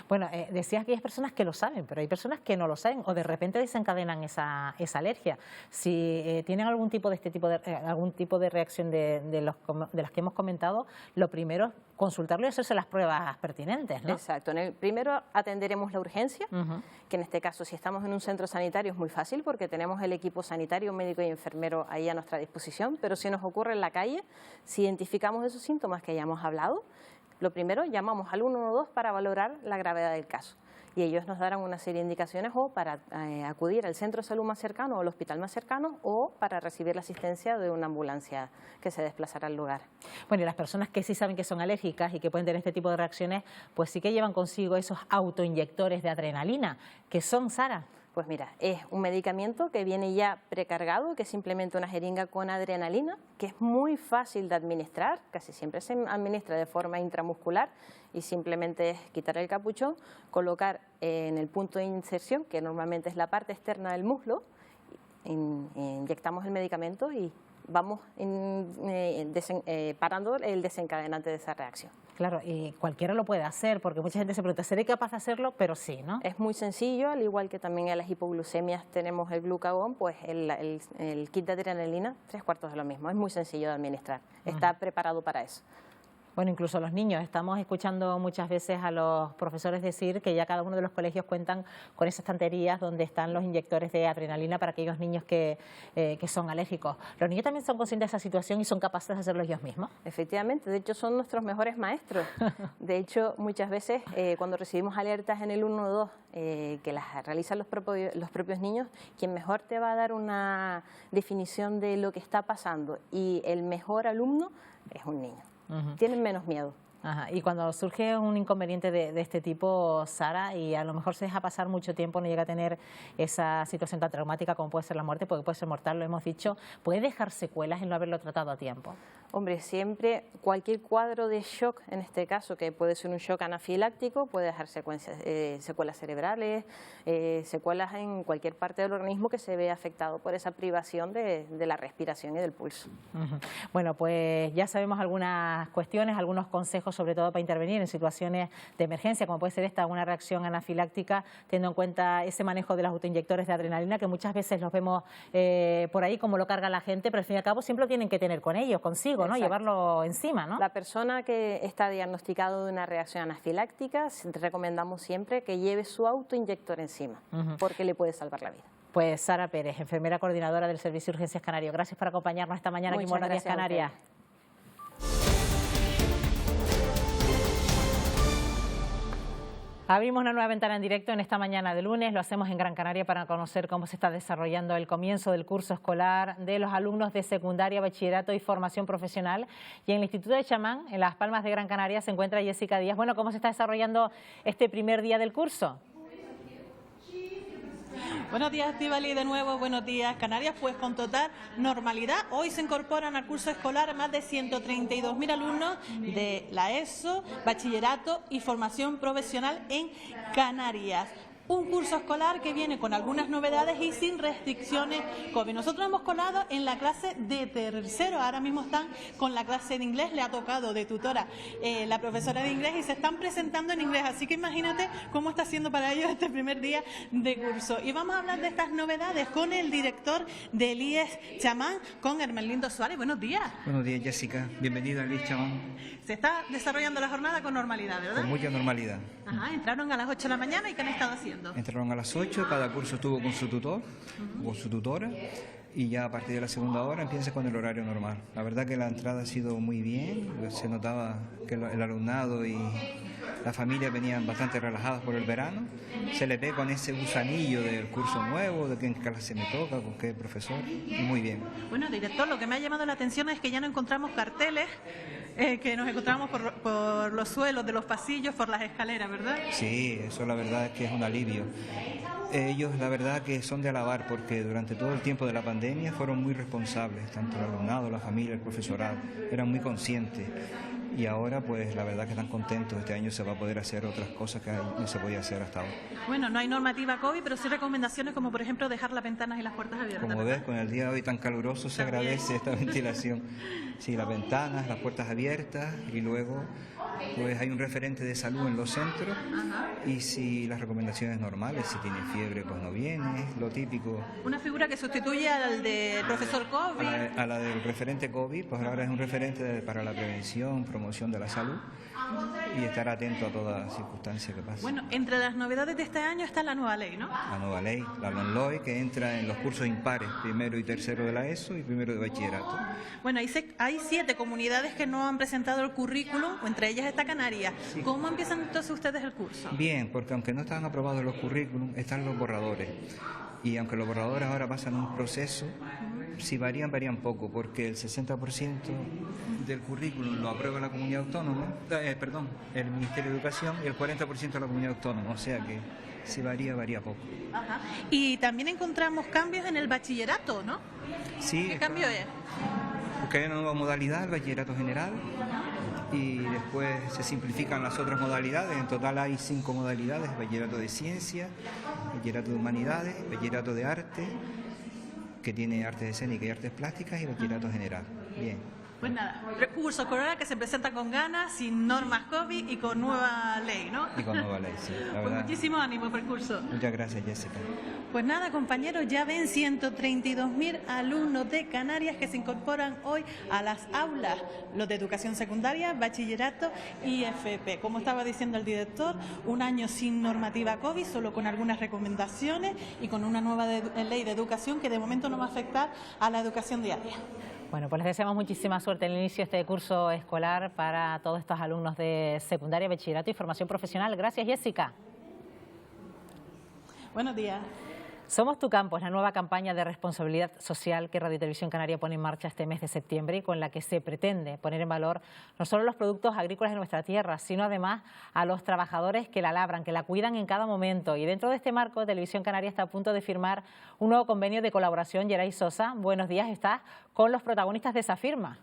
Speaker 1: Bueno, decías que hay personas que lo saben, pero hay personas que no lo saben o de repente desencadenan esa alergia. Si tienen algún tipo de reacción de las que hemos comentado, lo primero es consultarlo y hacerse las pruebas pertinentes, ¿no?
Speaker 2: Exacto. Primero atenderemos la urgencia, que en este caso si estamos en un centro sanitario es muy fácil porque tenemos el equipo sanitario, médico y enfermero ahí a nuestra disposición, pero si nos ocurre en la calle, si identificamos esos síntomas que ya hemos hablado, lo primero, llamamos al 112 para valorar la gravedad del caso y ellos nos darán una serie de indicaciones o para acudir al centro de salud más cercano o al hospital más cercano o para recibir la asistencia de una ambulancia que se desplazará al lugar.
Speaker 1: Bueno, y las personas que sí saben que son alérgicas y que pueden tener este tipo de reacciones, pues sí que llevan consigo esos autoinyectores de adrenalina, que son, Sara.
Speaker 2: Pues mira, es un medicamento que viene ya precargado, que es simplemente una jeringa con adrenalina, que es muy fácil de administrar, casi siempre se administra de forma intramuscular y simplemente es quitar el capuchón, colocar en el punto de inserción, que normalmente es la parte externa del muslo, inyectamos el medicamento y vamos parando el desencadenante de esa reacción.
Speaker 1: Claro, y cualquiera lo puede hacer, porque mucha gente se pregunta, ¿seré capaz de hacerlo? Pero sí, ¿no?
Speaker 2: Es muy sencillo, al igual que también en las hipoglucemias tenemos el glucagón, pues el kit de adrenalina, 3/4 de lo mismo, es muy sencillo de administrar, está preparado para eso.
Speaker 1: Bueno, incluso los niños, estamos escuchando muchas veces a los profesores decir que ya cada uno de los colegios cuentan con esas estanterías donde están los inyectores de adrenalina para aquellos niños que son alérgicos. ¿Los niños también son conscientes de esa situación y son capaces de hacerlo ellos mismos?
Speaker 2: Efectivamente, de hecho son nuestros mejores maestros. De hecho, muchas veces cuando recibimos alertas en el 112 que las realizan los propios niños, quien mejor te va a dar una definición de lo que está pasando y el mejor alumno es un niño. Tienen menos miedo.
Speaker 1: Ajá. Y cuando surge un inconveniente de este tipo, Sara, y a lo mejor se deja pasar mucho tiempo, no llega a tener esa situación tan traumática como puede ser la muerte, porque puede ser mortal, lo hemos dicho, ¿puede dejar secuelas en no haberlo tratado a tiempo?
Speaker 2: Hombre, siempre cualquier cuadro de shock, en este caso, que puede ser un shock anafiláctico, puede dejar secuelas cerebrales, secuelas en cualquier parte del organismo que se ve afectado por esa privación de la respiración y del pulso.
Speaker 1: Bueno, pues ya sabemos algunas cuestiones, algunos consejos, sobre todo para intervenir en situaciones de emergencia, como puede ser esta, una reacción anafiláctica, teniendo en cuenta ese manejo de los autoinyectores de adrenalina, que muchas veces los vemos por ahí, como lo carga la gente, pero al fin y al cabo siempre lo tienen que tener con ellos, consigo, ¿no? Llevarlo encima, ¿no?
Speaker 2: La persona que está diagnosticado de una reacción anafiláctica, recomendamos siempre que lleve su autoinyector encima, porque le puede salvar la vida.
Speaker 1: Pues Sara Pérez, enfermera coordinadora del Servicio de Urgencias Canario, gracias por acompañarnos esta mañana aquí en Buenos Días Canarias. Abrimos una nueva ventana en directo en esta mañana de lunes, lo hacemos en Gran Canaria para conocer cómo se está desarrollando el comienzo del curso escolar de los alumnos de secundaria, bachillerato y formación profesional. Y en el Instituto de Chamán, en Las Palmas de Gran Canaria, se encuentra Jessica Díaz. Bueno, ¿cómo se está desarrollando este primer día del curso?
Speaker 3: Buenos días, Estíbaliz, de nuevo, buenos días, Canarias. Pues con total normalidad, hoy se incorporan al curso escolar más de 132.000 alumnos de la ESO, bachillerato y formación profesional en Canarias. Un curso escolar que viene con algunas novedades y sin restricciones COVID. Nosotros hemos colado en la clase de tercero, ahora mismo están con la clase de inglés, le ha tocado de tutora la profesora de inglés y se están presentando en inglés, así que imagínate cómo está siendo para ellos este primer día de curso. Y vamos a hablar de estas novedades con el director del IES Chamán, con Hermelindo Suárez. Buenos días.
Speaker 19: Buenos días, Jessica. Bienvenida al IES Chamán.
Speaker 3: Se está desarrollando la jornada con normalidad, ¿verdad?
Speaker 19: Con mucha normalidad.
Speaker 3: Ajá, entraron a las 8 de la mañana y ¿qué han estado haciendo?
Speaker 19: Entraron a las 8, cada curso estuvo con su tutor, con su tutora, y ya a partir de la segunda hora empieza con el horario normal. La verdad que la entrada ha sido muy bien, se notaba que el alumnado y la familia venían bastante relajados por el verano. Se les ve con ese gusanillo del curso nuevo, de qué clase me toca, con qué profesor, y muy bien.
Speaker 3: Bueno, director, lo que me ha llamado la atención es que ya no encontramos carteles, que nos encontramos por los suelos de los pasillos, por las escaleras, ¿verdad?
Speaker 19: Sí, eso la verdad es que es un alivio. Ellos la verdad que son de alabar porque durante todo el tiempo de la pandemia fueron muy responsables, tanto el alumnado, la familia, el profesorado, eran muy conscientes. Y ahora pues la verdad que están contentos, este año se va a poder hacer otras cosas que no se podía hacer hasta ahora.
Speaker 3: Bueno, no hay normativa COVID, pero sí recomendaciones como por ejemplo dejar las ventanas y las puertas abiertas.
Speaker 19: Como ves, con el día de hoy tan caluroso se agradece esta ventilación. Sí, las ventanas, las puertas abiertas y luego pues hay un referente de salud en los centros. Y si las recomendaciones normales, si tiene fiebre pues no viene, lo típico.
Speaker 3: Una figura que sustituye al del profesor COVID.
Speaker 19: A la del referente COVID, pues ahora es un referente para la prevención, promoción de la salud y estar atento a toda circunstancia que pase.
Speaker 3: Bueno, entre las novedades de este año está la nueva ley, ¿no?
Speaker 19: La nueva ley, la LONLOE, que entra en los cursos impares, primero y tercero de la ESO y primero de bachillerato.
Speaker 3: Bueno, hay 7 comunidades que no han presentado el currículum, entre ellas está Canarias. Sí. ¿Cómo empiezan entonces ustedes el curso?
Speaker 19: Bien, porque aunque no están aprobados los currículums, están los borradores. Y aunque los borradores ahora pasan un proceso, si varían poco, porque el 60% del currículum lo aprueba la comunidad autónoma, el Ministerio de Educación, y el 40% la comunidad autónoma, o sea que si varía poco.
Speaker 3: Ajá. Y también encontramos cambios en el bachillerato, ¿no?
Speaker 19: Sí.
Speaker 3: ¿Qué cambio es?
Speaker 19: Porque hay una nueva modalidad, el bachillerato general, y después se simplifican las otras modalidades. En total hay 5 modalidades: bachillerato de ciencia, bachillerato de humanidades, bachillerato de arte, que tiene artes escénicas y artes plásticas, y bachillerato general. Bien.
Speaker 3: Pues nada, curso escolar que se presenta con ganas, sin normas COVID y con nueva ley, ¿no?
Speaker 19: Y con nueva ley, sí. La
Speaker 3: verdad. Pues muchísimo ánimo por el curso.
Speaker 19: Muchas gracias, Jessica.
Speaker 3: Pues nada, compañeros, ya ven 132.000 alumnos de Canarias que se incorporan hoy a las aulas, los de educación secundaria, bachillerato y FP. Como estaba diciendo el director, un año sin normativa COVID, solo con algunas recomendaciones y con una nueva ley de educación que de momento no va a afectar a la educación diaria.
Speaker 1: Bueno, pues les deseamos muchísima suerte en el inicio de este curso escolar para todos estos alumnos de secundaria, bachillerato y formación profesional. Gracias, Jessica.
Speaker 3: Buenos días.
Speaker 1: Somos tu campo es la nueva campaña de responsabilidad social que Radio Televisión Canaria pone en marcha este mes de septiembre y con la que se pretende poner en valor no solo los productos agrícolas de nuestra tierra, sino además a los trabajadores que la labran, que la cuidan en cada momento. Y dentro de este marco, Televisión Canaria está a punto de firmar un nuevo convenio de colaboración. Geray Sosa, buenos días, estás con los protagonistas de esa firma.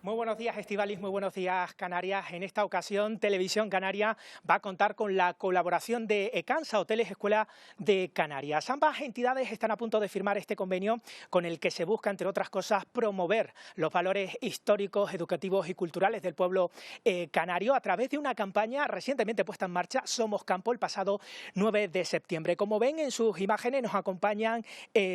Speaker 6: Muy buenos días, Estíbaliz, muy buenos días, Canarias. En esta ocasión, Televisión Canaria va a contar con la colaboración de Ecansa, Hoteles Escuela de Canarias. Ambas entidades están a punto de firmar este convenio con el que se busca, entre otras cosas, promover los valores históricos, educativos y culturales del pueblo canario a través de una campaña recientemente puesta en marcha, Somos Campo, el pasado 9 de septiembre. Como ven en sus imágenes, nos acompañan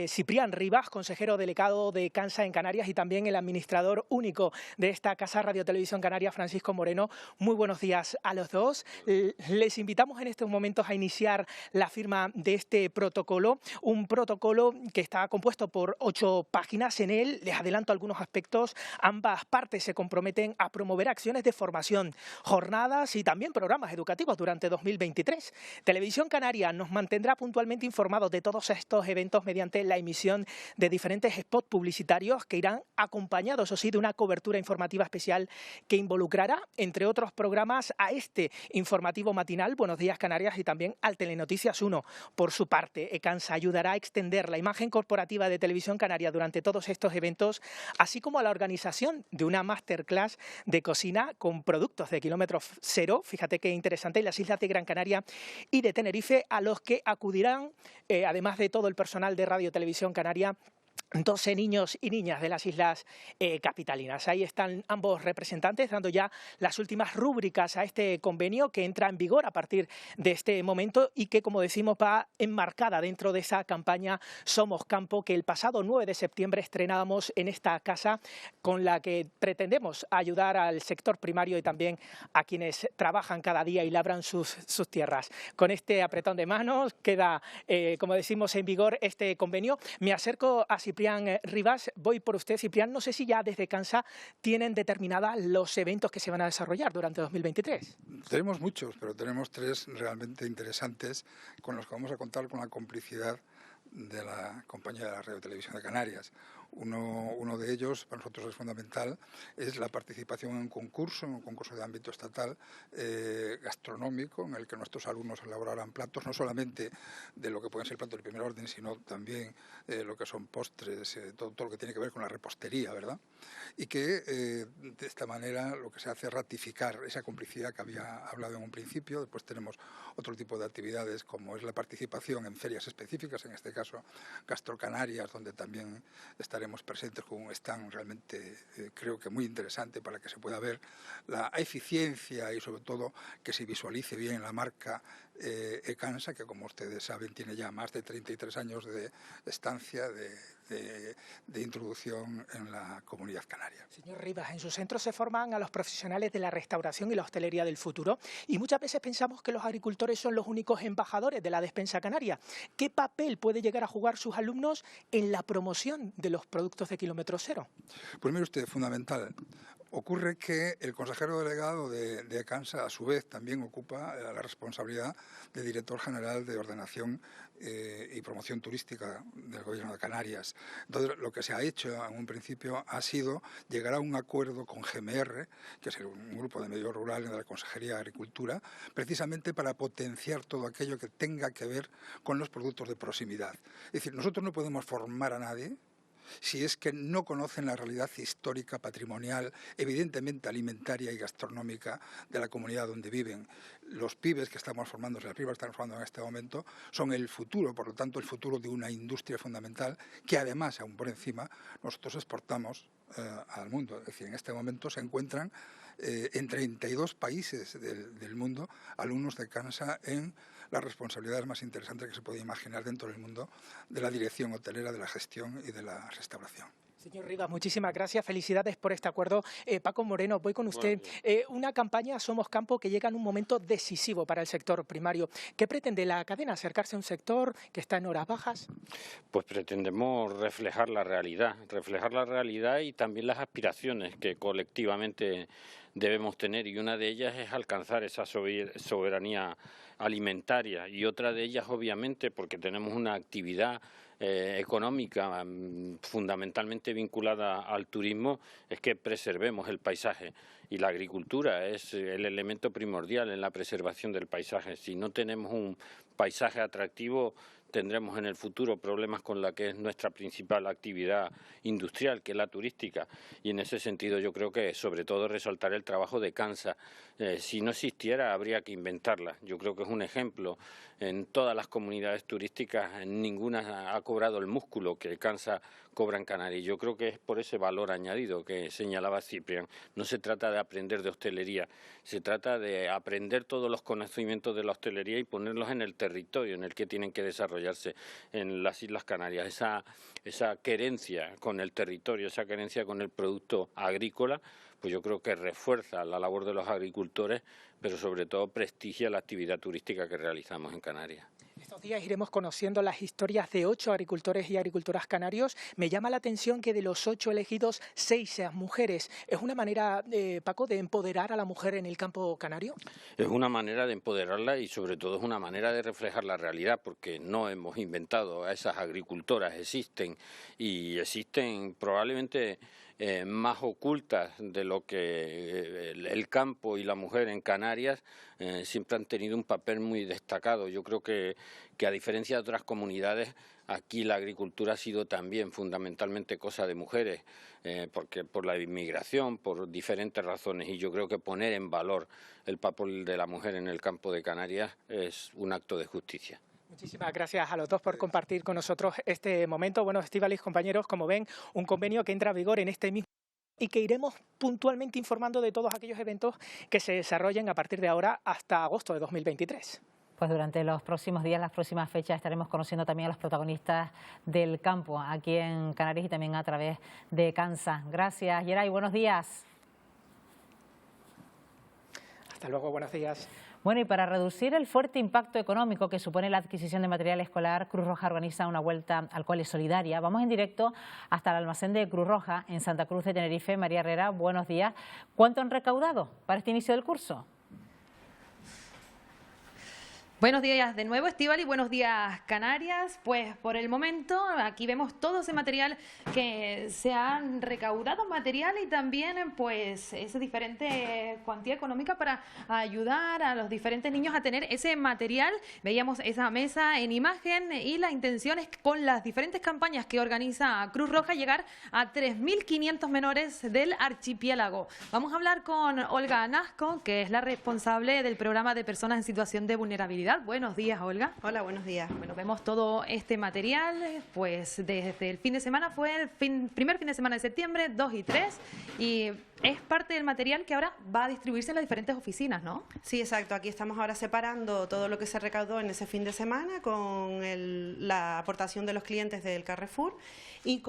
Speaker 6: Ciprián Rivas, consejero delegado de Ecansa en Canarias, y también el administrador único de esta Casa Radio Televisión Canaria, Francisco Moreno. Muy buenos días a los dos. Les invitamos en estos momentos a iniciar la firma de este protocolo, un protocolo que está compuesto por 8 páginas. En él, les adelanto algunos aspectos, ambas partes se comprometen a promover acciones de formación, jornadas y también programas educativos durante 2023. Televisión Canaria nos mantendrá puntualmente informados de todos estos eventos mediante la emisión de diferentes spots publicitarios que irán acompañados, o sí, de una cobertura informativa especial que involucrará, entre otros programas, a este informativo matinal Buenos Días Canarias y también al Telenoticias 1. Por su parte, Ecansa ayudará a extender la imagen corporativa de Televisión Canaria durante todos estos eventos, así como a la organización de una masterclass de cocina con productos de kilómetro cero, fíjate qué interesante, en las islas de Gran Canaria y de Tenerife, a los que acudirán, además de todo el personal de Radio Televisión Canaria, 12 niños y niñas de las islas capitalinas. Ahí están ambos representantes dando ya las últimas rúbricas a este convenio que entra en vigor a partir de este momento y que, como decimos, va enmarcada dentro de esa campaña Somos Campo que el pasado 9 de septiembre estrenábamos en esta casa, con la que pretendemos ayudar al sector primario y también a quienes trabajan cada día y labran sus tierras. Con este apretón de manos queda, como decimos, en vigor este convenio. Me acerco a Ciprián Rivas, voy por usted, Ciprián. No sé si ya desde Ecansa tienen determinadas los eventos que se van a desarrollar durante 2023.
Speaker 9: Tenemos muchos, pero tenemos 3 realmente interesantes con los que vamos a contar con la complicidad de la compañía de la Radio Televisión de Canarias. Uno de ellos, para nosotros es fundamental, es la participación en un concurso de ámbito estatal gastronómico, en el que nuestros alumnos elaborarán platos, no solamente de lo que pueden ser platos de primer orden, sino también lo que son postres, todo lo que tiene que ver con la repostería, ¿verdad? Y que de esta manera lo que se hace es ratificar esa complicidad que había hablado en un principio. Después tenemos otro tipo de actividades, como es la participación en ferias específicas, en este caso Gastrocanarias, donde también estaremos presentes con un stand realmente creo que muy interesante para que se pueda ver la eficiencia y sobre todo que se visualice bien la marca Ecansa, que como ustedes saben tiene ya más de 33 años de estancia, de introducción en la comunidad canaria.
Speaker 6: Señor Rivas, en sus centros se forman a los profesionales de la restauración y la hostelería del futuro y muchas veces pensamos que los agricultores son los únicos embajadores de la despensa canaria. ¿Qué papel puede llegar a jugar sus alumnos en la promoción de los productos de kilómetro cero?
Speaker 9: Pues mire usted, fundamental. Ocurre que el consejero delegado de Ecansa, a su vez, también ocupa la responsabilidad de director general de ordenación y promoción turística del Gobierno de Canarias. Entonces, lo que se ha hecho en un principio ha sido llegar a un acuerdo con GMR, que es un grupo de medio rural de la Consejería de Agricultura, precisamente para potenciar todo aquello que tenga que ver con los productos de proximidad. Es decir, nosotros no podemos formar a nadie si es que no conocen la realidad histórica, patrimonial, evidentemente alimentaria y gastronómica de la comunidad donde viven. Los pibes que estamos formando, las pibas que estamos formando en este momento, son el futuro, por lo tanto el futuro de una industria fundamental que además, aún por encima, nosotros exportamos al mundo. Es decir, en este momento se encuentran en 32 países del mundo alumnos de Ecansa en las responsabilidades más interesantes que se puede imaginar dentro del mundo de la dirección hotelera, de la gestión y de la restauración.
Speaker 6: Señor Rivas, muchísimas gracias, felicidades por este acuerdo. Paco Moreno, voy con usted. Una campaña Somos Campo que llega en un momento decisivo para el sector primario. ¿Qué pretende la cadena? ¿Acercarse a un sector que está en horas bajas?
Speaker 20: Pues pretendemos reflejar la realidad y también las aspiraciones que colectivamente debemos tener, y una de ellas es alcanzar esa soberanía alimentaria, y otra de ellas obviamente porque tenemos una actividad económica fundamentalmente vinculada al turismo, es que preservemos el paisaje, y la agricultura es el elemento primordial en la preservación del paisaje. Si no tenemos un paisaje atractivo, tendremos en el futuro problemas con la que es nuestra principal actividad industrial, que es la turística, y en ese sentido yo creo que sobre todo resaltar el trabajo de Cansa. Si no existiera habría que inventarla. Yo creo que es un ejemplo. En todas las comunidades turísticas ninguna ha cobrado el músculo que Cansa cobra en Canarias. Yo creo que es por ese valor añadido que señalaba Ciprián. No se trata de aprender de hostelería, se trata de aprender todos los conocimientos de la hostelería y ponerlos en el territorio en el que tienen que desarrollarse en las Islas Canarias. Esa querencia con el territorio, esa querencia con el producto agrícola, pues yo creo que refuerza la labor de los agricultores, pero sobre todo prestigia la actividad turística que realizamos en Canarias.
Speaker 6: Estos días iremos conociendo las historias de 8 agricultores y agricultoras canarios. Me llama la atención que de los 8 elegidos, 6 sean mujeres. ¿Es una manera, Paco, de empoderar a la mujer en el campo canario?
Speaker 20: Es una manera de empoderarla y sobre todo es una manera de reflejar la realidad, porque no hemos inventado a esas agricultoras, existen probablemente más ocultas de lo que el campo y la mujer en Canarias siempre han tenido un papel muy destacado. Yo creo que a diferencia de otras comunidades, aquí la agricultura ha sido también fundamentalmente cosa de mujeres, porque por la inmigración, por diferentes razones, y yo creo que poner en valor el papel de la mujer en el campo de Canarias es un acto de justicia.
Speaker 6: Muchísimas gracias a los dos por compartir con nosotros este momento. Bueno, Estíbaliz, compañeros, como ven, un convenio que entra a vigor en este mismo y que iremos puntualmente informando de todos aquellos eventos que se desarrollen a partir de ahora hasta agosto de 2023.
Speaker 1: Pues durante los próximos días, las próximas fechas, estaremos conociendo también a los protagonistas del campo aquí en Canarias y también a través de Cansa. Gracias, Yeray, buenos días.
Speaker 6: Hasta luego, buenos días.
Speaker 1: Bueno, y para reducir el fuerte impacto económico que supone la adquisición de material escolar, Cruz Roja organiza una vuelta al cole solidaria. Vamos en directo hasta el almacén de Cruz Roja en Santa Cruz de Tenerife. María Herrera, buenos días. ¿Cuánto han recaudado para este inicio del curso?
Speaker 4: Buenos días de nuevo, Estíbaliz, buenos días, Canarias. Pues por el momento aquí vemos todo ese material que se han recaudado, material y también pues esa diferente cuantía económica para ayudar a los diferentes niños a tener ese material. Veíamos esa mesa en imagen y la intención es con las diferentes campañas que organiza Cruz Roja llegar a 3.500 menores del archipiélago. Vamos a hablar con Olga Anasco, que es la responsable del programa de personas en situación de vulnerabilidad. Buenos días, Olga.
Speaker 10: Hola, buenos días.
Speaker 4: Bueno, vemos todo este material, pues desde el fin de semana, fue el primer fin de semana de septiembre, 2 y 3, y es parte del material que ahora va a distribuirse en las diferentes oficinas, ¿no?
Speaker 10: Sí, exacto. Aquí estamos ahora separando todo lo que se recaudó en ese fin de semana con la aportación de los clientes del Carrefour y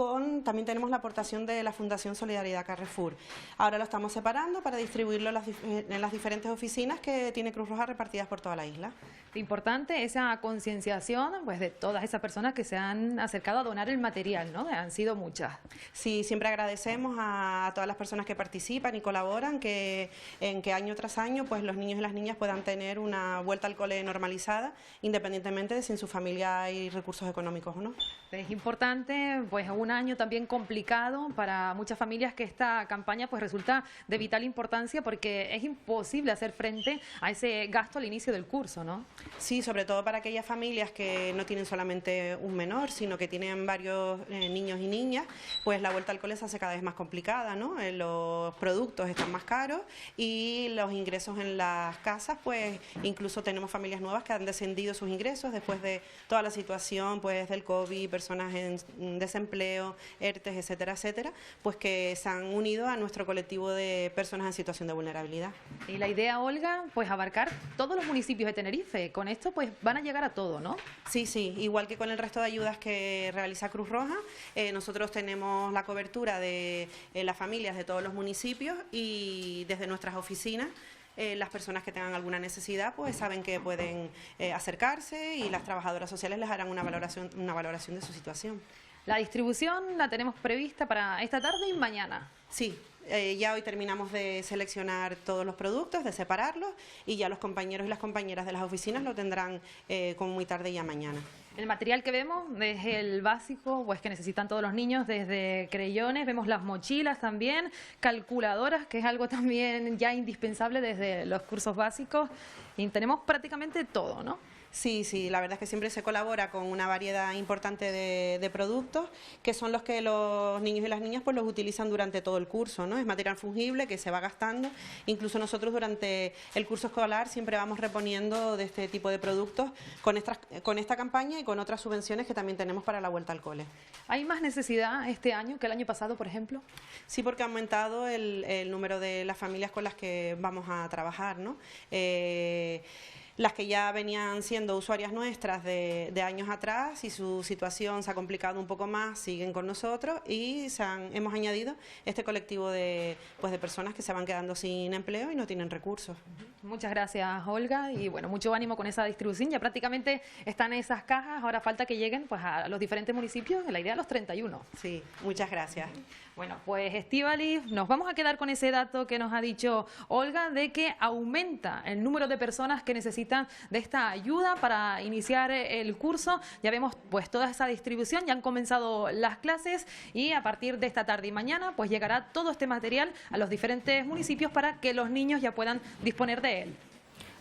Speaker 10: también tenemos la aportación de la Fundación Solidaridad Carrefour. Ahora lo estamos separando para distribuirlo en las diferentes oficinas que tiene Cruz Roja repartidas por toda la isla.
Speaker 4: Importante esa concienciación pues, de todas esas personas que se han acercado a donar el material, ¿no? Han sido muchas.
Speaker 10: Sí, siempre agradecemos a todas las personas que participan y colaboran, que año tras año pues los niños y las niñas puedan tener una vuelta al cole normalizada, independientemente de si en su familia hay recursos económicos o no.
Speaker 4: Es importante, pues un año también complicado para muchas familias, que esta campaña pues resulta de vital importancia porque es imposible hacer frente a ese gasto al inicio del curso, ¿no?
Speaker 10: Sí, sobre todo para aquellas familias que no tienen solamente un menor, sino que tienen varios niños y niñas, pues la vuelta al cole se hace cada vez más complicada, ¿no? Los productos están más caros y los ingresos en las casas, pues incluso tenemos familias nuevas que han descendido sus ingresos después de toda la situación pues del COVID, personas en desempleo, ERTES, etcétera, etcétera, pues que se han unido a nuestro colectivo de personas en situación de vulnerabilidad.
Speaker 4: Y la idea, Olga, pues abarcar todos los municipios de Tenerife. Con esto pues van a llegar a todo, ¿no?
Speaker 10: Sí, sí, igual que con el resto de ayudas que realiza Cruz Roja, nosotros tenemos la cobertura de las familias de todos los municipios y desde nuestras oficinas las personas que tengan alguna necesidad pues saben que pueden acercarse y las trabajadoras sociales les harán una valoración de su situación.
Speaker 4: La distribución la tenemos prevista para esta tarde y mañana.
Speaker 10: Sí, Ya hoy terminamos de seleccionar todos los productos, de separarlos, y ya los compañeros y las compañeras de las oficinas lo tendrán como muy tarde ya mañana.
Speaker 4: El material que vemos es el básico, pues que necesitan todos los niños, desde creyones, vemos las mochilas también, calculadoras, que es algo también ya indispensable desde los cursos básicos, y tenemos prácticamente todo, ¿no?
Speaker 10: Sí, sí, la verdad es que siempre se colabora con una variedad importante de productos, que son los que los niños y las niñas pues los utilizan durante todo el curso, ¿no? Es material fungible que se va gastando. Incluso nosotros durante el curso escolar siempre vamos reponiendo de este tipo de productos con esta campaña y con otras subvenciones que también tenemos para la vuelta al cole.
Speaker 4: ¿Hay más necesidad este año que el año pasado, por ejemplo?
Speaker 10: Sí, porque ha aumentado el número de las familias con las que vamos a trabajar, ¿no? Las que ya venían siendo usuarias nuestras de años atrás y su situación se ha complicado un poco más, siguen con nosotros y hemos añadido este colectivo de personas que se van quedando sin empleo y no tienen recursos.
Speaker 4: Muchas gracias, Olga, y bueno, mucho ánimo con esa distribución. Ya prácticamente están esas cajas, ahora falta que lleguen pues a los diferentes municipios, la idea de los 31.
Speaker 10: Sí, muchas gracias.
Speaker 4: Bueno, pues Estíbaliz, nos vamos a quedar con ese dato que nos ha dicho Olga de que aumenta el número de personas que necesitan de esta ayuda para iniciar el curso. Ya vemos pues toda esa distribución, ya han comenzado las clases y a partir de esta tarde y mañana pues llegará todo este material a los diferentes municipios para que los niños ya puedan disponer de él.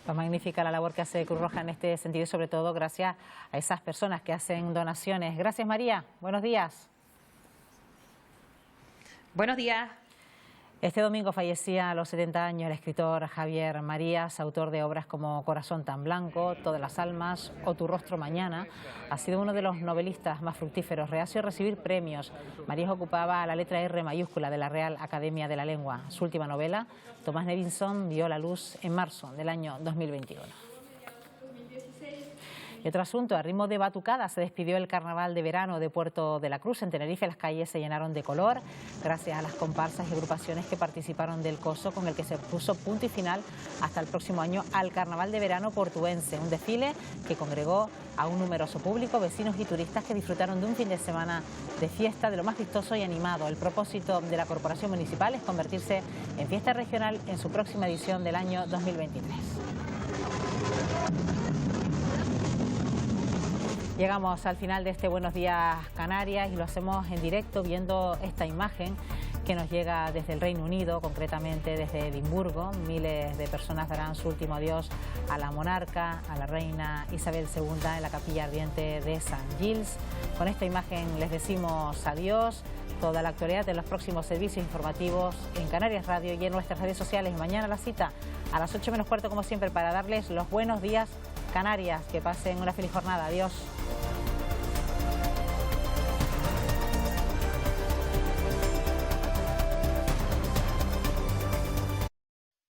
Speaker 1: Pues magnífica la labor que hace Cruz Roja en este sentido y sobre todo gracias a esas personas que hacen donaciones. Gracias, María. Buenos días.
Speaker 4: Buenos días.
Speaker 1: Este domingo fallecía a los 70 años el escritor Javier Marías, autor de obras como Corazón tan blanco, Todas las almas o Tu rostro mañana. Ha sido uno de los novelistas más fructíferos, reacio a recibir premios. Marías ocupaba la letra R mayúscula de la Real Academia de la Lengua. Su última novela, Tomás Nevinson, vio la luz en marzo del año 2021. Y otro asunto, a ritmo de batucada se despidió el Carnaval de Verano de Puerto de la Cruz. En Tenerife las calles se llenaron de color gracias a las comparsas y agrupaciones que participaron del coso, con el que se puso punto y final hasta el próximo año al Carnaval de Verano portuense. Un desfile que congregó a un numeroso público, vecinos y turistas que disfrutaron de un fin de semana de fiesta de lo más vistoso y animado. El propósito de la Corporación Municipal es convertirse en fiesta regional en su próxima edición del año 2023. Llegamos al final de este Buenos Días Canarias y lo hacemos en directo viendo esta imagen que nos llega desde el Reino Unido, concretamente desde Edimburgo. Miles de personas darán su último adiós a la monarca, a la reina Isabel II en la capilla ardiente de St. Giles. Con esta imagen les decimos adiós. Toda la actualidad en los próximos servicios informativos en Canarias Radio y en nuestras redes sociales. Mañana la cita a las 8 menos cuarto como siempre para darles los buenos días Canarias. Que pasen una feliz jornada. Adiós.